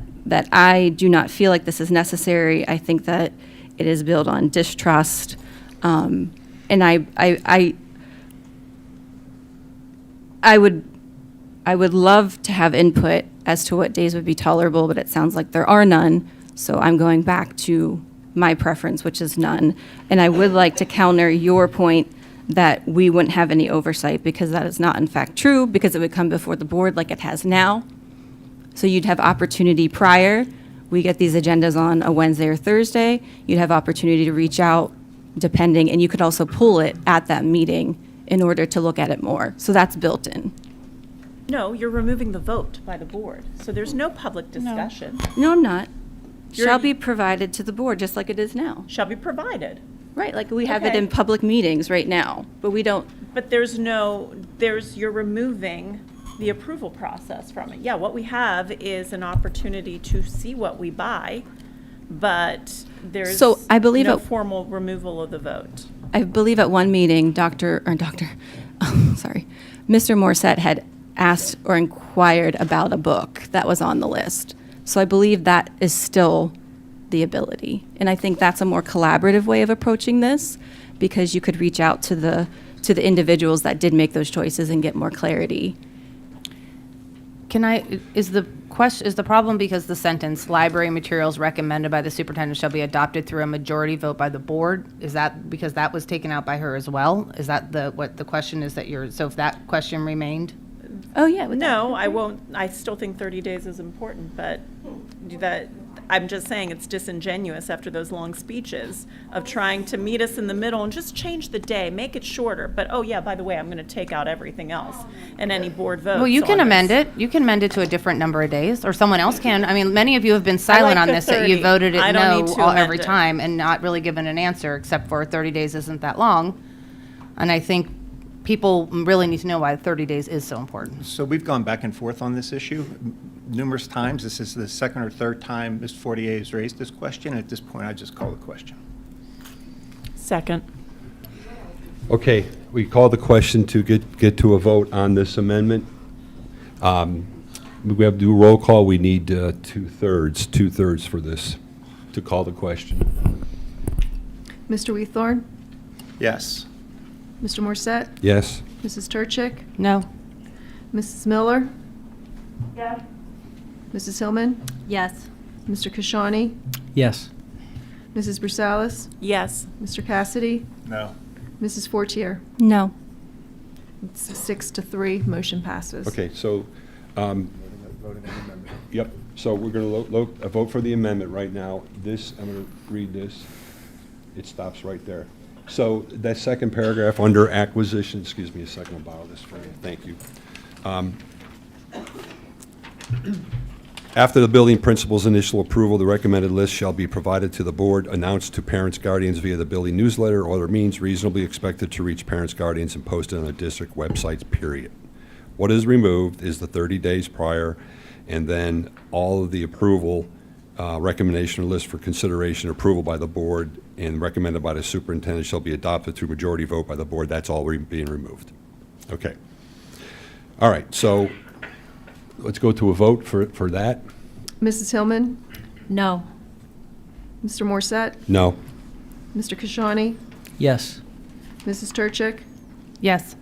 I do not feel like this is necessary. I think that it is built on distrust, and I would love to have input as to what days would be tolerable, but it sounds like there are none, so I'm going back to my preference, which is none. And I would like to counter your point that we wouldn't have any oversight, because that is not in fact true, because it would come before the board like it has now. So you'd have opportunity prior. We get these agendas on a Wednesday or Thursday. You'd have opportunity to reach out, depending, and you could also pull it at that meeting in order to look at it more. So that's built in. No, you're removing the vote by the board, so there's no public discussion. No, I'm not. You're- Shall be provided to the board, just like it is now. Shall be provided. Right, like we have it Okay. in public meetings right now, but we don't. But you're removing the approval process from it. Yeah, what we have is an opportunity to see what we buy, but there's So I believe no it- formal removal of the vote. I believe at one meeting, Mr. Morissette had asked or inquired about a book that was on the list. So I believe that is still the ability. And I think that's a more collaborative way of approaching this, because you could reach out to the individuals that did make those choices and get more clarity. Is the problem because the sentence, library materials recommended by the superintendent shall be adopted through a majority vote by the board? Is that because that was taken out by her as well? Is that what the question is so if that question remained? Oh, yeah. No, I won't. I still think 30 days is important, but I'm just saying it's disingenuous after those long speeches of trying to meet us in the middle and just change the day, make it shorter. But, oh yeah, by the way, I'm going to take out everything else and any board votes. Well, you can on amend this. it. You can amend it to a different number of days, or someone else can. I mean, many of you have been silent like on the this, that you 30. voted it I don't need no to all- amend every it. time and not really given an answer, except for 30 days isn't that long. And I think people really need to know why 30 days is so important. So we've gone back and forth on this issue numerous times. This is the second or third time Ms. Fortier has raised this question. At this point, I just call the question. Second. Okay, we call the question to get to a vote on this amendment. We have to do a roll call. We need two-thirds for this to call the question. Mr. Wheathorn? Yes. Mr. Morset? Yes? Mrs. Turchick? No. Mrs. Miller? Yes. Mrs. Hillman? Yes. Mr. Kashani? Yes. Mrs. Brusalis? Yes. Mr. Cassidy? No. Mrs. Fortier? No. It's 6-3, motion passes. Okay, so, yep, so we're going to vote for the amendment right now. This, I'm going to read this. It stops right there. So that second paragraph under acquisition, excuse me a second, I'll borrow this for you. Thank you. After the building principal's initial approval, the recommended list shall be provided to the board, announced to parents, guardians via the building newsletter or other means reasonably expected to reach parents, guardians, and posted on the district websites, period. What is removed is the 30 days prior, and then all of the approval, recommendation list for consideration, approval by the board, and recommended by the superintendent shall be adopted through majority vote by the board. That's all being removed. Okay. All right, so let's go to a vote for that. Mrs. Hillman? No. Mr. Morset? No. Mr. Kashani? Yes. Mrs. Turchick? Yes.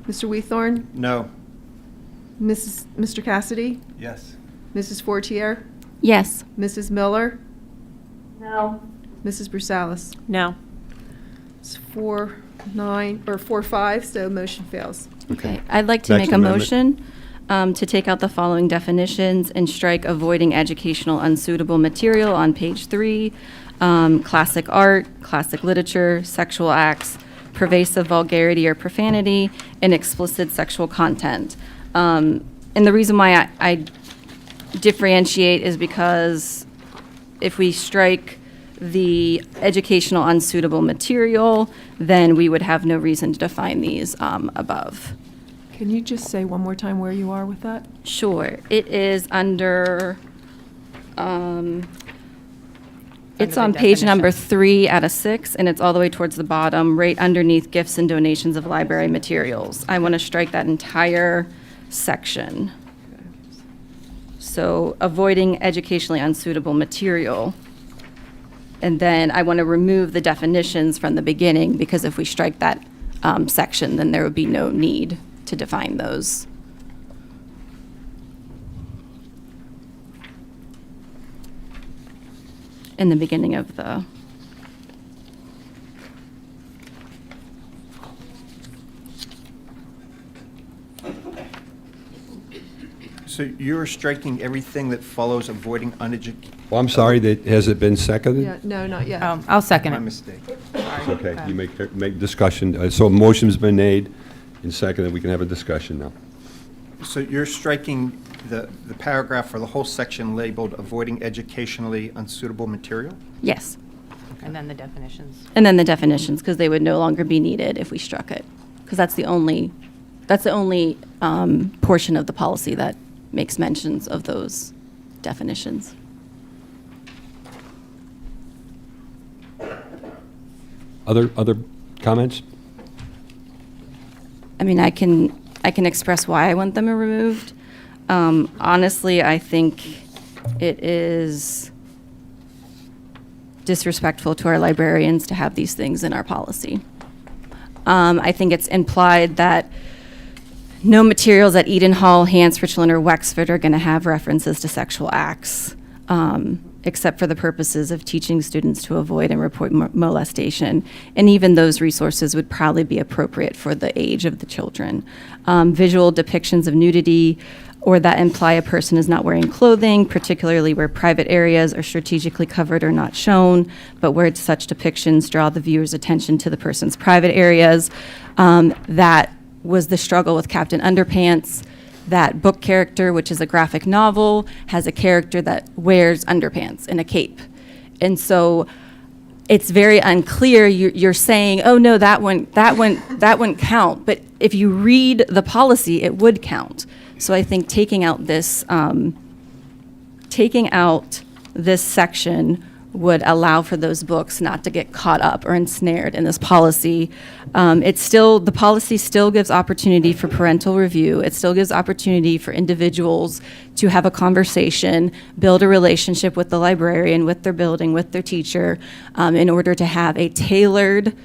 Mr. Wheathorn? No. Mr. Cassidy? Yes. Mrs. Fortier? Yes. Mrs. Miller? No. Mrs. Brusalis? No. It's 4-5, so motion fails. Okay. I'd like to Next make a amendment. motion to take out the following definitions and strike avoiding educational unsuitable material on page 3, classic art, classic literature, sexual acts, pervasive vulgarity or profanity, and explicit sexual content. And the reason why I differentiate is because if we strike the educational unsuitable material, then we would have no reason to define these above. Can you just say one more time where you are with that? Sure. It is under, it's the on page number definition. 3 out of 6, and it's all the way towards the bottom, right underneath gifts and donations of library materials. I want to strike that entire section. So avoiding educationally unsuitable material. And then I want to remove the definitions from the beginning, because if we strike that section, then there would be no need to define those. In the beginning of the, So you're striking everything that follows avoiding uneducated. Well, I'm sorry, has it been seconded? Yeah, no, not yet. I'll second My it. mistake. Okay, you make discussion. So a motion's been made and seconded. We can have a discussion now. So you're striking the paragraph or the whole section labeled avoiding educationally unsuitable material? yes. And then the definitions. And then the definitions, because they would no longer be needed if we struck it. Because that's the only portion of the policy that makes mentions of those definitions. Other comments? I mean, I can express why I want them removed. Honestly, I think it is disrespectful to our librarians to have these things in our policy. I think it's implied that no materials at Eden Hall, Hans, Richland, or Wexford are going to have references to sexual acts. except for the purposes of teaching students to avoid and report molestation. And even those resources would probably be appropriate for the age of the children. Visual depictions of nudity or that imply a person is not wearing clothing, particularly where private areas are strategically covered or not shown, but where such depictions draw the viewer's attention to the person's private areas. That was the struggle with Captain Underpants. That book character, which is a graphic novel, has a character that wears underpants and a cape. And so it's very unclear. You're saying, oh no, that wouldn't count. But if you read the policy, it would count. So I think taking out this section would allow for those books not to get caught up or ensnared in this policy. The policy still gives opportunity for parental review. It still gives opportunity for individuals to have a conversation, build a relationship with the librarian, with their building, with their teacher, in order to have a tailored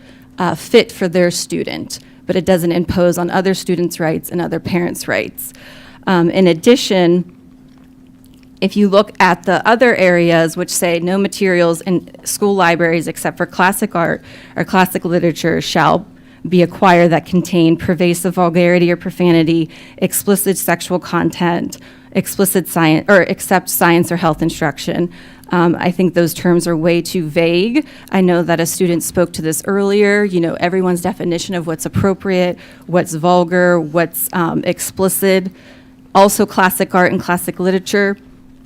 fit for their student. But it doesn't impose on other students' rights and other parents' rights. In addition, if you look at the other areas which say no materials in school libraries except for classic art or classic literature shall be acquired that contain pervasive vulgarity or profanity, explicit sexual content, explicit science, or except science or health instruction. I think those terms are way too vague. I know that a student spoke to this earlier. You know, everyone's definition of what's appropriate, what's vulgar, what's explicit. Also classic art and classic literature.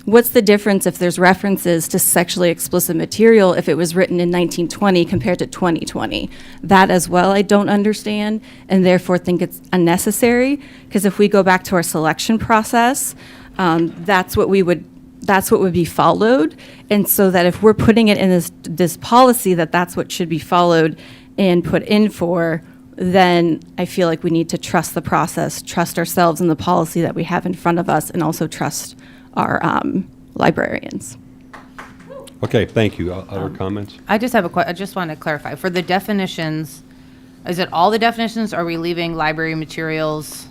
What's the difference if there's references to sexually explicit material if it was written in 1920 compared to 2020? That as well I don't understand, and therefore think it's unnecessary, because if we go back to our selection process, that's what would be followed. And so that if we're putting it in this policy that's what should be followed and put in for, then I feel like we need to trust the process, trust ourselves in the policy that we have in front of us, and also trust our librarians. Okay, thank you. Other comments? I just have I just want to clarify. For the definitions, is it all the definitions, or are we leaving library materials?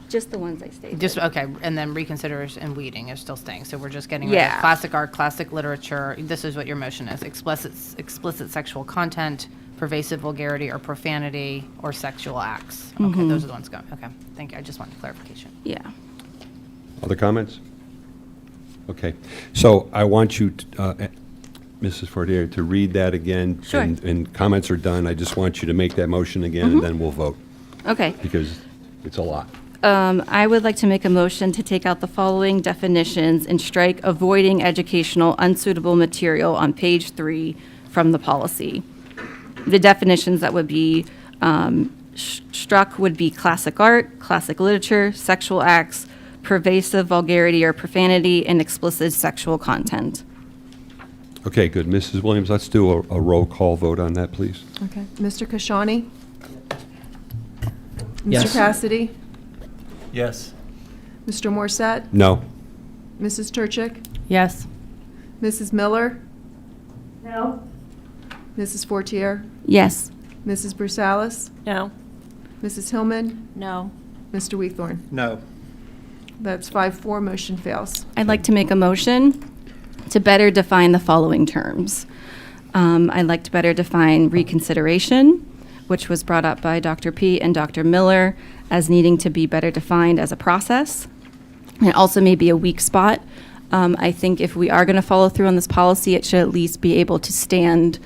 Just the ones I stated. Just, okay, and then reconsiderers and weeding is still staying. So we're just getting rid of Yeah. classic art, classic literature. This is what your motion is. Explicit sexual content, pervasive vulgarity or profanity, or sexual acts. Okay, Mhm. those are the ones going. Okay, thank you. I just wanted clarification. Yeah. Other comments? Okay, so I want you, Mrs. Fortier, to read that again. Sure. And comments are done. I just want you to make that motion again, and then we'll vote, Okay. because it's a lot. I would like to make a motion to take out the following definitions and strike avoiding educational unsuitable material on page 3 from the policy. The definitions that would be struck would be classic art, classic literature, sexual acts, pervasive vulgarity or profanity, and explicit sexual content. Okay, good. Mrs. Williams, let's do a roll call vote on that, please. Okay. Mr. Kashani? Yes. Mr. Cassidy? Yes. Mr. Morset? No. Mrs. Turchick? Yes. Mrs. Miller? No? Mrs. Fortier? Yes. Mrs. Brusalis? No. Mrs. Hillman? No. Mr. Weethorn? No. That's 5-4, motion fails. I'd like to make a motion to better define the following terms. I'd like to better define reconsideration, which was brought up by Dr. P. and Dr. Miller as needing to be better defined as a process. It also may be a weak spot. I think if we are going to follow through on this policy, it should at least be able to stand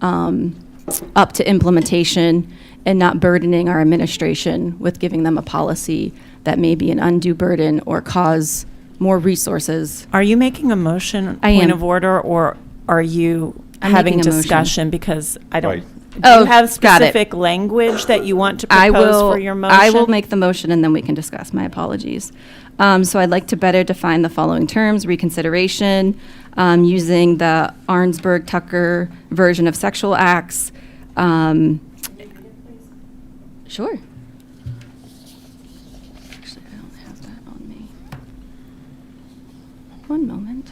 up to implementation and not burdening our administration with giving them a policy that may be an undue burden or cause more resources. Are you making a motion, I point am. of order, or are you I'm having making a motion. discussion? Because I don't. Right. Do Oh, you have got it. specific language that you want to I propose will, for your motion? I will make the motion and then we can discuss. My apologies. So I'd like to better define the following terms: reconsideration, using the Arnsberg-Tucker version of sexual acts. Sure. Actually, I don't have that on me. One moment.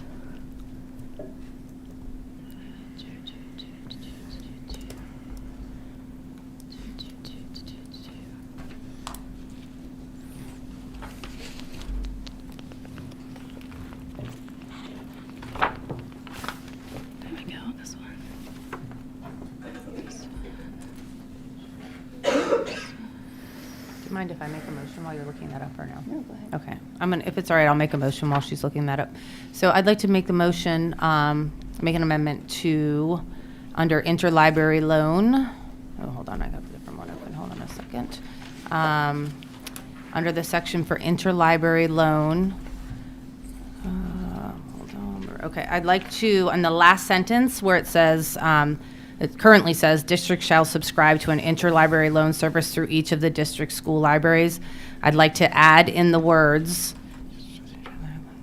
mind if I make a motion while you're looking that up or no? No, go ahead. Okay. If it's all right, I'll make a motion while she's looking that up. So I'd like to make the motion, make an amendment to, under interlibrary loan. Oh, hold on, I got a different one open. Hold on a second. Under the section for interlibrary loan. Hold on. Okay, I'd like to, in the last sentence where it says, it currently says, district shall subscribe to an interlibrary loan service through each of the district school libraries. I'd like to add in the words,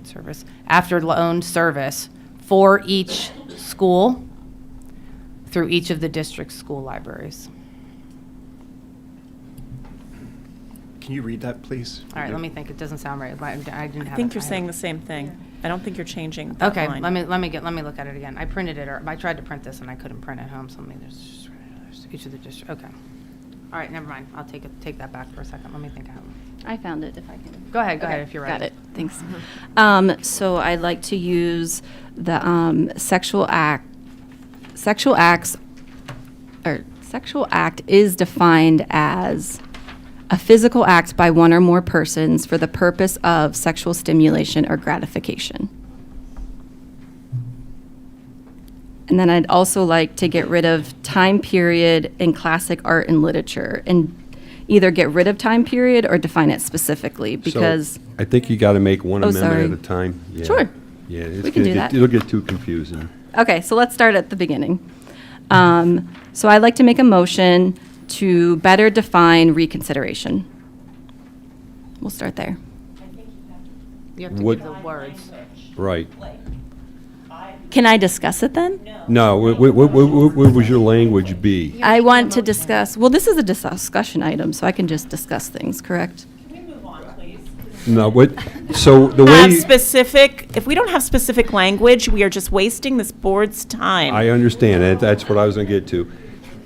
service, after loan service, for each school, through each of the district school libraries. Can you read that, please? All right, let me think. It doesn't sound right. I didn't have I think it. you're saying the same thing. I don't think you're changing that Okay, line. let me look at it again. I printed it, or I tried to print this and I couldn't print it home, so let me just, each of the district, okay. All right, never mind. I'll take that back for a second. Let me think. I found it if I can. Go ahead Okay, if you're ready. Got it, thanks. So I'd like to use the sexual act is defined as a physical act by one or more persons for the purpose of sexual stimulation or gratification. And then I'd also like to get rid of time period in classic art and literature, and either get rid of time period or define it specifically, because, So I think you got to make one Oh, amendment sorry. at a time. Yeah. Sure. Yeah, it's We can gonna do get- that. It'll get too confusing. okay, so let's start at the beginning. So I'd like to make a motion to better define reconsideration. We'll start there. You have to What- give the words. Right. Can I discuss it then? No, what would your language be? I want to discuss, well, this is a discussion item, so I can just discuss things, correct? No, so the Have way, specific, if we don't have specific language, we are just wasting this board's time. I understand, and that's what I was going to get to.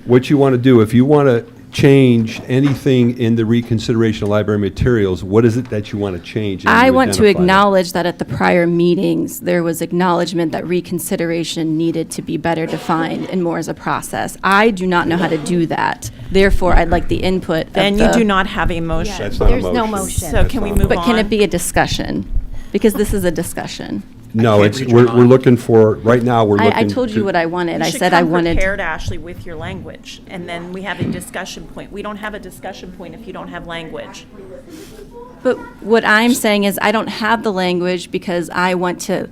What you want to do, if you want to change anything in the reconsideration of library materials, what is it that you want to change? and I you want to identify that. acknowledge that at the prior meetings, there was acknowledgement that reconsideration needed to be better defined and more as a process. I do not know how to do that. Therefore, I'd like the input of Then you the- do not have a motion. That's not a There's no motion. motion. So That's can we not a move But on? can it be a discussion? Because this is a discussion. No, can't it's, read your we're mind. looking for, right now, we're looking I told you to- what I wanted. You I should said I come wanted. prepared, Ashley, with your language, and then we have a discussion point. We don't have a discussion point if you don't have language. But what I'm saying is I don't have the language because I want to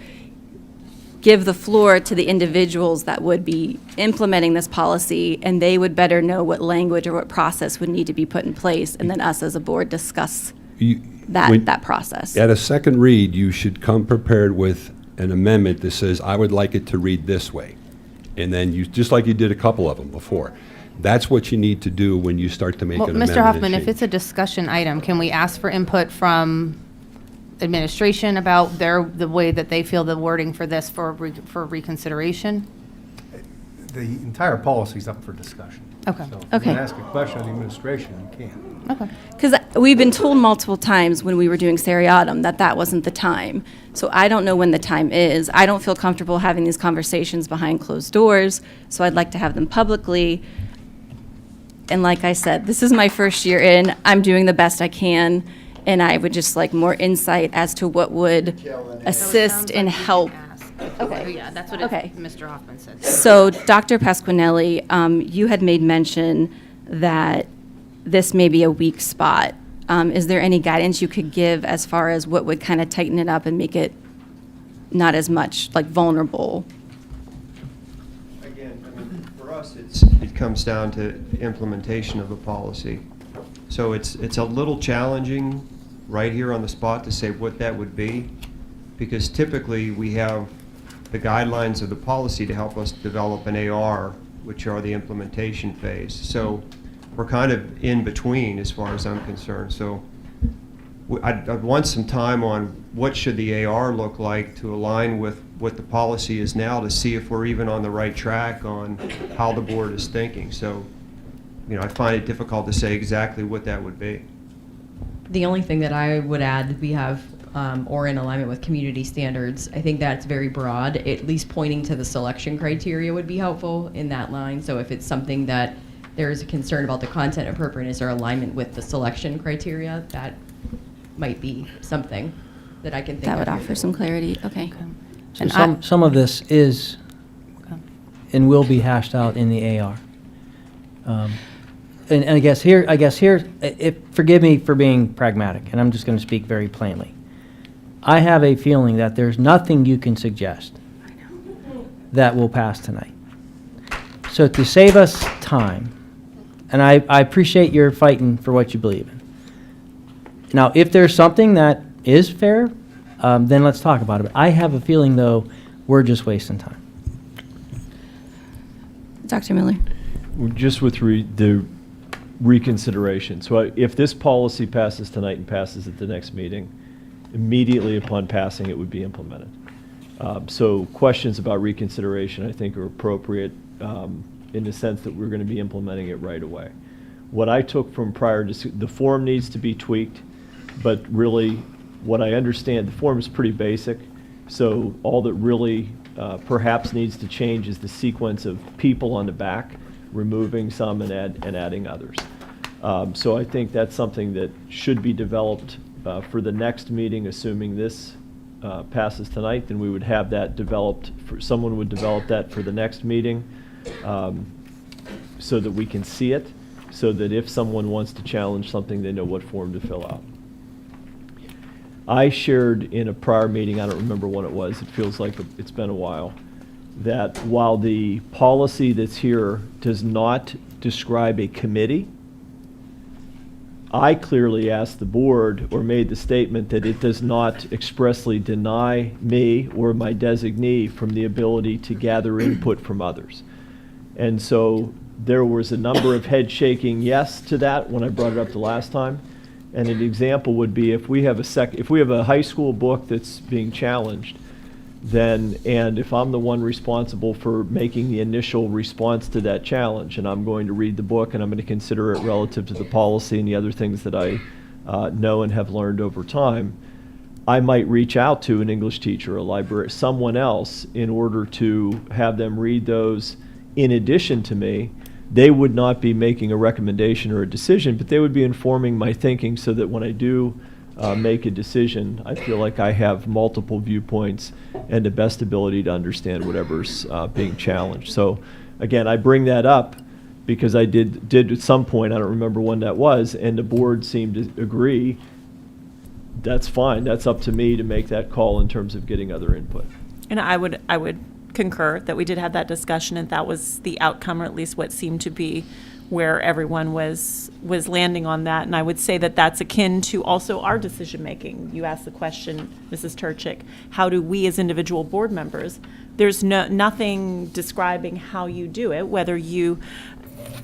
give the floor to the individuals that would be implementing this policy, and they would better know what language or what process would need to be put in place, and then us as a board discuss you- that, when- that process. At a second read, you should come prepared with an amendment that says, I would like it to read this way. And then you, just like you did a couple of them before. That's what you need to do when you start to make Well, an amendment. Mr. Hoffman, and if it's a discussion item, can we ask for input from administration about the way that they feel the wording for this for reconsideration? The entire policy's up for discussion. Okay. So if you Okay. can ask a question of the administration, you can. Okay. Because we've been told multiple times when we were doing seriatim that that wasn't the time. So I don't know when the time is. I don't feel comfortable having these conversations behind closed doors, so I'd like to have them publicly. And like I said, this is my first year in. I'm doing the best I can, and I would just like more insight as to what would assist and help. Okay. Yeah, that's what Okay. Mr. Hoffman said. So, Dr. Pasquinelli, you had made mention that this may be a weak spot. Is there any guidance you could give as far as what would kind of tighten it up and make it not as much like vulnerable? Again, I mean, for us, it comes down to implementation of the policy. So it's a little challenging right here on the spot to say what that would be, because typically we have the guidelines of the policy to help us develop an AR, which are the implementation phase. So we're kind of in between as far as I'm concerned. So I'd want some time on what should the AR look like to align with what the policy is now, to see if we're even on the right track on how the board is thinking. So, I find it difficult to say exactly what that would be. The only thing that I would add, we have, or in alignment with community standards, I think that's very broad. At least pointing to the selection criteria would be helpful in that line. So if it's something that there is a concern about the content appropriateness or alignment with the selection criteria, that might be something that I can think That of. would offer some clarity, okay. So some of this is and will be hashed out in the AR. And I guess here, forgive me for being pragmatic, and I'm just going to speak very plainly. I have a feeling that there's nothing you can suggest that will pass tonight. So to save us time, and I appreciate your fighting for what you believe in. Now, if there's something that is fair, then let's talk about it. I have a feeling, though, we're just wasting time. Dr. Miller? Just with the reconsideration. So if this policy passes tonight and passes at the next meeting, immediately upon passing, it would be implemented. So questions about reconsideration, I think, are appropriate in the sense that we're going to be implementing it right away. What I took from the form needs to be tweaked, but really what I understand, the form is pretty basic. So all that really perhaps needs to change is the sequence of people on the back, removing some and adding others. So I think that's something that should be developed for the next meeting, assuming this passes tonight, then we would have that developed, someone would develop that for the next meeting so that we can see it, so that if someone wants to challenge something, they know what form to fill out. I shared in a prior meeting, I don't remember when it was, it feels like it's been a while, that while the policy that's here does not describe a committee, I clearly asked the board or made the statement that it does not expressly deny me or my designee from the ability to gather input from others. And so there was a number of head shaking yes to that when I brought it up the last time. And an example would be if we have a high school book that's being challenged, and if I'm the one responsible for making the initial response to that challenge, and I'm going to read the book and I'm going to consider it relative to the policy and the other things that I know and have learned over time, I might reach out to an English teacher, a librarian, someone else in order to have them read those in addition to me. They would not be making a recommendation or a decision, but they would be informing my thinking so that when I do make a decision, I feel like I have multiple viewpoints and the best ability to understand whatever's being challenged. So again, I bring that up because I did at some point, I don't remember when that was, and the board seemed to agree. That's fine. That's up to me to make that call in terms of getting other input. And I would concur that we did have that discussion, and that was the outcome, or at least what seemed to be where everyone was landing on that. And I would say that that's akin to also our decision making. You asked the question, Mrs. Turchick, how do we as individual board members? There's nothing describing how you do it, whether you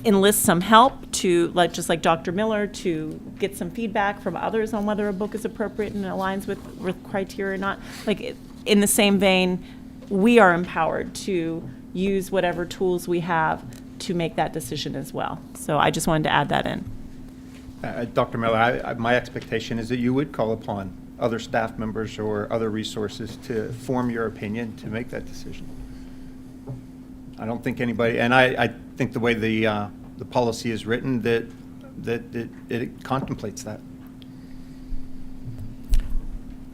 enlist some help to, just like Dr. Miller, to get some feedback from others on whether a book is appropriate and aligns with criteria or not. In the same vein, we are empowered to use whatever tools we have to make that decision as well. So I just wanted to add that in. Dr. Miller, my expectation is that you would call upon other staff members or other resources to form your opinion to make that decision. I don't think anybody, and I think the way the policy is written, that it contemplates that.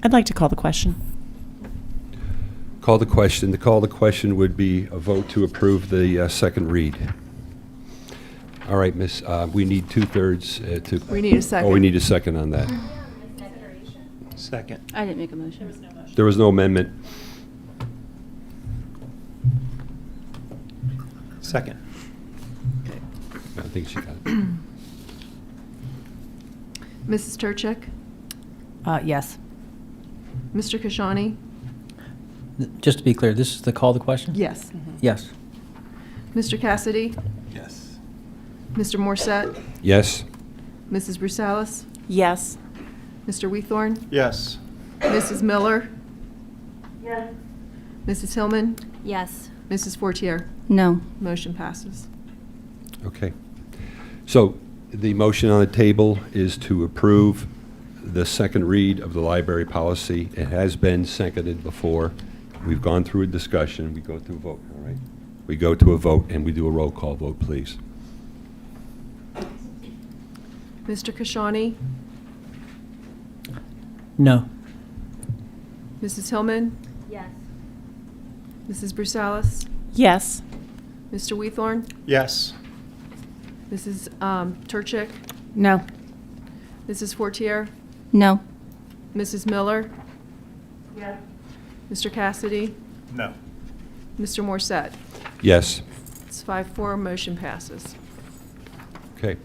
I'd like to call the question. Call the question. The call the question would be a vote to approve the second read. All right, Miss, we need 2/3 to... We need a second. Oh, we need a second on that. Second. I didn't make a motion. There was no amendment. Second. I think she got it. Mrs. Turchick? Yes. Mr. Kashani? Just to be clear, this is the call the question? Yes. Yes. Mr. Cassidy? Yes. Mr. Morset? Yes? Mrs. Brusalis? Yes. Mr. Wethorn? Yes. Mrs. Miller? Yes. Mrs. Hillman? Yes. Mrs. Fortier? No. Motion passes. Okay. So the motion on the table is to approve the second read of the library policy. It has been seconded before. We've gone through a discussion. We go to a vote, all right? We go to a vote and we do a roll call vote, please. Mr. Kashani? No. Mrs. Hillman? Yes. Mrs. Brusalis? Yes. Mr. Wheathorn? Yes. Mrs. Turchick? No. Mrs. Fortier? No. Mrs. Miller? Yes. Mr. Cassidy? No. Mr. Morset? Yes. It's 5-4, motion passes. Okay.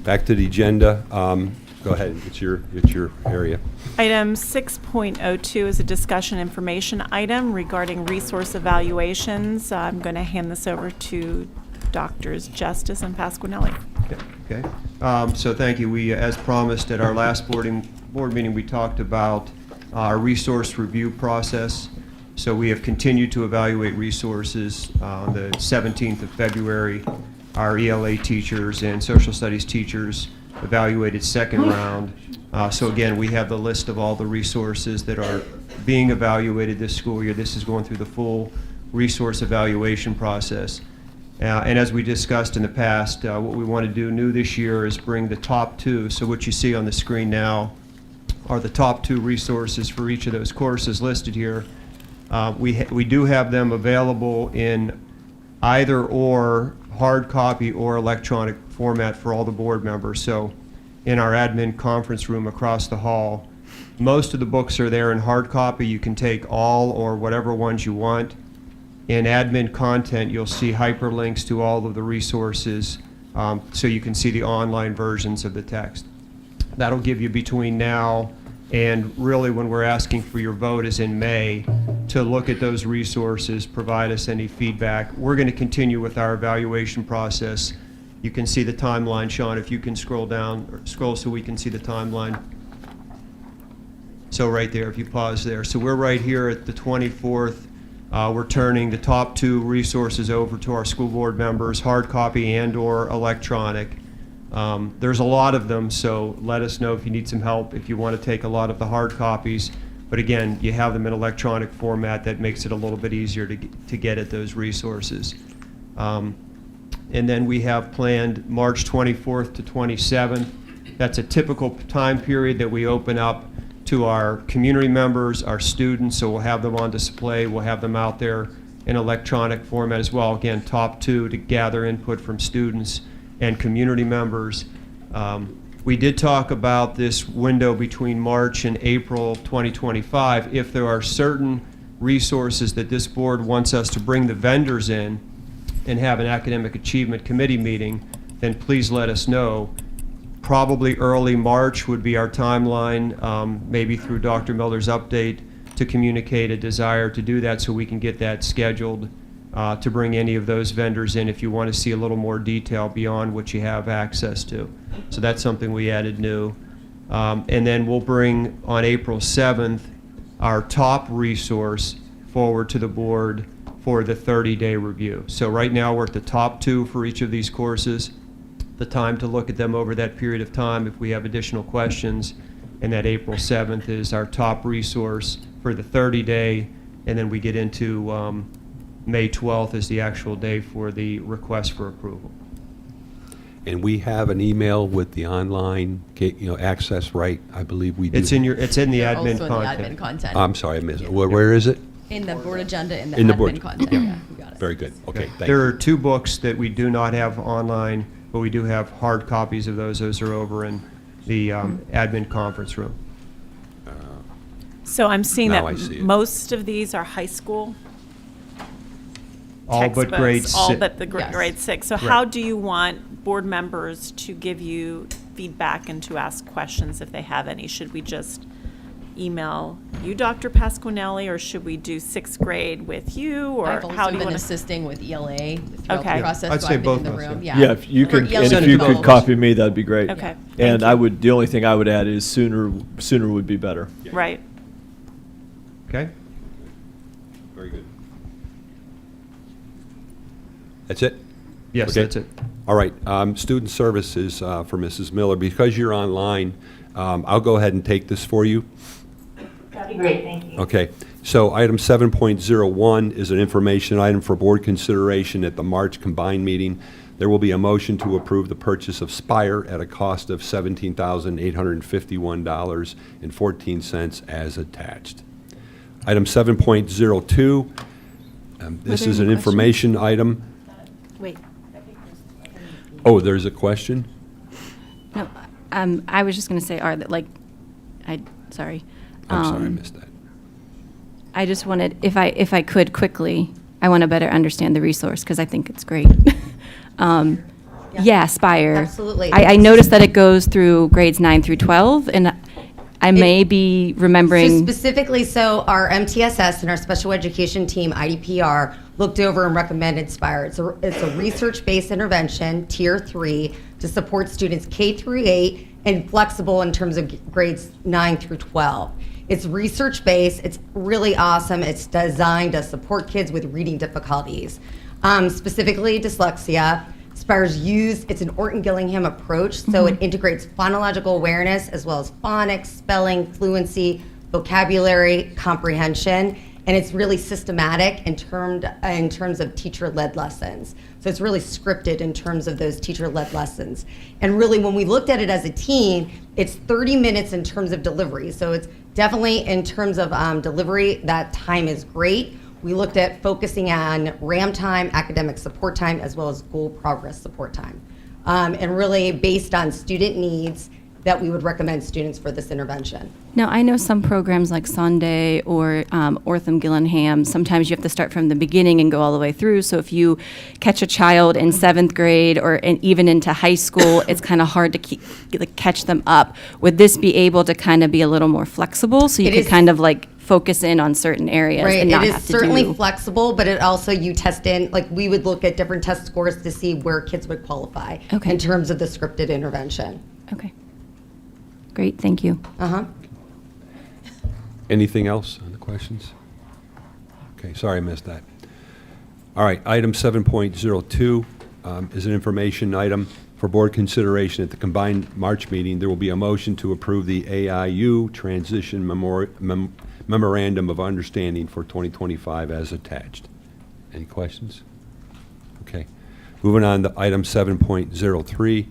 Back to the agenda. Go ahead, it's your area. Item 6.02 is a discussion information item regarding resource evaluations. I'm going to hand this over to Doctors Justice and Pasquinelli. Okay. So thank you. We, as promised at our last board meeting, we talked about our resource review process. So we have continued to evaluate resources. On the 17th of February, our ELA teachers and social studies teachers evaluated second round. So again, we have the list of all the resources that are being evaluated this school year. This is going through the full resource evaluation process. And as we discussed in the past, what we want to do new this year is bring the top two. So what you see on the screen now are the top two resources for each of those courses listed here. We do have them available in either or hard copy or electronic format for all the board members. So in our admin conference room across the hall, most of the books are there in hard copy. You can take all or whatever ones you want. In admin content, you'll see hyperlinks to all of the resources, so you can see the online versions of the text. That'll give you between now and really when we're asking for your vote is in May to look at those resources, provide us any feedback. We're going to continue with our evaluation process. You can see the timeline, Sean, if you can scroll down, or scroll so we can see the timeline. So right there, if you pause there. So we're right here at the 24th. We're turning the top two resources over to our school board members, hard copy and or electronic. There's a lot of them, so let us know if you need some help, if you want to take a lot of the hard copies. But again, you have them in electronic format. That makes it a little bit easier to get at those resources. And then we have planned March 24th to 27th. That's a typical time period that we open up to our community members, our students, so we'll have them on display. We'll have them out there in electronic format as well. Again, top two to gather input from students and community members. We did talk about this window between March and April 2025. If there are certain resources that this board wants us to bring the vendors in and have an academic achievement committee meeting, then please let us know. Probably early March would be our timeline, maybe through Dr. Miller's update, to communicate a desire to do that so we can get that scheduled to bring any of those vendors in if you want to see a little more detail beyond what you have access to. So that's something we added new. And then we'll bring on April 7th our top resource forward to the board for the 30-day review. So right now we're at the top two for each of these courses. The time to look at them over that period of time if we have additional questions, and that April 7th is our top resource for the 30-day, and then we get into May 12th is the actual day for the request for approval. And we have an email with the online, access, right? I believe we do. It's in the Also admin in the content. admin content. I'm sorry, I missed it. Where is it? In the board agenda, in the In the admin board. content, Yeah. yeah, you got it. Very good. Okay, thank There you. are two books that we do not have online, but we do have hard copies of those. Those are over in the admin conference room. So I'm seeing Now that I see it. most of these are high school All but textbooks, grade all six. but the Yes. grade 6. So Correct. how do you want board members to give you feedback and to ask questions if they have any? Should we just email you, Dr. Pasquinelli, or should we do 6th grade with you, or I've how also do you been want to? assisting with ELA throughout Okay. the process, I'd so say I've been in both the of us, room. yeah. Yeah, if you Or could, ELA and if you could both. copy me, that'd be great. Okay. And thank you. the only thing I would add is sooner would be better. Right. Okay? Very good. That's it? Yes, Okay. that's it. All right, student services for Mrs. Miller. Because you're online, I'll go ahead and take this for you. That'd be great, thank you. Okay, so item 7.01 is an information item for board consideration at the March combined meeting. there will be a motion to approve the purchase of Spire at a cost of $17,851.14 as attached. Item 7.02, this there is any an information item. Wait. Oh, there's a question? No, I was just going to say, sorry. I'm sorry, I missed that. I just wanted, if I could quickly, I want to better understand the resource because I think it's great. Yeah, Spire. Absolutely. I noticed that it goes through grades 9 through 12, and I may be remembering. So specifically, our MTSS and our special education team, IDPR, looked over and recommended Spire. It's a research-based intervention, Tier 3, to support students K through 8 and flexible in terms of grades 9 through 12. It's research-based. It's really awesome. It's designed to support kids with reading difficulties, specifically dyslexia. Spire's it's an Orton-Gillingham approach, so it integrates phonological awareness as well as phonics, spelling, fluency, vocabulary, comprehension, and it's really systematic in terms of teacher-led lessons. So it's really scripted in terms of those teacher-led lessons. And really, when we looked at it as a team, it's 30 minutes in terms of delivery. So it's definitely in terms of delivery, that time is great. We looked at focusing on RAM time, academic support time, as well as goal progress support time. And really based on student needs that we would recommend students for this intervention. Now, I know some programs like Sunday or Ortham Gillingham, sometimes you have to start from the beginning and go all the way through. So if you catch a child in 7th grade and even into high school, it's kind of hard to catch them up. Would this be able to kind of be a little more flexible so you could kind of focus in on certain areas Right, and not it have is to certainly do. flexible, but it also, you test in, we would look at different test scores to see where kids would qualify in terms of the scripted intervention. Okay. Great, thank you. Anything else on the questions? Okay, sorry I missed that. All right, item 7.02 is an information item for board consideration at the combined March meeting. There will be a motion to approve the AIU Transition Memorandum of Understanding for 2025 as attached. Any questions? Okay. Moving on to item 7.03.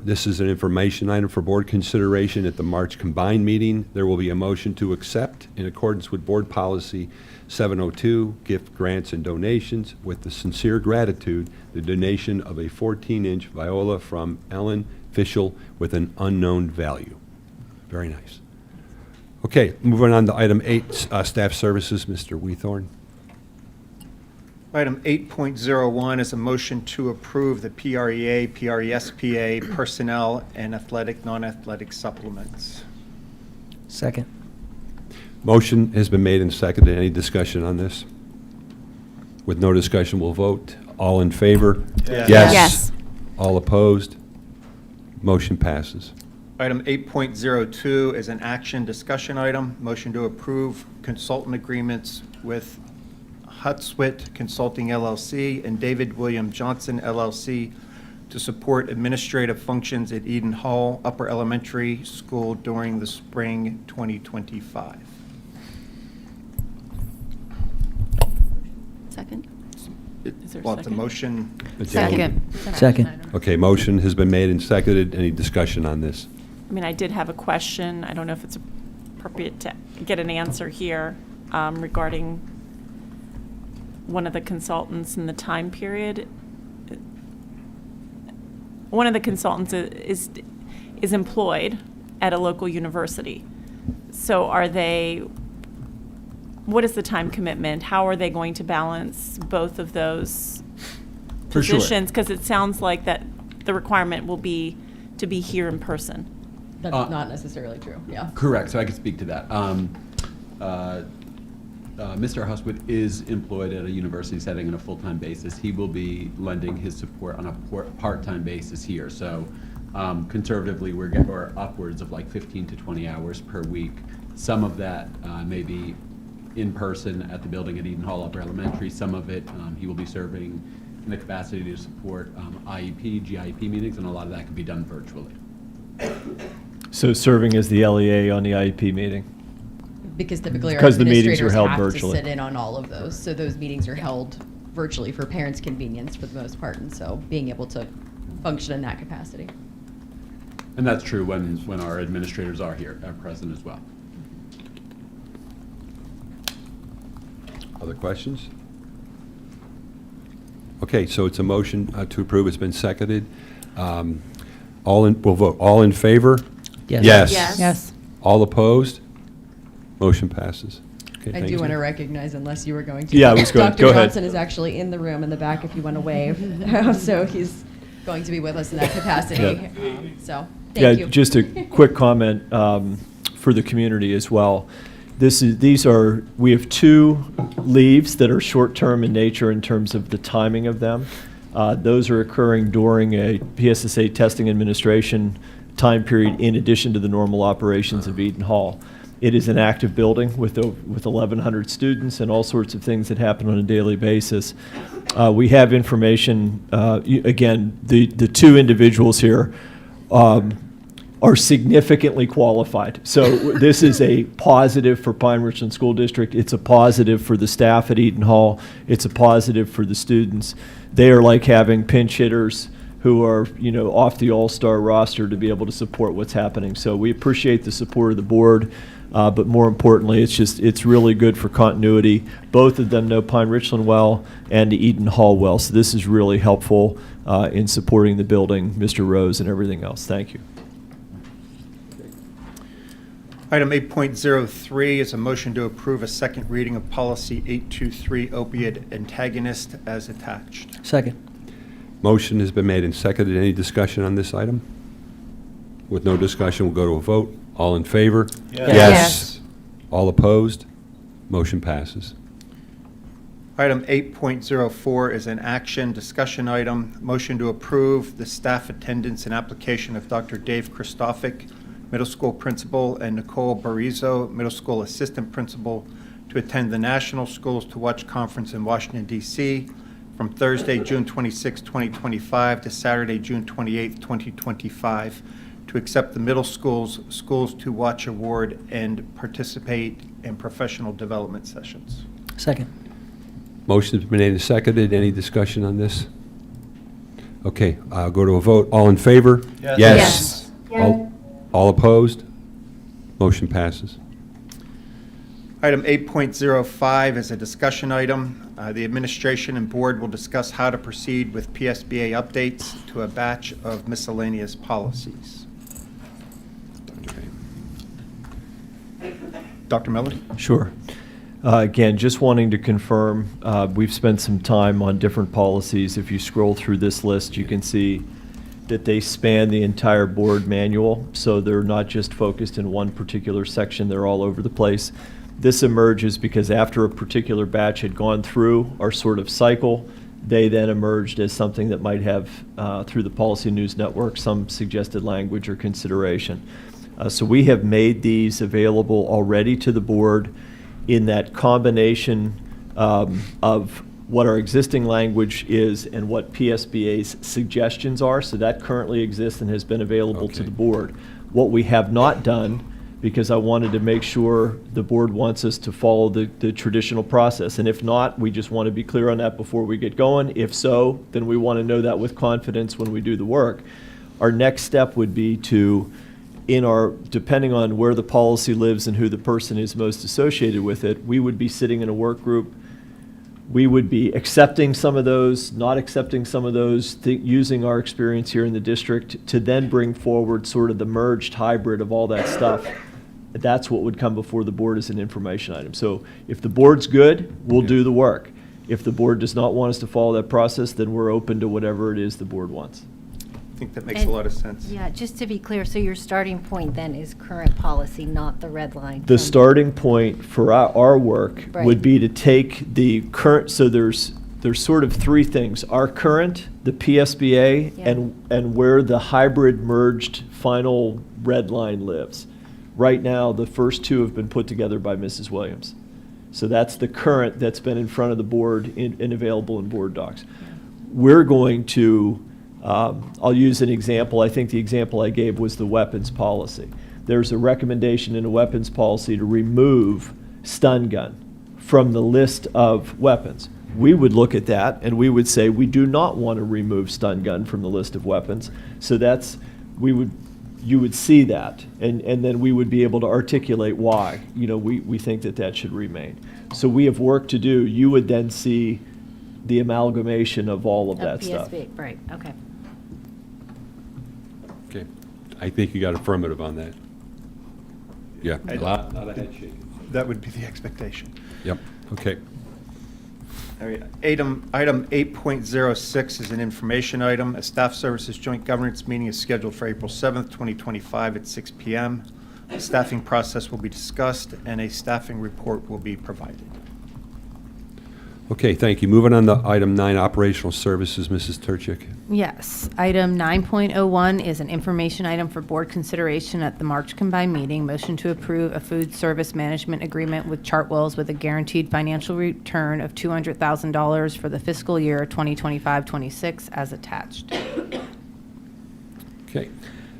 This is an information item for board consideration at the March combined meeting. There will be a motion to accept, in accordance with Board Policy 702, gift grants and donations, with the sincere gratitude, the donation of a 14-inch viola from Ellen Fischel with an unknown value. Very nice. Okay, moving on to item 8, staff services, Mr. Weethorn. Item 8.01 is a motion to approve the PREA, PRESPA personnel and athletic, non-athletic supplements. Second. Motion has been made and seconded. Any discussion on this? With no discussion, we'll vote. All in favor? Yes. Yes. All opposed? Motion passes. Item 8.02 is an action discussion item. Motion to approve consultant agreements with Hutswit Consulting LLC and David William Johnson LLC to support administrative functions at Eden Hall Upper Elementary School during the spring 2025. Second? Is there a Well, it's a second? motion. Second. Okay, motion has been made and seconded. Any discussion on this? I mean, I did have a question. I don't know if it's appropriate to get an answer here regarding one of the consultants in the time period. One of the consultants is employed at a local university. So what is the time commitment? How are they going to balance both of those For sure. positions? Because it sounds like that the requirement will be to be here in person. That's not necessarily true, yeah. Correct, so I can speak to that. Mr. Huswood is employed at a university setting on a full-time basis. He will be lending his support on a part-time basis here. So conservatively, we're upwards of like 15 to 20 hours per week. Some of that may be in person at the building at Eden Hall Upper Elementary. Some of it he will be serving in the capacity to support IEP, GIEP meetings, and a lot of that can be done virtually. So serving as the LEA on the IEP meeting? Because typically our Because the meetings are administrators held have virtually. to sit in on all of those. So those meetings are held virtually for parents' convenience for the most part, and so being able to function in that capacity. And that's true when our administrators are here, are present as well. Other questions? Okay, so it's a motion to approve. It's been seconded. We'll vote. All in favor? Yes. Yes. Yes. All opposed? Motion passes. Okay, I thank do you. want to recognize, unless you were going to. Yeah, I was going- Dr. go ahead. Johnson is actually in the room in the back if you want to wave. So he's going to be with us in that capacity. Yeah. So, Yeah, thank you. just a quick comment for the community as well. We have 2 leaves that are short-term in nature in terms of the timing of them. Those are occurring during a PSSA testing administration time period in addition to the normal operations of Eden Hall. It is an active building with 1,100 students and all sorts of things that happen on a daily basis. We have information, again, the 2 individuals here are significantly qualified. So this is a positive for Pine-Richland School District. It's a positive for the staff at Eden Hall. It's a positive for the students. They are like having pinch hitters who are, off the all-star roster to be able to support what's happening. So we appreciate the support of the board, but more importantly, it's really good for continuity. Both of them know Pine-Richland well and Eden Hall well. So this is really helpful in supporting the building, Mr. Rose, and everything else. Thank you. Item 8.03 is a motion to approve a second reading of policy 823 opiate antagonist as attached. Second. Motion has been made and seconded. Any discussion on this item? With no discussion, we'll go to a vote. All in favor? Yes. Yes. All opposed? Motion passes. Item 8.04 is an action discussion item. Motion to approve the staff attendance and application of Dr. Dave Christophic, middle school principal, and Nicole Barizo, middle school assistant principal, to attend the National Schools to Watch Conference in Washington, D.C. from Thursday, June 26, 2025 to Saturday, June 28, 2025, to accept the middle school's Schools to Watch Award and participate in professional development sessions. Second. Motion has been made and seconded. Any discussion on this? Okay, I'll go to a vote. All in favor? Yes. Yes. Yes. All opposed? Motion passes. Item 8.05 is a discussion item. The administration and board will discuss how to proceed with PSBA updates to a batch of miscellaneous policies. Dr. Miller? Sure. Again, just wanting to confirm, we've spent some time on different policies. If you scroll through this list, you can see that they span the entire board manual, so they're not just focused in one particular section, they're all over the place. This emerges because after a particular batch had gone through our sort of cycle, they then emerged as something that might have, through the Policy News Network, some suggested language or consideration. So we have made these available already to the board in that combination of what our existing language is and what PSBA's suggestions are. So that currently exists and has been available to the board. What we have not done, because I wanted to make sure the board wants us to follow the traditional process. And if not, we just want to be clear on that before we get going. If so, then we want to know that with confidence when we do the work. Our next step would be to, depending on where the policy lives and who the person is most associated with it, we would be sitting in a work group. We would be accepting some of those, not accepting some of those, using our experience here in the district to then bring forward sort of the merged hybrid of all that stuff. That's what would come before the board as an information item. So if the board's good, we'll do the work. If the board does not want us to follow that process, then we're open to whatever it is the board wants. I think that makes a lot of sense. Yeah, just to be clear, so your starting point then is current policy, not the red line? The starting point for our work Right. would be to take the current, so there's sort of 3 things. Our current, the PSBA, Yeah. and where the hybrid merged final red line lives. Right now, the first 2 have been put together by Mrs. Williams. So that's the current that's been in front of the board and available in board docs. We're going to, I'll use an example. I think the example I gave was the weapons policy. There's a recommendation in a weapons policy to remove stun gun from the list of weapons. we would look at that and we would say, we do not want to remove stun gun from the list of weapons. So you would see that, and then we would be able to articulate why, we think that should remain. So we have work to do. You would then see the amalgamation of all of that stuff. PSB, right, okay. Okay. I think you got affirmative on that. Yeah, a lot of head shaking. That would be the expectation. Yep, okay. All right, item 8.06 is an information item. A staff services joint governance meeting is scheduled for April 7th, 2025 at 6 p.m. The staffing process will be discussed and a staffing report will be provided. Okay, thank you. Moving on to item 9, operational services, Mrs. Turchik. Yes. Item 9.01 is an information item for board consideration at the March combined meeting. Motion to approve a food service management agreement with Chartwells with a guaranteed financial return of $200,000 for the fiscal year 2025-26 as attached. Okay.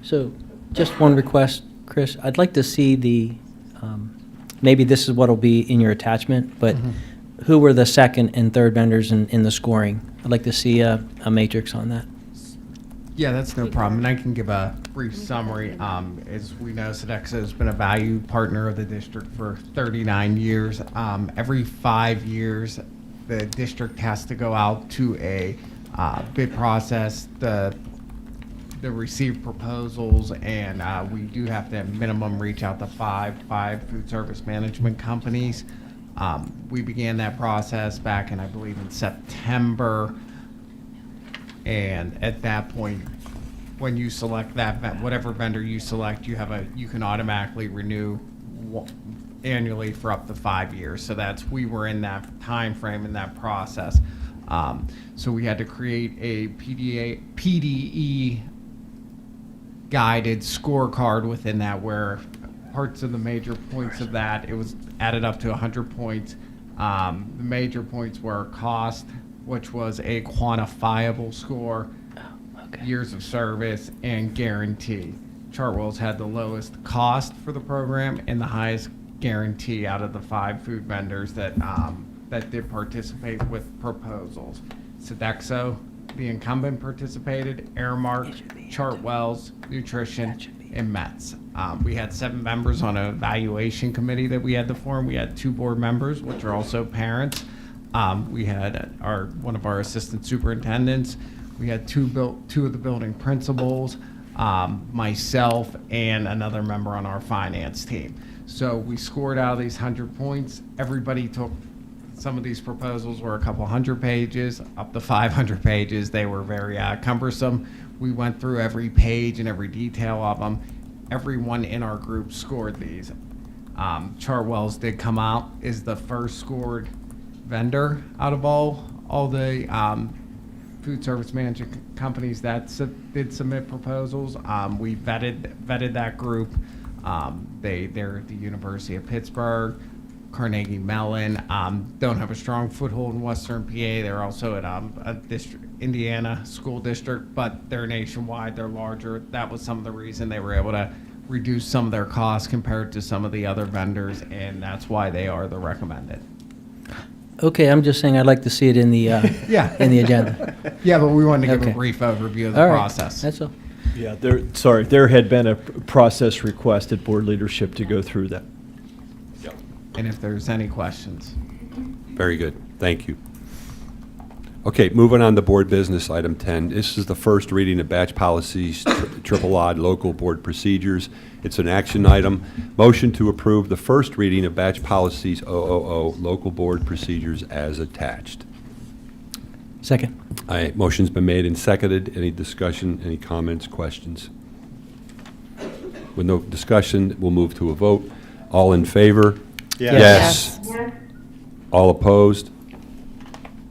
So just one request, Chris. I'd like to see the, maybe this is what will be in your attachment, but who were the second and third vendors in the scoring? I'd like to see a matrix on that. Yeah, that's no problem, and I can give a brief summary. As we know, Sodexo has been a valued partner of the district for 39 years. Every 5 years, the district has to go out to a bid process, the receive proposals, and we do have to minimum reach out to five food service management companies. We began that process back in, I believe, in September. And at that point, when you select whatever vendor you select, you can automatically renew annually for up to 5 years. So we were in that time frame in that process. So we had to create a PDE guided scorecard within that, where parts of the major points of that, it was added up to 100 points. The major points were cost, which was a quantifiable score, years of service, and guarantee. Chartwells had the lowest cost for the program and the highest guarantee out of the 5 food vendors that did participate with proposals. Sodexo, the incumbent, participated, Airmark, Chartwells, Nutrition, and Mets. We had 7 members on an evaluation committee that we had to form. We had 2 board members, which are also parents. We had one of our assistant superintendents. We had two of the building principals, myself, and another member on our finance team. So we scored out of these 100 points. Everybody took, some of these proposals were a couple hundred pages, up to 500 pages. They were very cumbersome. We went through every page and every detail of them. Everyone in our group scored these. Chartwells did come out as the first scored vendor out of all the food service management companies that did submit proposals. We vetted that group. They're at the University of Pittsburgh, Carnegie Mellon, don't have a strong foothold in Western PA. They're also at a Indiana school district, but they're nationwide, they're larger. That was some of the reason they were able to reduce some of their costs compared to some of the other vendors, and that's why they are the recommended. Okay, I'm just saying I'd like to see it in the in the agenda. Yeah, but we wanted to give a brief overview of the process. That's all. Yeah, there had been a process request at board leadership to go through that. And if there's any questions. Very good. Thank you. Okay, moving on to board business, item 10. This is the first reading of batch policies, triple odd local board procedures. It's an action item. Motion to approve the first reading of batch policies 000 local board procedures as attached. Second. Motion's been made and seconded. Any discussion, any comments, questions? With no discussion, we'll move to a vote. All in favor? Yes. Yes. All opposed?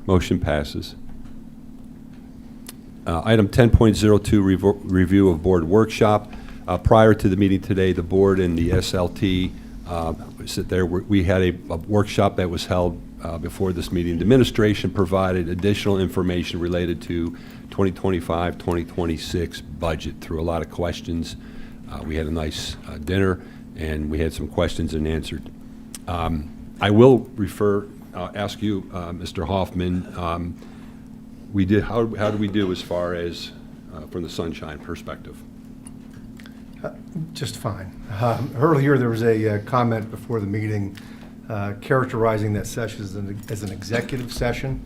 Motion passes. Item 10.02, review of board workshop. Prior to the meeting today, the board and the SLT sit there. We had a workshop that was held before this meeting. The administration provided additional information related to 2025-2026 budget through a lot of questions. We had a nice dinner, and we had some questions and answered. I will refer ask you, Mr. Hoffman, how did we do as far as from the Sunshine perspective? Just fine. Earlier, there was a comment before the meeting characterizing that session as an executive session.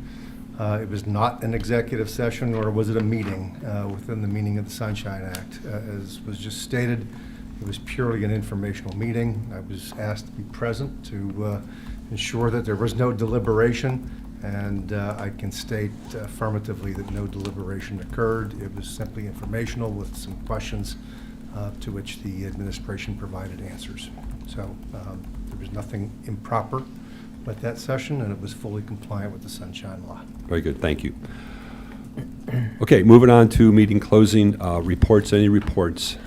It was not an executive session, nor was it a meeting within the meaning of the Sunshine Act. As was just stated, it was purely an informational meeting. I was asked to be present to ensure that there was no deliberation, and I can state affirmatively that no deliberation occurred. It was simply informational with some questions to which the administration provided answers. So there was nothing improper with that session, and it was fully compliant with the Sunshine Law. Very good, thank you. Okay, moving on to meeting closing reports. Any reports?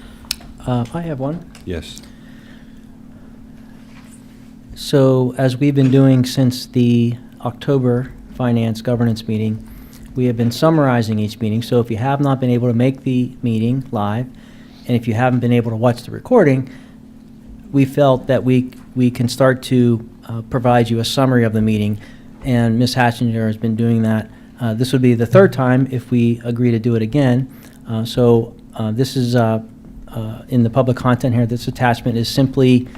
I have one. Yes. So as we've been doing since the October Finance Governance meeting, we have been summarizing each meeting. So if you have not been able to make the meeting live, and if you haven't been able to watch the recording, we felt that we can start to provide you a summary of the meeting, and Ms. Hatchinger has been doing that. This would be the third time if we agree to do it again. This is in the public content here. This attachment is simply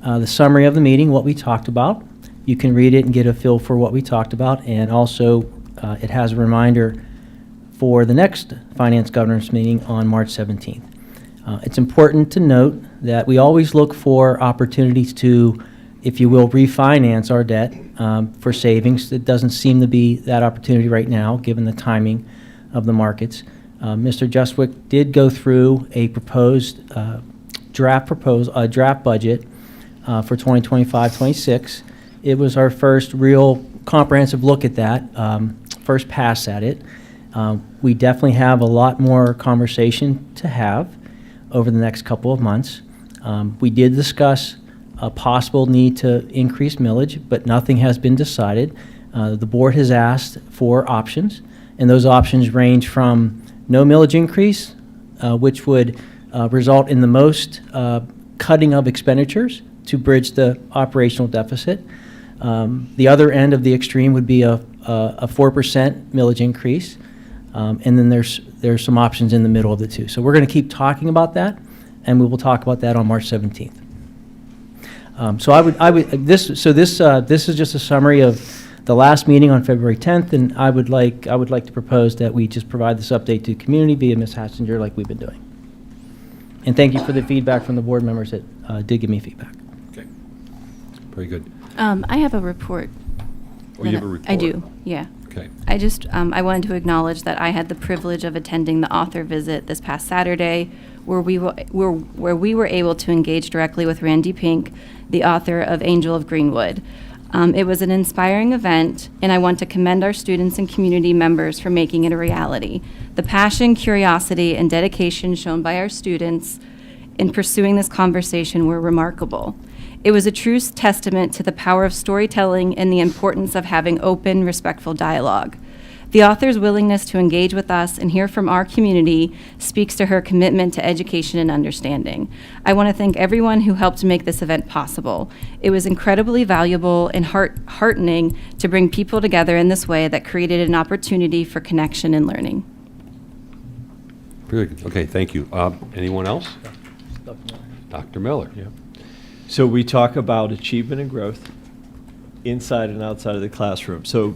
the summary of the meeting, what we talked about. You can read it and get a feel for what we talked about, and also it has a reminder for the next Finance Governance meeting on March 17th. It's important to note that we always look for opportunities to, if you will, refinance our debt for savings. It doesn't seem to be that opportunity right now, given the timing of the markets. Mr. Justwick did go through a proposed draft budget for 2025-26. It was our first real comprehensive look at that, first pass at it. We definitely have a lot more conversation to have over the next couple of months. We did discuss a possible need to increase millage, but nothing has been decided. The board has asked for options, and those options range from no millage increase, which would result in the most cutting of expenditures to bridge the operational deficit. The other end of the extreme would be a 4% millage increase, and then there's some options in the middle of the two. So we're going to keep talking about that, and we will talk about that on March 17th. This is just a summary of the last meeting on February 10th, and I would like to propose that we just provide this update to the community via Ms. Hatchinger like we've been doing. And thank you for the feedback from the board members that did give me feedback. Okay. Very good. I have a report. Oh, you have a report? I do, yeah. Okay. I wanted to acknowledge that I had the privilege of attending the author visit this past Saturday, where we were able to engage directly with Randy Pink, the author of Angel of Greenwood. It was an inspiring event, and I want to commend our students and community members for making it a reality. The passion, curiosity, and dedication shown by our students in pursuing this conversation were remarkable. It was a true testament to the power of storytelling and the importance of having open, respectful dialogue. The author's willingness to engage with us and hear from our community speaks to her commitment to education and understanding. I want to thank everyone who helped make this event possible. It was incredibly valuable and heartening to bring people together in this way that created an opportunity for connection and learning. Very good. Okay, thank you. Anyone else? Dr. Miller. Yeah. So we talk about achievement and growth inside and outside of the classroom. So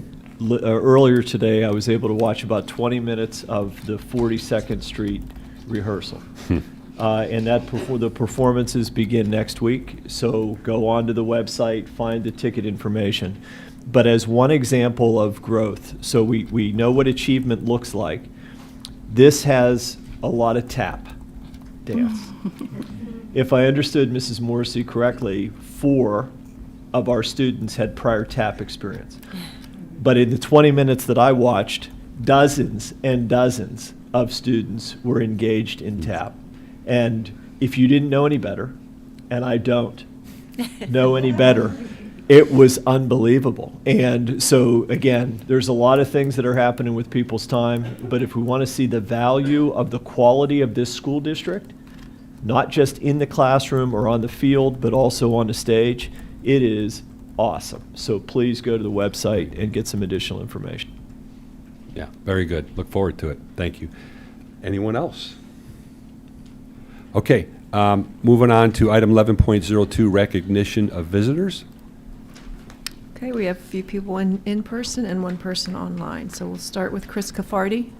earlier today, I was able to watch about 20 minutes of the 42nd Street rehearsal. And the performances begin next week. So go onto the website, find the ticket information. But as one example of growth, so we know what achievement looks like. This has a lot of tap dance. If I understood Mrs. Morrissey correctly, 4 of our students had prior tap experience. But in the 20 minutes that I watched, dozens and dozens of students were engaged in tap. And if you didn't know any better, and I don't know any better, it was unbelievable. And so, again, there's a lot of things that are happening with people's time, but if we want to see the value of the quality of this school district, not just in the classroom or on the field, but also on the stage, it is awesome. So please go to the website and get some additional information. Yeah, very good. Look forward to it. Thank you. Anyone else? Okay, moving on to item 11.02, recognition of visitors. Okay, we have a few people in person and one person online. So we'll start with Chris Caffardi.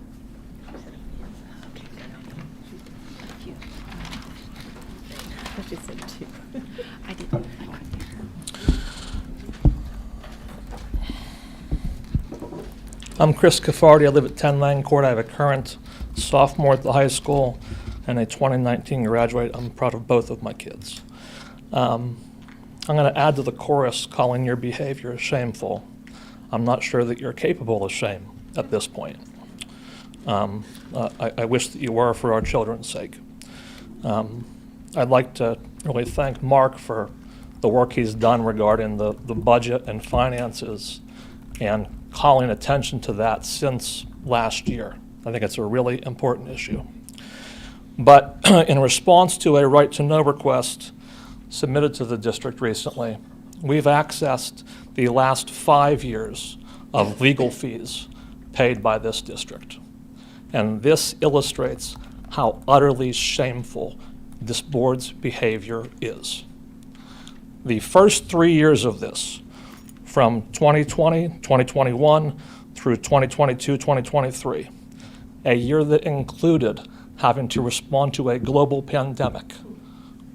I'm Chris Caffardi. I live at 10 Lang Court. I have a current sophomore at the high school and a 2019 graduate. I'm proud of both of my kids. I'm going to add to the chorus calling your behavior shameful. I'm not sure that you're capable of shame at this point. I wish that you were, for our children's sake. I'd like to really thank Mark for the work he's done regarding the budget and finances and calling attention to that since last year. I think it's a really important issue. But in response to a right to know request submitted to the district recently, we've accessed the last 5 years of legal fees paid by this district. And this illustrates how utterly shameful this board's behavior is. The first 3 years of this, from 2020, 2021 through 2022, 2023, a year that included having to respond to a global pandemic,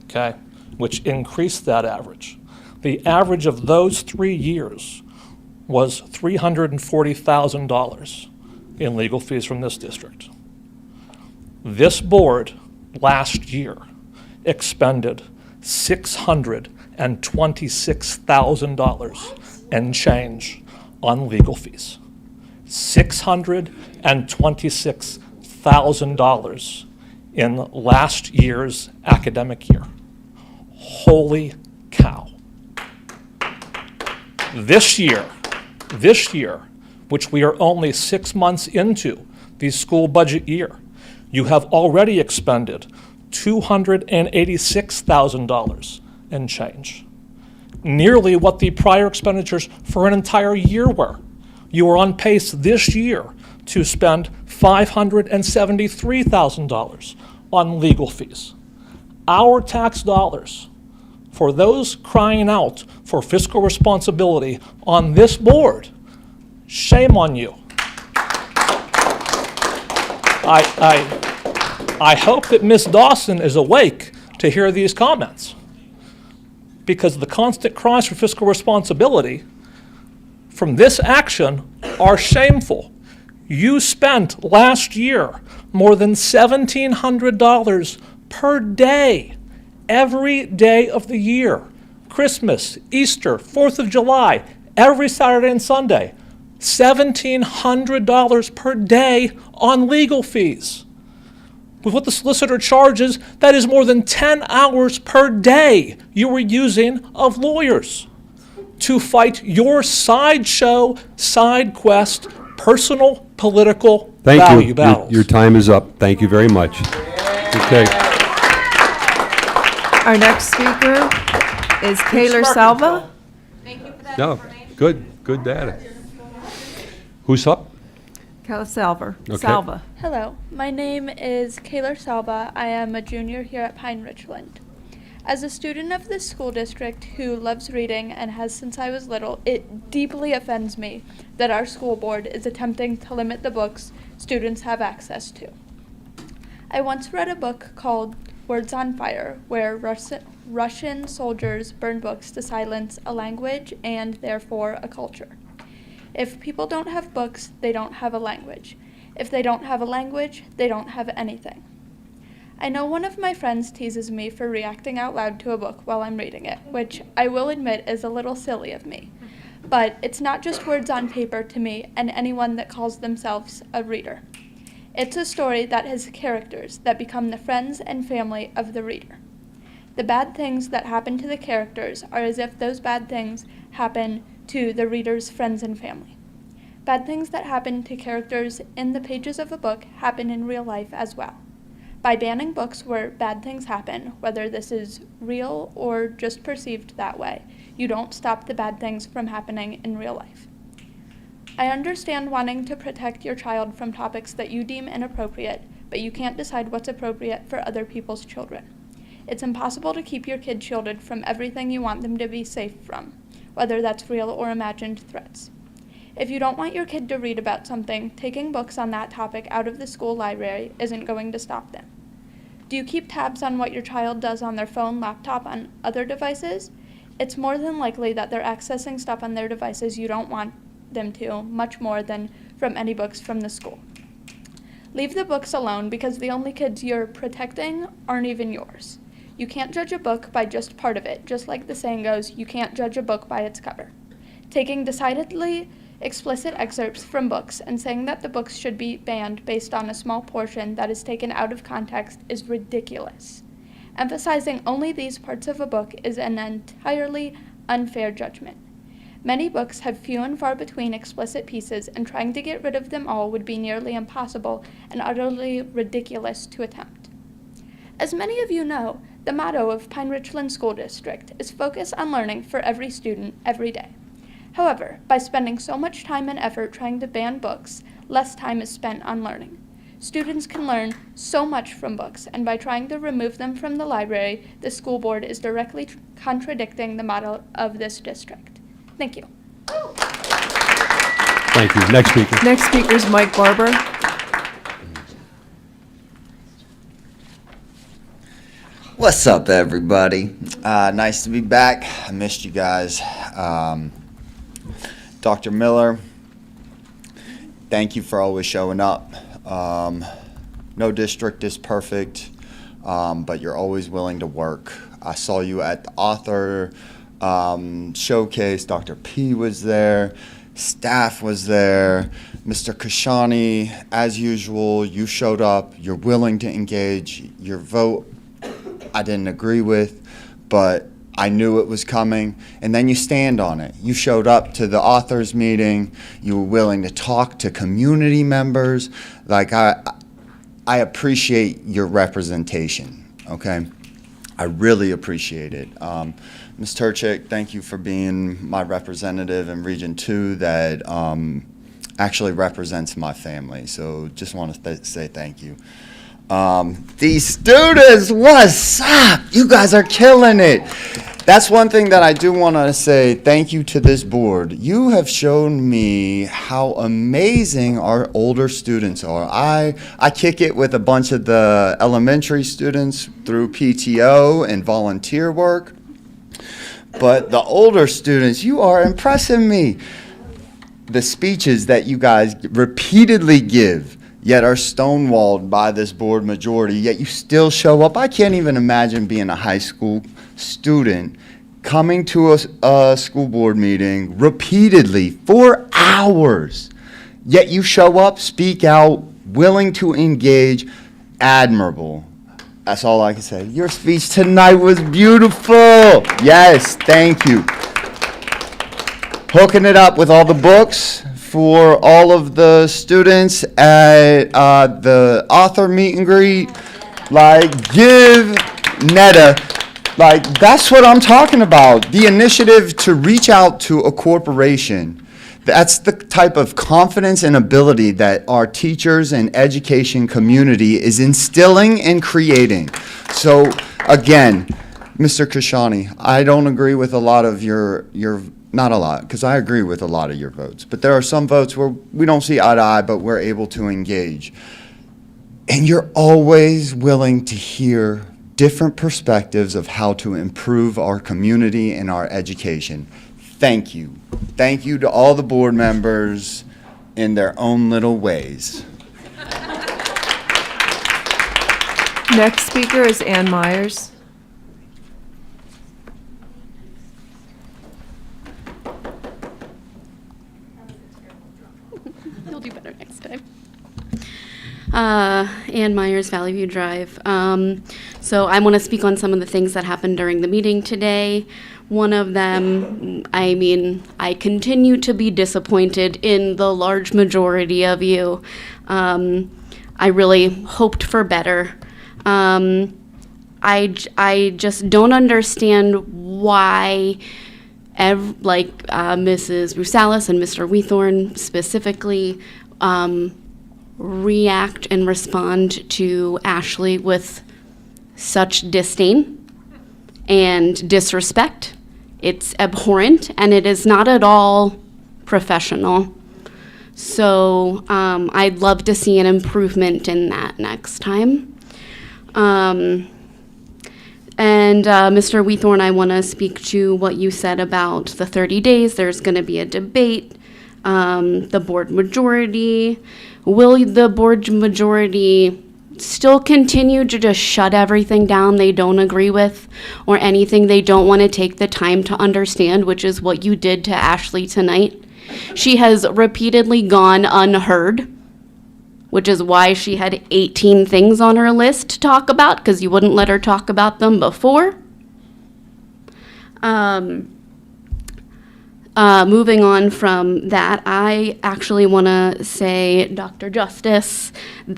okay, which increased that average. The average of those 3 years was $340,000 in legal fees from this district. This board last year expended $626,000 and change on legal fees. $626,000 in last year's academic year. Holy cow. This year, which we are only 6 months into the school budget year, you have already expended $286,000 and change. Nearly what the prior expenditures for an entire year were. You are on pace this year to spend $573,000 on legal fees. Our tax dollars, for those crying out for fiscal responsibility on this board, shame on you. I hope that Ms. Dawson is awake to hear these comments, because the constant cries for fiscal responsibility from this action are shameful. You spent last year more than $1,700 per day, every day of the year. Christmas, Easter, 4th of July, every Saturday and Sunday. $1,700 per day on legal fees. With what the solicitor charges, that is more than 10 hours per day you were using of lawyers to fight your sideshow, side quest, personal, political value battles. Your time is up. Thank you very much. Okay. Our next speaker is Kaylor Salva. No, good data. Who's up? Kaylor Salva. Okay. Salva. Hello, my name is Kaylor Salva. I am a junior here at Pine-Richland. As a student of this school district who loves reading and has since I was little, it deeply offends me that our school board is attempting to limit the books students have access to. I once read a book called Words on Fire, where Russian soldiers burned books to silence a language and therefore a culture. If people don't have books, they don't have a language. If they don't have a language, they don't have anything. I know one of my friends teases me for reacting out loud to a book while I'm reading it, which I will admit is a little silly of me. But it's not just words on paper to me and anyone that calls themselves a reader. It's a story that has characters that become the friends and family of the reader. The bad things that happen to the characters are as if those bad things happen to the reader's friends and family. Bad things that happen to characters in the pages of a book happen in real life as well. By banning books where bad things happen, whether this is real or just perceived that way, you don't stop the bad things from happening in real life. I understand wanting to protect your child from topics that you deem inappropriate, but you can't decide what's appropriate for other people's children. It's impossible to keep your kid shielded from everything you want them to be safe from, whether that's real or imagined threats. If you don't want your kid to read about something, taking books on that topic out of the school library isn't going to stop them. Do you keep tabs on what your child does on their phone, laptop, and other devices? It's more than likely that they're accessing stuff on their devices you don't want them to, much more than from any books from the school. Leave the books alone because the only kids you're protecting aren't even yours. You can't judge a book by just part of it, just like the saying goes, you can't judge a book by its cover. Taking decidedly explicit excerpts from books and saying that the books should be banned based on a small portion that is taken out of context is ridiculous. Emphasizing only these parts of a book is an entirely unfair judgment. Many books have few and far between explicit pieces, and trying to get rid of them all would be nearly impossible and utterly ridiculous to attempt. As many of you know, the motto of Pine-Richland School District is focus on learning for every student every day. However, by spending so much time and effort trying to ban books, less time is spent on learning. Students can learn so much from books, and by trying to remove them from the library, the school board is directly contradicting the motto of this district. Thank you. Thank you. Next speaker. Next speaker is Mike Barber. What's up, everybody? Nice to be back. I missed you guys. Dr. Miller, thank you for always showing up. No district is perfect, but you're always willing to work. I saw you at the author showcase. Dr. P was there. Staff was there. Mr. Kashani, as usual, you showed up. You're willing to engage. Your vote I didn't agree with, but I knew it was coming, and then you stand on it. You showed up to the authors meeting. You were willing to talk to community members. Like, I appreciate your representation, okay? I really appreciate it. Ms. Turchik, thank you for being my representative in Region 2 that actually represents my family. So just want to say thank you. These students, what's up? You guys are killing it. That's one thing that I do want to say thank you to this board. You have shown me how amazing our older students are. I kick it with a bunch of the elementary students through PTO and volunteer work. But the older students, you are impressing me. The speeches that you guys repeatedly give, yet are stonewalled by this board majority, yet you still show up. I can't even imagine being a high school student coming to a school board meeting repeatedly for hours, yet you show up, speak out, willing to engage. Admirable. That's all I can say. Your speech tonight was beautiful. Yes, thank you. Hooking it up with all the books for all of the students at the author meet and greet. Like, give Netta, like, that's what I'm talking about. The initiative to reach out to a corporation. That's the type of confidence and ability that our teachers and education community is instilling and creating. So, again, Mr. Kashani, I don't agree with a lot of your not a lot, because I agree with a lot of your votes. But there are some votes where we don't see eye to eye, but we're able to engage. And you're always willing to hear different perspectives of how to improve our community and our education. Thank you. Thank you to all the board members in their own little ways. Next speaker is Ann Myers. You'll do better next time. Ann Myers, Valley View Drive. So I want to speak on some of the things that happened during the meeting today. One of them, I continue to be disappointed in the large majority of you. I really hoped for better. I just don't understand why, Mrs. Rusalis and Mr. Wheathorn specifically, react and respond to Ashley with such disdain and disrespect. It's abhorrent, and it is not at all professional. So I'd love to see an improvement in that next time. And Mr. Wheathorn, I want to speak to what you said about the 30 days. There's going to be a debate. The board majority. Will the board majority still continue to just shut everything down they don't agree with, or anything they don't want to take the time to understand, which is what you did to Ashley tonight? She has repeatedly gone unheard, which is why she had 18 things on her list to talk about, because you wouldn't let her talk about them before. Moving on from that, I actually want to say, Dr. Justice,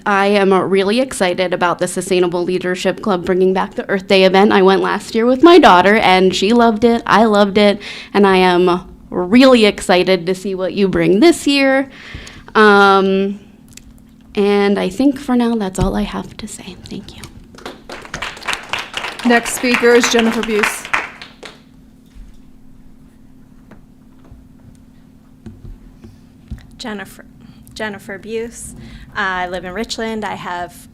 I am really excited about the Sustainable Leadership Club bringing back the Earth Day event. I went last year with my daughter, and she loved it. I loved it, and I am really excited to see what you bring this year. And I think for now, that's all I have to say. Thank you. Next speaker is Jennifer Buse. Jennifer Buse. I live in Richland. I have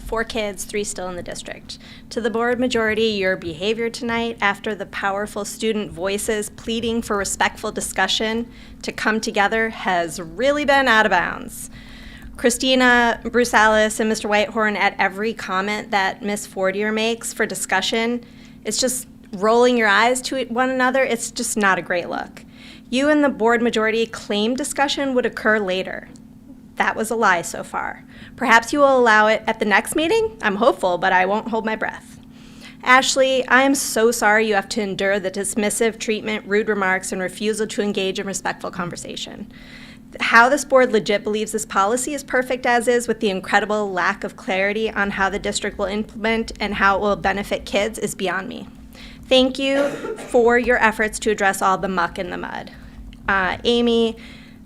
4 kids, 3 still in the district. To the board majority, your behavior tonight, after the powerful student voices pleading for respectful discussion to come together, has really been out of bounds. Christina Brusalis and Mr. Whitehorn, at every comment that Ms. Fortier makes for discussion, it's just rolling your eyes to one another. It's just not a great look. You and the board majority claimed discussion would occur later. That was a lie so far. Perhaps you will allow it at the next meeting? I'm hopeful, but I won't hold my breath. Ashley, I am so sorry you have to endure the dismissive treatment, rude remarks, and refusal to engage in respectful conversation. How this board legit believes this policy is perfect as is, with the incredible lack of clarity on how the district will implement and how it will benefit kids, is beyond me. Thank you for your efforts to address all the muck in the mud. Amy,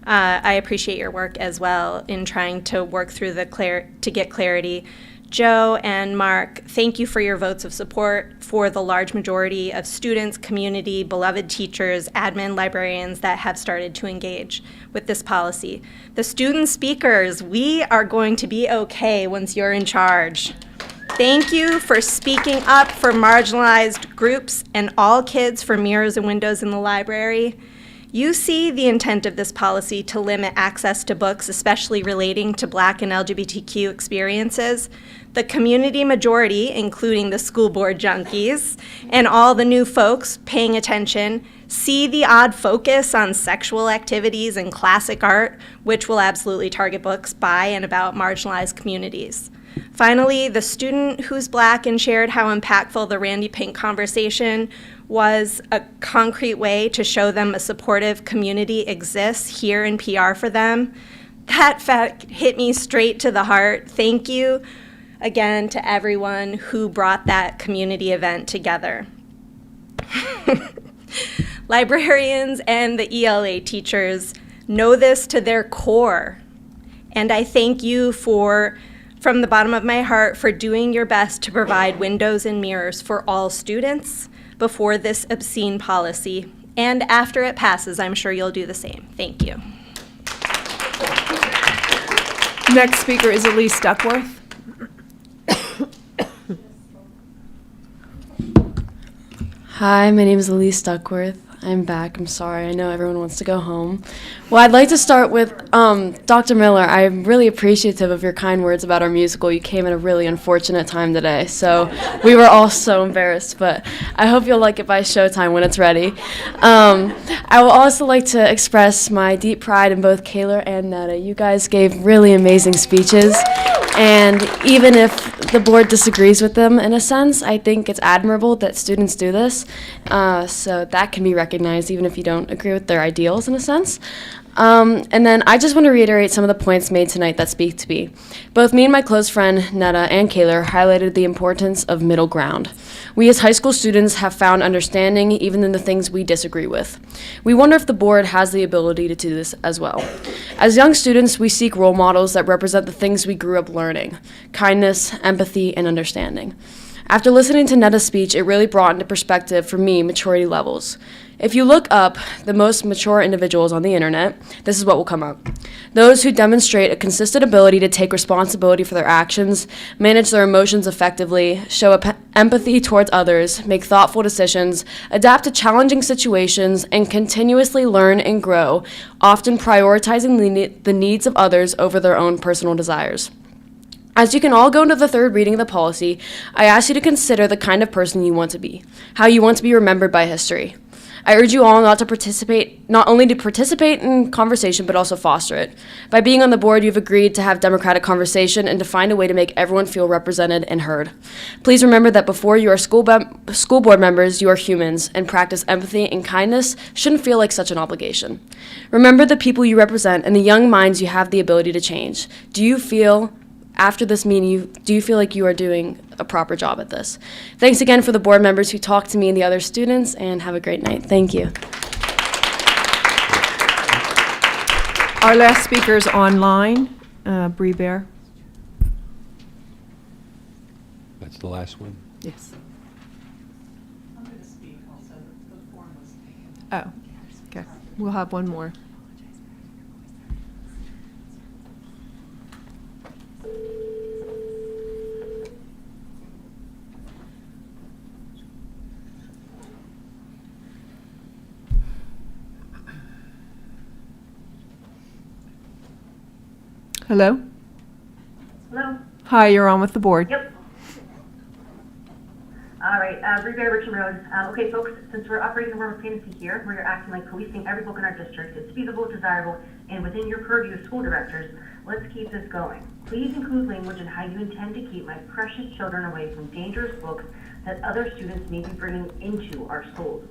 I appreciate your work as well in trying to work through to get clarity. Joe and Mark, thank you for your votes of support for the large majority of students, community, beloved teachers, admin, librarians that have started to engage with this policy. The student speakers, we are going to be okay once you're in charge. Thank you for speaking up for marginalized groups and all kids for mirrors and windows in the library. You see the intent of this policy to limit access to books, especially relating to Black and LGBTQ experiences. The community majority, including the school board junkies and all the new folks paying attention, see the odd focus on sexual activities and classic art, which will absolutely target books by and about marginalized communities. Finally, the student who's Black and shared how impactful the Randy Pink conversation was a concrete way to show them a supportive community exists here in PR for them. That fact hit me straight to the heart. Thank you again to everyone who brought that community event together. Librarians and the ELA teachers know this to their core, and I thank you from the bottom of my heart for doing your best to provide windows and mirrors for all students before this obscene policy. And after it passes, I'm sure you'll do the same. Thank you. Next speaker is Elise Duckworth. Hi, my name is Elise Duckworth. I'm back. I'm sorry. I know everyone wants to go home. Well, I'd like to start with Dr. Miller. I'm really appreciative of your kind words about our musical. You came at a really unfortunate time today, so we were all so embarrassed, but I hope you'll like it by showtime when it's ready. I would also like to express my deep pride in both Kaylor and Netta. You guys gave really amazing speeches, and even if the board disagrees with them in a sense, I think it's admirable that students do this, so that can be recognized even if you don't agree with their ideals in a sense. And then I just want to reiterate some of the points made tonight that speak to me. Both me and my close friend, Netta, and Kaylor highlighted the importance of middle ground. We as high school students have found understanding even in the things we disagree with. We wonder if the board has the ability to do this as well. As young students, we seek role models that represent the things we grew up learning: kindness, empathy, and understanding. After listening to Netta's speech, it really brought into perspective for me maturity levels. If you look up the most mature individuals on the internet, this is what will come up. Those who demonstrate a consistent ability to take responsibility for their actions, manage their emotions effectively, show empathy towards others, make thoughtful decisions, adapt to challenging situations, and continuously learn and grow, often prioritizing the needs of others over their own personal desires. As you can all go into the third reading of the policy, I ask you to consider the kind of person you want to be, how you want to be remembered by history. I urge you all not only to participate in conversation, but also foster it. By being on the board, you've agreed to have democratic conversation and to find a way to make everyone feel represented and heard. Please remember that before you are school board members, you are humans, and practice empathy and kindness shouldn't feel like such an obligation. Remember the people you represent and the young minds you have the ability to change. After this meeting, do you feel like you are doing a proper job at this? Thanks again for the board members who talked to me and the other students, and have a great night. Thank you. Our last speaker is online, Bree Bear. That's the last one? Yes. I'm going to speak also. The form was taken. Oh, okay. We'll have one more. Hello? Hello? Hi, you're on with the board. Yep. All right, Bree Bear, Richmond Road. Okay, folks, since we're operating a world of fantasy here, where you're acting like policing every book in our district, it's feasible, desirable, and within your purview as school directors, let's keep this going. Please include language in how you intend to keep my precious children away from dangerous books that other students may be bringing into our schools.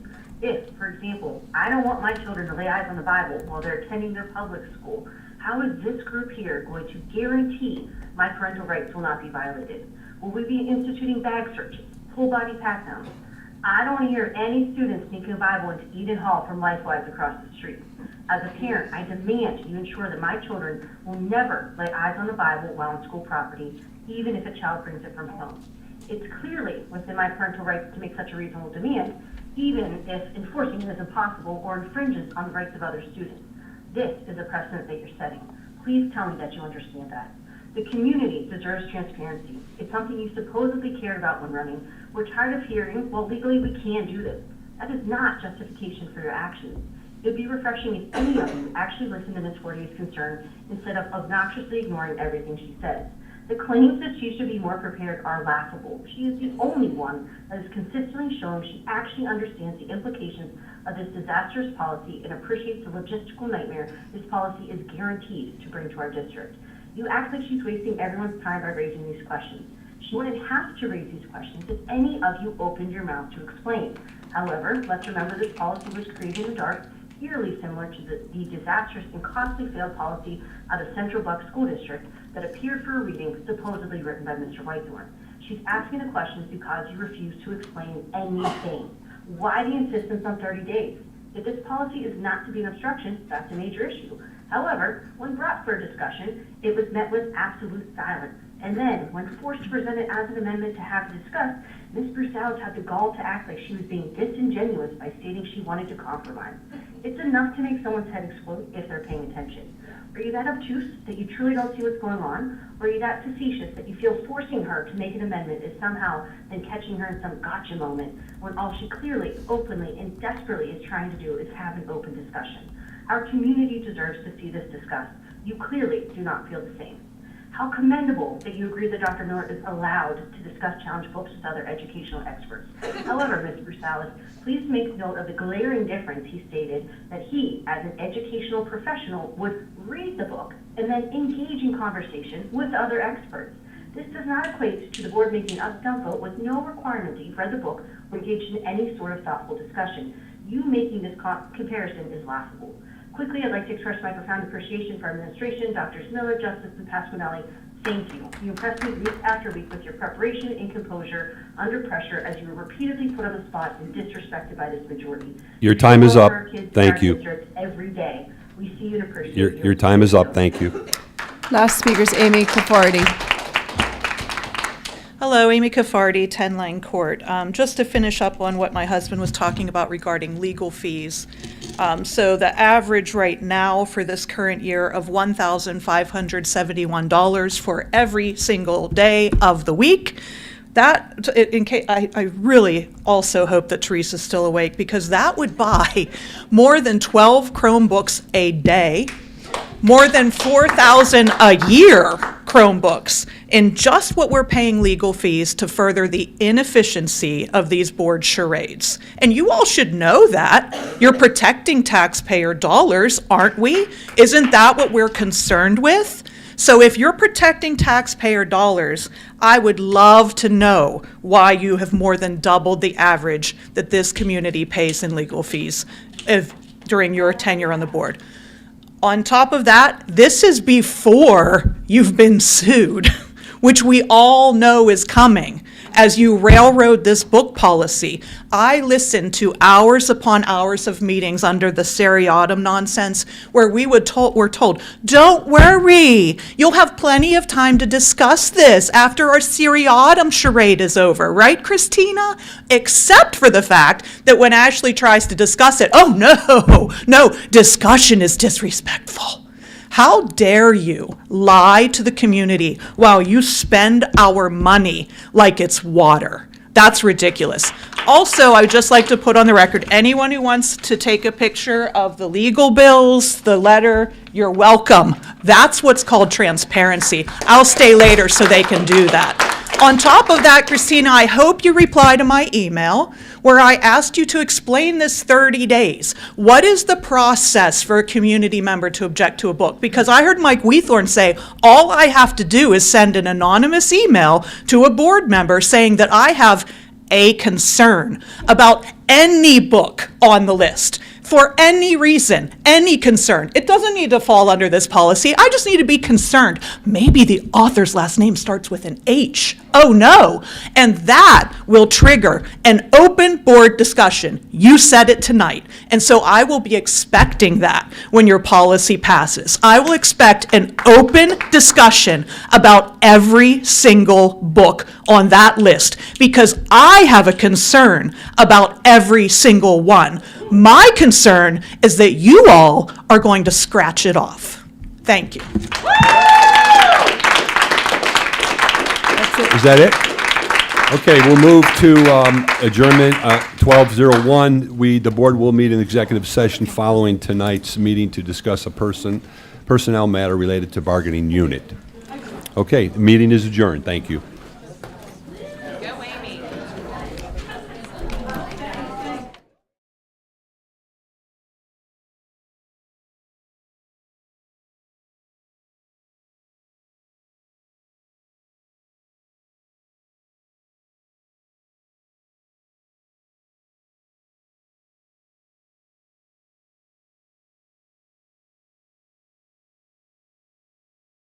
If, for example, I don't want my children to lay eyes on the Bible while they're attending their public school, how is this group here going to guarantee my parental rights will not be violated? Will we be instituting bag searches, full body pat-downs? I don't want to hear any students sneaking a Bible into Eden Hall from Lifewise across the street. As a parent, I demand you ensure that my children will never lay eyes on the Bible while on school property, even if a child brings it from home. It's clearly within my parental rights to make such a reasonable demand, even if enforcing it is impossible or infringes on the rights of other students. This is a precedent that you're setting. Please tell me that you understand that. The community deserves transparency. It's something you supposedly cared about when running. We're tired of hearing, well, legally we can do this. That is not justification for your actions. It would be refreshing if any of you actually listened to Ms. Fortier's concern instead of obnoxiously ignoring everything she says. The claims that she should be more prepared are laughable. She is the only one that is consistently showing she actually understands the implications of this disastrous policy and appreciates the logistical nightmare this policy is guaranteed to bring to our district. You act like she's wasting everyone's time by raising these questions. She wouldn't have to raise these questions if any of you opened your mouth to explain. However, let's remember this policy was created in the dark, eerily similar to the disastrous and costly failed policy of the Central Bucks School District that appeared for a reading supposedly written by Mr. Whitethorn. She's asking the questions because you refuse to explain anything. Why the insistence on 30 days? If this policy is not to be an obstruction, that's a major issue. However, when brought for discussion, it was met with absolute silence. And then, when forced to present it as an amendment to have discussed, Ms. Brusalis had the gall to act like she was being disingenuous by stating she wanted to compromise. It's enough to make someone's head explode if they're paying attention. Are you that obtuse that you truly don't see what's going on? Or are you that facetious that you feel forcing her to make an amendment is somehow then catching her in some gotcha moment when all she clearly, openly, and desperately is trying to do is have an open discussion? Our community deserves to see this discussed. You clearly do not feel the same. How commendable that you agree that Dr. Miller is allowed to discuss challenge books with other educational experts. However, Ms. Brusalis, please make note of the glaring difference he stated that he, as an educational professional, would read the book and then engage in conversation with other experts. This does not equate to the board making a dump vote with no requirement that you've read the book or engaged in any sort of thoughtful discussion. You making this comparison is laughable. Quickly, I'd like to express my profound appreciation for our administration, Drs. Miller, Justice, and Pasquinelli. Thank you. You impressed me week after week with your preparation and composure under pressure as you were repeatedly put on the spot and disrespected by this majority. Your time is up. Thank you. Every day. We see you and appreciate Your time is up. Thank you. Last speaker is Amy Cafardi. Hello, Amy Cafardi, 10 Lang Court. Just to finish up on what my husband was talking about regarding legal fees. So the average right now for this current year of $1,571 for every single day of the week. That, I really also hope that Teresa's still awake, because that would buy more than 12 Chromebooks a day, more than 4,000 a year Chromebooks in just what we're paying legal fees to further the inefficiency of these board charades. And you all should know that. You're protecting taxpayer dollars, aren't we? Isn't that what we're concerned with? So if you're protecting taxpayer dollars, I would love to know why you have more than doubled the average that this community pays in legal fees during your tenure on the board. On top of that, this is before you've been sued, which we all know is coming as you railroad this book policy. I listened to hours upon hours of meetings under the seriatim nonsense where we're told, don't worry, you'll have plenty of time to discuss this after our seriatim charade is over, right, Christina? Except for the fact that when Ashley tries to discuss it, oh no, discussion is disrespectful. How dare you lie to the community while you spend our money like it's water? That's ridiculous. Also, I would just like to put on the record, anyone who wants to take a picture of the legal bills, the letter, you're welcome. That's what's called transparency. I'll stay later so they can do that. On top of that, Christina, I hope you reply to my email where I asked you to explain this 30 days. What is the process for a community member to object to a book? Because I heard Mike Weethorn say, all I have to do is send an anonymous email to a board member saying that I have a concern about any book on the list. For any reason, any concern. It doesn't need to fall under this policy. I just need to be concerned. Maybe the author's last name starts with an H. Oh no. And that will trigger an open board discussion. You said it tonight. And so I will be expecting that when your policy passes. I will expect an open discussion about every single book on that list because I have a concern about every single one. My concern is that you all are going to scratch it off. Thank you. Is that it? Okay, we'll move to adjournment 12:01. The board will meet in executive session following tonight's meeting to discuss a personnel matter related to bargaining unit. Okay, the meeting is adjourned. Thank you.